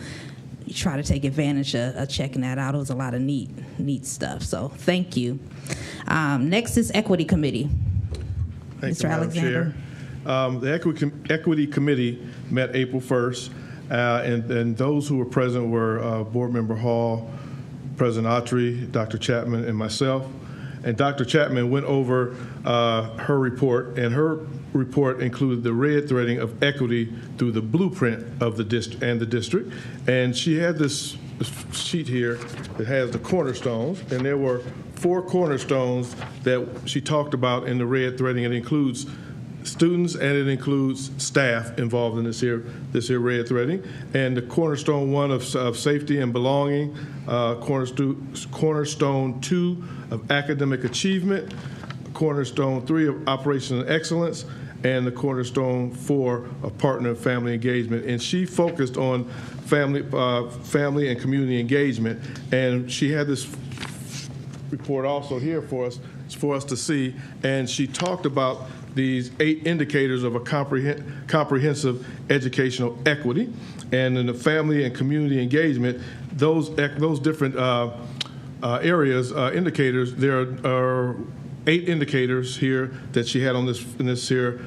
you try to take advantage of checking that out. It was a lot of neat stuff. So thank you. Next is Equity Committee. Thank Mr. you, Madam Alexander. Chair. The Equity Committee met April 1st, and those who were present were Board Member Hall, President Autry, Dr. Chapman, and myself. And Dr. Chapman went over her report, and her report included the red threading of equity through the blueprint of the district. And she had this sheet here that has the cornerstones, and there were 4 cornerstones that she talked about in the red threading. It includes students and it includes staff involved in this here red threading. And the cornerstone 1 of safety and belonging, cornerstone 2 of academic achievement, cornerstone 3 of operational excellence, and the cornerstone 4 of partner and family engagement. And she focused on family and community engagement. And she had this report also here for us. for us to see, and she talked about these 8 indicators of a comprehensive educational equity. And in the family and community engagement, those different areas, indicators, there are 8 indicators here that she had on this here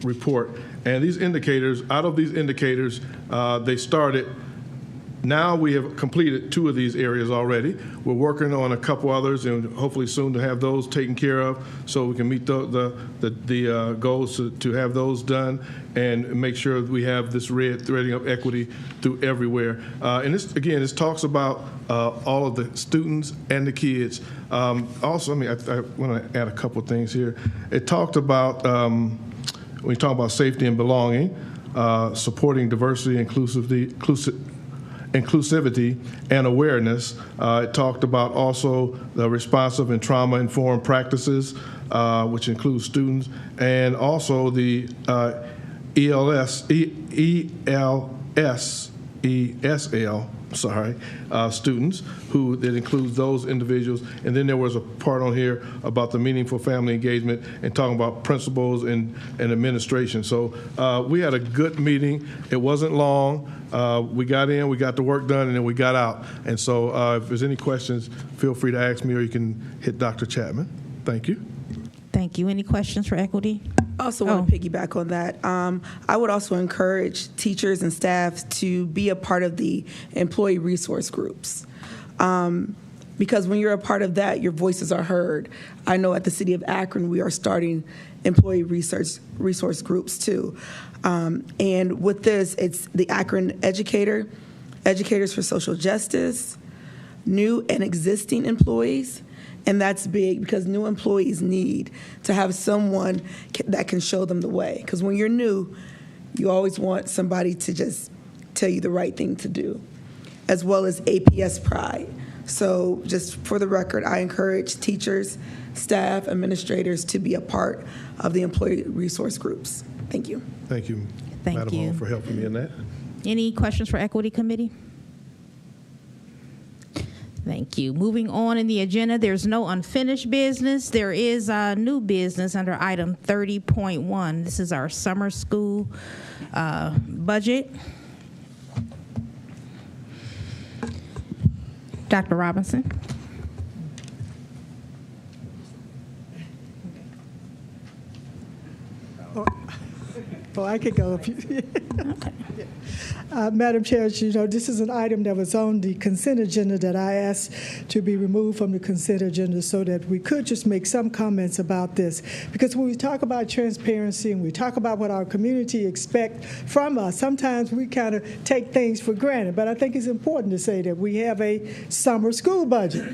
report. And these indicators, out of these indicators, they started. Now we have completed 2 of these areas already. We're working on a couple others, and hopefully soon to have those taken care of, so we can meet the goals to have those done and make sure that we have this red threading of equity through everywhere. And this talks about all of the students and the kids. Also, I want to add a couple of things here. It talked about when you talk about safety and belonging, supporting diversity, inclusivity and awareness. It talked about also the responsive and trauma-informed practices, which includes students, and also the students, that includes those individuals. And then there was a part on here about the meaningful family engagement and talking about principals and administration. So we had a good meeting. It wasn't long. We got in, we got the work done, and then we got out. And so if there's any questions, feel free to ask me, or you can hit Dr. Chapman. Thank you. Thank you. Any questions for equity? I also want to piggyback on that. I would also encourage teachers and staff to be a part of the employee resource groups. Because when you're a part of that, your voices are heard. I know at the City of Akron, we are starting employee resource groups too. And with this, it's the Akron Educators for Social Justice, new and existing employees. And that's big because new employees need to have someone that can show them the way. Because when you're new, you always want somebody to just tell you the right thing to do, as well as APS Pride. So just for the record, I encourage teachers, staff, administrators to be a part of the employee resource groups. Thank you. Thank you, Thank Madam you. Hall, for helping me in that. Any questions for Equity Committee? Thank you. Moving on in the agenda, there's no unfinished business. There is new business under item 30.1. This is our summer school budget. Dr. Robinson. Oh, I could go. Okay. Madam Chair, as you know, this is an item that was on the consent agenda that I asked to be removed from the consent agenda so that we could just make some comments about this. Because when we talk about transparency and we talk about what our community expects from us, sometimes we kind of take things for granted. But I think it's important to say that we have a summer school budget,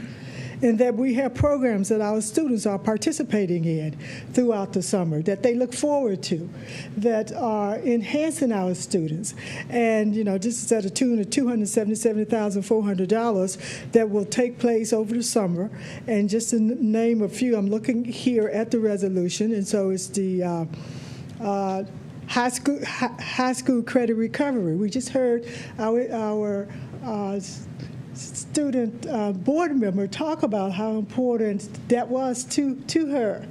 and that we have programs that our students are participating in throughout the summer that they look forward to, that are enhancing our students. And, you know, this is at a tune of $277,400 that will take place over the summer. And just to name a few, I'm looking here at the resolution, and so it's the high school credit recovery. We just heard our student board member talk about how important that was to her.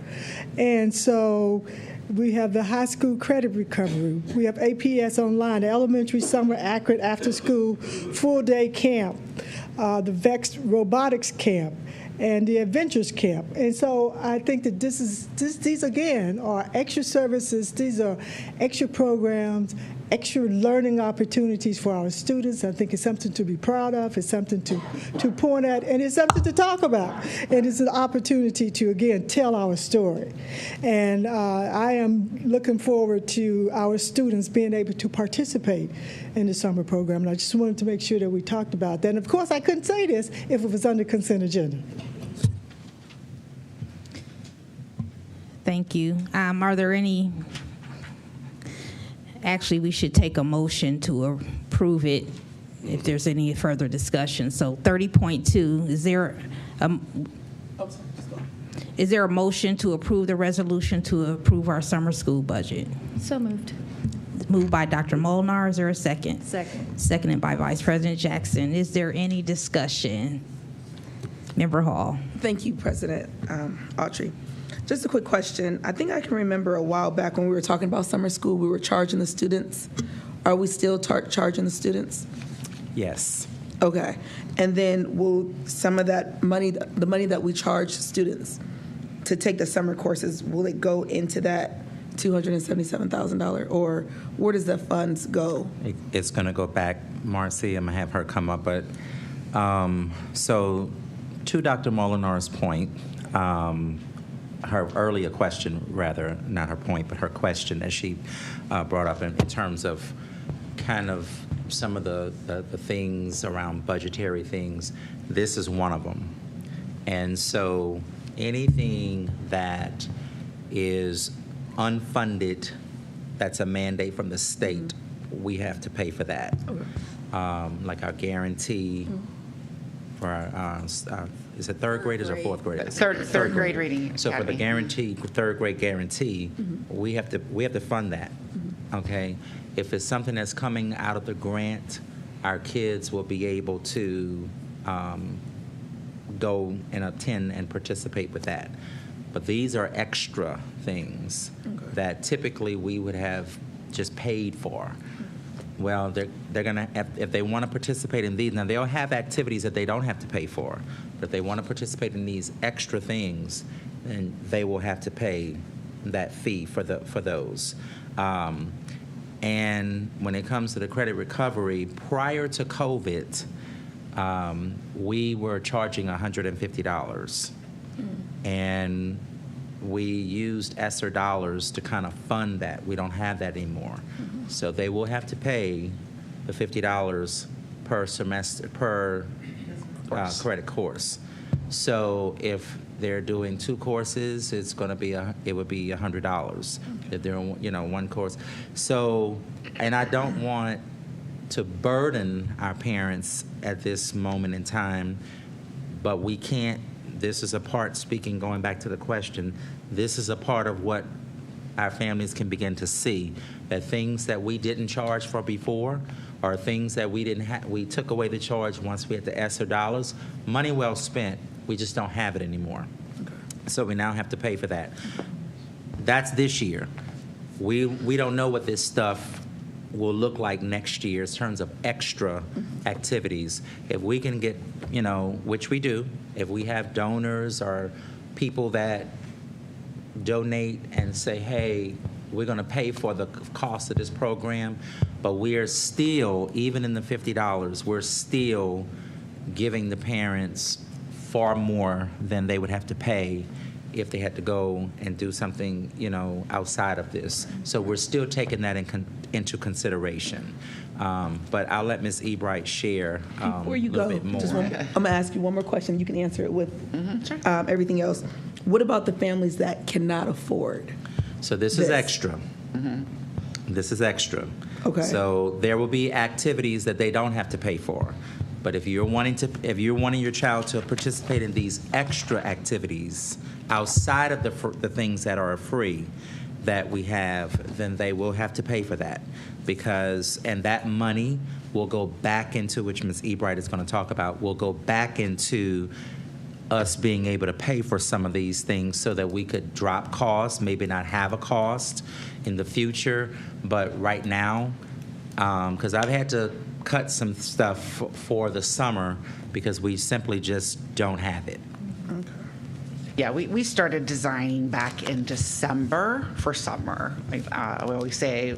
And so we have the high school credit recovery. We have APS online, elementary summer Akron after school full day camp, the VEX robotics camp, and the adventures camp. And so I think that these again are extra services. These are extra programs, extra learning opportunities for our students. I think it's something to be proud of. It's something to point at, and it's something to talk about. And it's an opportunity to, again, tell our story. And I am looking forward to our students being able to participate in the summer program. And I just wanted to make sure that we talked about that. And of course, I couldn't say this if it was under consent agenda. Thank you. Are there any? Actually, we should take a motion to approve it if there's any further discussion. So 30.2, is there a motion to approve the resolution to approve our summer school budget? So moved. Moved by Dr. Molnar. Is there a second? Second. Seconded by Vice President Jackson. Is there any discussion? Member Hall. Thank you, President Autry. Just a quick question. I think I can remember a while back when we were talking about summer school, we were charging the students. Are we still charging the students? Yes. Okay. And then will some of that money, the money that we charge students to take the summer courses, will it go into that $277,000, or where does the funds go? It's going to go back. Marcy, I'm going to have her come up. But so to Dr. Molinar's point, her earlier question, rather, not her point, but her question that she brought up in terms of kind of some of the things around budgetary things, this is one of them. And so anything that is unfunded, that's a mandate from the state, we have to pay for that. Okay. Like our guarantee for our is it third graders or fourth graders? Third grade reading. So for the guarantee, third grade guarantee, we have to fund that. Okay, if it's something that's coming out of the grant, our kids will be able to go and attend and participate with that. But these are extra things that typically we would have just paid for. Well, they're gonna, if they want to participate in these, now they'll have activities that they don't have to pay for, but if they want to participate in these extra things, then they will have to pay that fee for those. And when it comes to the credit recovery, prior to COVID, we were charging $150, and we used ESSER dollars to kind of fund that. We don't have that anymore. So they will have to pay the $50 per semester, per credit course. So if they're doing 2 courses, it's going to be it would be $100 if they're one course. So, and I don't want to burden our parents at this moment in time, but we can't. This is a part, going back to the question, this is a part of what our families can begin to see, that things that we didn't charge for before or things that we didn't have, we took away the charge once we had the ESSER dollars, money well spent, we just don't have it anymore. Okay. So we now have to pay for that. That's this year. We don't know what this stuff will look like next year in terms of extra activities. If we can get, which we do, if we have donors or people that donate and say, hey, we're going to pay for the cost of this program, but we are still, even in the $50, we're still giving the parents far more than they would have to pay if they had to go and do something, outside of this. So we're still taking that into consideration. But I'll let Ms. Ebright share Before you a little go, bit more. I'm going to ask you one more question. You can answer it with everything else. What about the families that cannot afford? So this is extra. This is extra. Okay. So there will be activities that they don't have to pay for. But if you're wanting your child to participate in these extra activities outside of the things that are free that we have, then they will have to pay for that, and that money will go back into, which Ms. Ebright is going to talk about, will go back into us being able to pay for some of these things so that we could drop costs, maybe not have a cost in the future, but right now, because I've had to cut some stuff for the summer because we simply just don't have it. Okay. Yeah, we started designing back in December for summer. We always say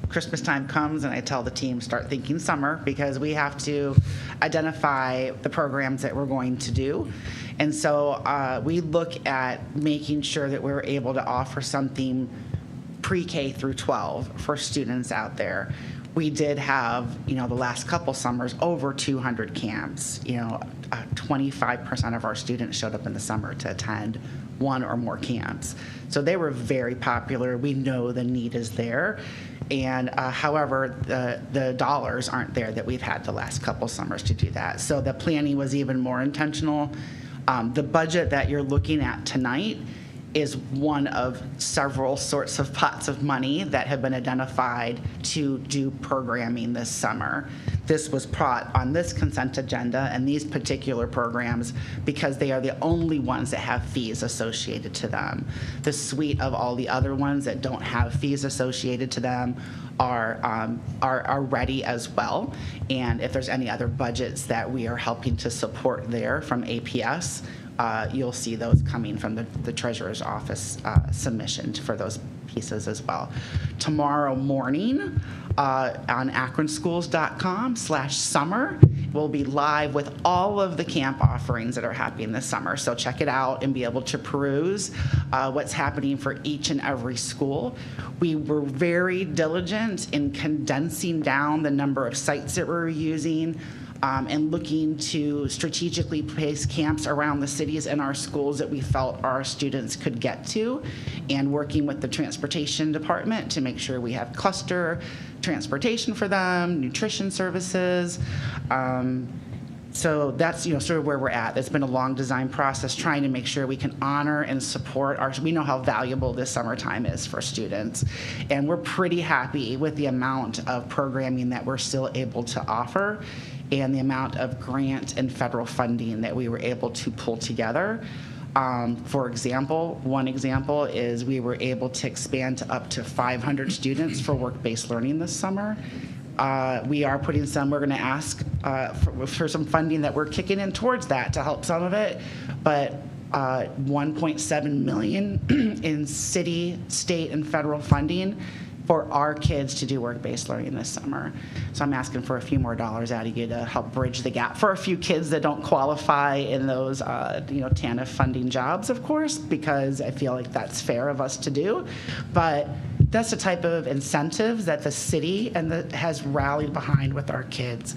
Christmas time comes and I tell the team start thinking summer because we have to identify the programs that we're going to do. And so we look at making sure that we're able to offer something pre-K through 12 for students out there. We did have, the last couple summers, over 200 camps. 25% of our students showed up in the summer to attend one or more camps. So they were very popular. We know the need is there. And however, the dollars aren't there that we've had the last couple summers to do that. So the planning was even more intentional. The budget that you're looking at tonight is one of several sorts of pots of money that have been identified to do programming this summer. This was brought on this consent agenda and these particular programs because they are the only ones that have fees associated to them. The suite of all the other ones that don't have fees associated to them are ready as well. And if there's any other budgets that we are helping to support there from APS, you'll see those coming from the Treasurer's Office submission for those pieces as well. Tomorrow morning on akronschools.com/summer, we'll be live with all of the camp offerings that are happening this summer. So check it out and be able to peruse what's happening for each and every school. We were very diligent in condensing down the number of sites that we're using, and looking to strategically place camps around the cities and our schools that we felt our students could get to, and working with the transportation department to make sure we have cluster transportation for them, nutrition services. So that's sort of where we're at. It's been a long design process trying to make sure we can honor and support we know how valuable this summertime is for students. And we're pretty happy with the amount of programming that we're still able to offer and the amount of grant and federal funding that we were able to pull together. For example, one example is we were able to expand to up to 500 students for work-based learning this summer. We are putting we're going to ask for some funding that we're kicking in towards that to help some of it, but $1.7 million in city, state, and federal funding for our kids to do work-based learning this summer. So I'm asking for a few more dollars out of you to help bridge the gap for a few kids that don't qualify in those TANF funding jobs, of course, because I feel like that's fair of us to do. But that's the type of incentives that the city has rallied behind with our kids.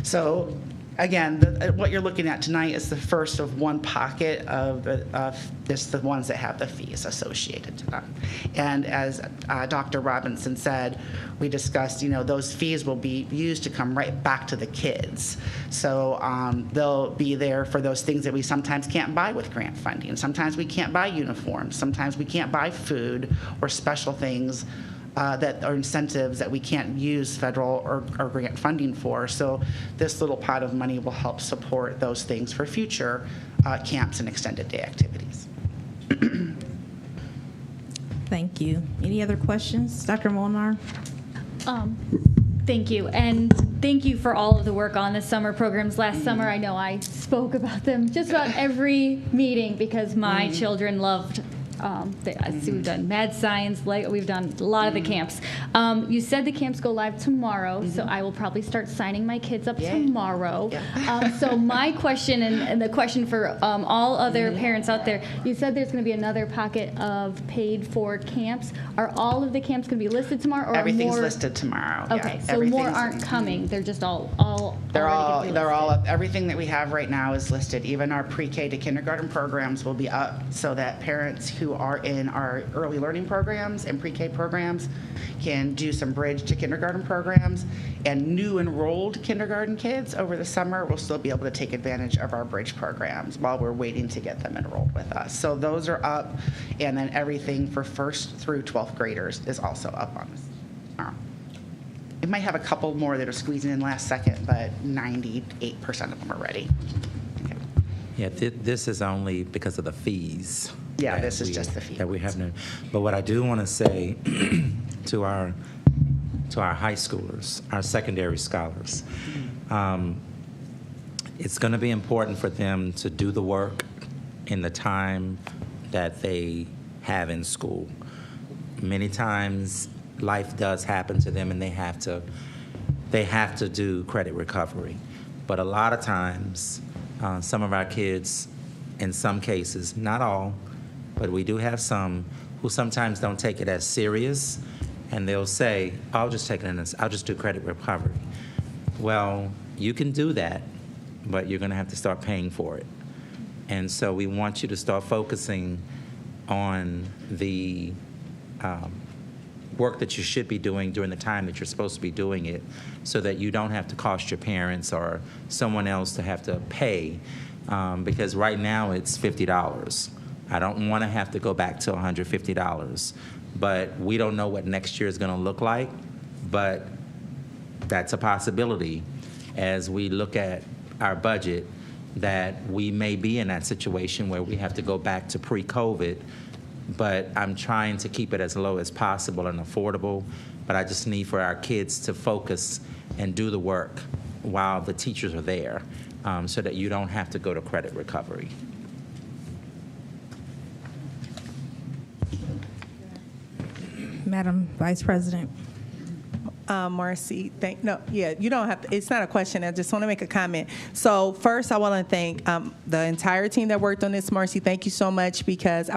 So again, what you're looking at tonight is the first of one pocket of the ones that have the fees associated to them. And as Dr. Robinson said, we discussed, those fees will be used to come right back to the kids. So they'll be there for those things that we sometimes can't buy with grant funding. Sometimes we can't buy uniforms. Sometimes we can't buy food or special things that are incentives that we can't use federal or grant funding for. So this little pot of money will help support those things for future camps and extended day activities. Thank you. Any other questions? Dr. Molnar? Thank you. And thank you for all of the work on the summer programs. Last summer, I know I spoke about them just about every meeting because my children loved we've done mad science, we've done a lot of the camps. You said the camps go live tomorrow, so I will probably start signing my kids up tomorrow. Yeah. So my question and the question for all other parents out there, you said there's going to be another pocket of paid for camps. Are all of the camps going to be listed tomorrow? Or everything's more listed tomorrow. Okay, yeah. so more aren't coming. They're just all they're all up. Everything that we have right now is listed. Even our pre-K to kindergarten programs will be up so that parents who are in our early learning programs and pre-K programs can do some bridge to kindergarten programs, and new enrolled kindergarten kids over the summer will still be able to take advantage of our bridge programs while we're waiting to get them enrolled with us. So those are up, and then everything for 1st through 12th graders is also up on us tomorrow. It might have a couple more that are squeezing in last second, but 98% of them are ready. Okay. Yeah, this is only because of the fees. Yeah, this is just the fee. That we have no. But what I do want to say to our high schoolers, our secondary scholars, it's going to be important for them to do the work in the time that they have in school. Many times, life does happen to them, and they have to do credit recovery. But a lot of times, some of our kids, in some cases, not all, but we do have some who sometimes don't take it as serious, and they'll say, I'll just take it I'll just do credit recovery. Well, you can do that, but you're going to have to start paying for it. And so we want you to start focusing on the work that you should be doing during the time that you're supposed to be doing it, so that you don't have to cost your parents or someone else to have to pay, because right now it's $50. I don't want to have to go back to $150, but we don't know what next year is going to look like, but that's a possibility as we look at our budget, that we may be in that situation where we have to go back to pre-COVID, but I'm trying to keep it as low as possible and affordable, but I just need for our kids to focus and do the work while the teachers are there, so that you don't have to go to credit recovery. Madam Vice President. Marcy, you don't have to, it's not a question. I just want to make a comment. So first, I want to thank the entire team that worked on this. Marcy, thank you so much, because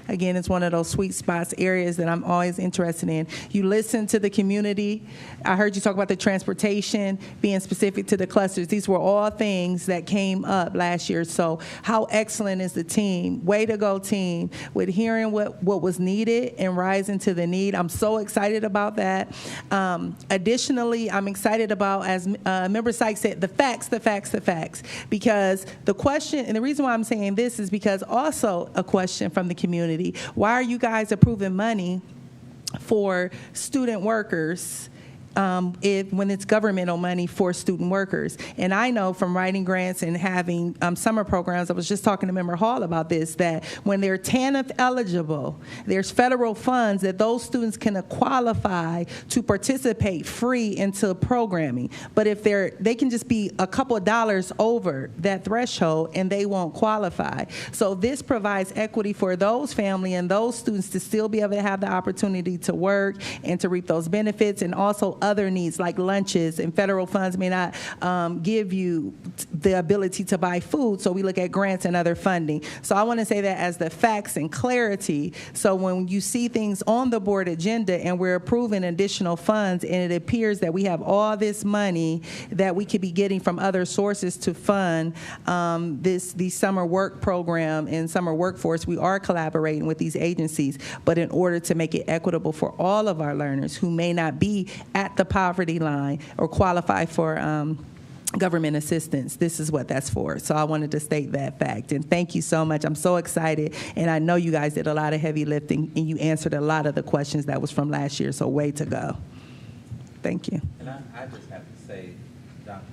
again, it's one of those sweet spots, areas that I'm always interested in. You listen to the community. I heard you talk about the transportation, being specific to the clusters. These were all things that came up last year. So how excellent is the team? Way to go, team, with hearing what was needed and rising to the need. I'm so excited about that. Additionally, I'm excited about, as Member Sykes said, the facts, because the question, and the reason why I'm saying this is because also a question from the community. Why are you guys approving money for student workers when it's governmental money for student workers? And I know from writing grants and having summer programs, I was just talking to Member Hall about this, that when they're TANF eligible, there's federal funds that those students can qualify to participate free into programming. But if they can just be a couple of dollars over that threshold and they won't qualify. So this provides equity for those families and those students to still be able to have the opportunity to work and to reap those benefits, and also other needs like lunches, and federal funds may not give you the ability to buy food, so we look at grants and other funding. So I want to say that as the facts and clarity, so when you see things on the board agenda and we're approving additional funds and it appears that we have all this money that we could be getting from other sources to fund the summer work program and summer workforce, we are collaborating with these agencies, but in order to make it equitable for all of our learners who may not be at the poverty line or qualify for government assistance, this is what that's for. So I wanted to state that fact. And thank you so much. I'm so excited. And I know you guys did a lot of heavy lifting and you answered a lot of the questions that was from last year. So way to go. Thank you. And I just have to say,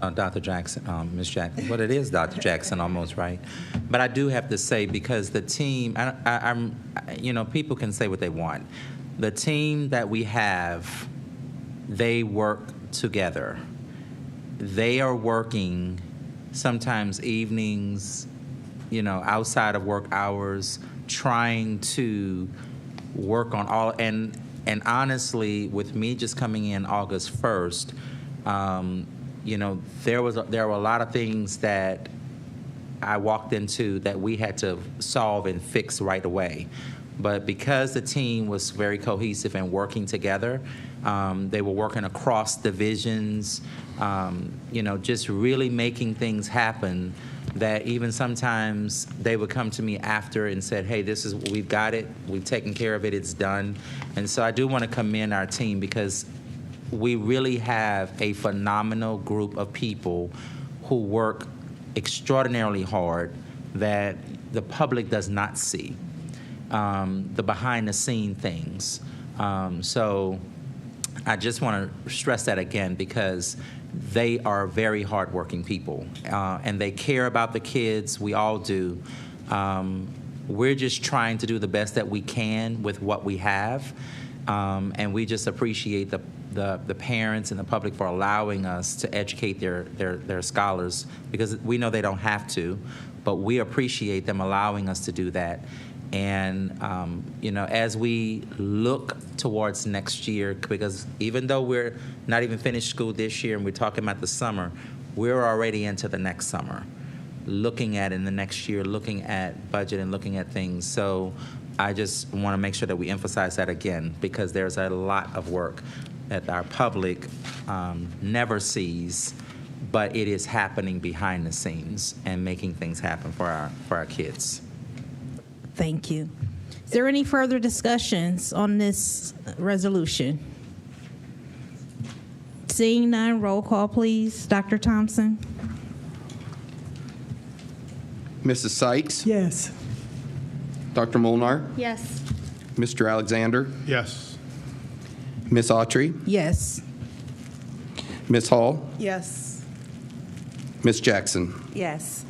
Dr. Jackson, Ms. Jackson, well, it is Dr. Jackson almost, right? But I do have to say, because the team, people can say what they want. The team that we have, they work together. They are working sometimes evenings, outside of work hours, trying to work on all, and honestly, with me just coming in August 1st, there were a lot of things that I walked into that we had to solve and fix right away. But because the team was very cohesive and working together, they were working across divisions, just really making things happen, that even sometimes they would come to me after and said, hey, we've got it, we've taken care of it, it's done. And so I do want to commend our team, because we really have a phenomenal group of people who work extraordinarily hard that the public does not see. The behind-the-scene things. So I just want to stress that again, because they are very hardworking people, and they care about the kids. We all do. We're just trying to do the best that we can with what we have, and we just appreciate the parents and the public for allowing us to educate their scholars, because we know they don't have to, but we appreciate them allowing us to do that. And, as we look towards next year, because even though we're not even finished school this year and we're talking about the summer, we're already into the next summer, looking at in the next year, looking at budget and looking at things. So I just want to make sure that we emphasize that again, because there's a lot of work that our public never sees, but it is happening behind the scenes and making things happen for our kids. Thank you. Is there any further discussions on this resolution? Seeing none, roll call, please. Dr. Thompson? Mrs. Sykes? Yes. Dr. Molnar, Yes. Mr. Alexander, Yes. Ms. Autry, Yes. Ms. Hall, Yes. Ms. Jackson. Yes.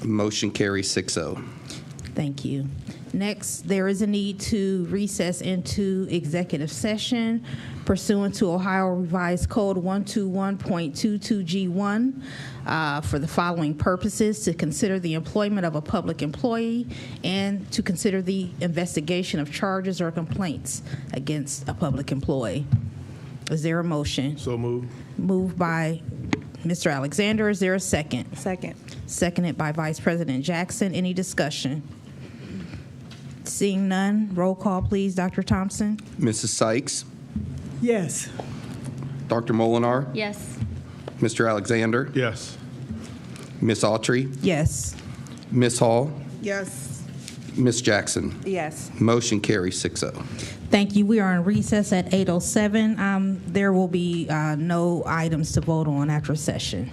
Motion carries 6-0. Thank you. Next, there is a need to recess into executive session pursuant to Ohio Revised Code 121.22G1 for the following purposes: to consider the employment of a public employee and to consider the investigation of charges or complaints against a public employee. Is there a motion? So moved. Moved by Mr. Alexander. Is there a second? Second. Seconded by Vice President Jackson. Any discussion? Seeing none, roll call, please, Dr. Thompson. Mrs. Sykes, Yes. Dr. Molinar, Yes. Mr. Alexander, Yes. Ms. Autry, Yes. Ms. Hall, Yes. Ms. Jackson. Yes. Motion carries 6-0. Thank you. We are in recess at 8:07. There will be no items to vote on after session.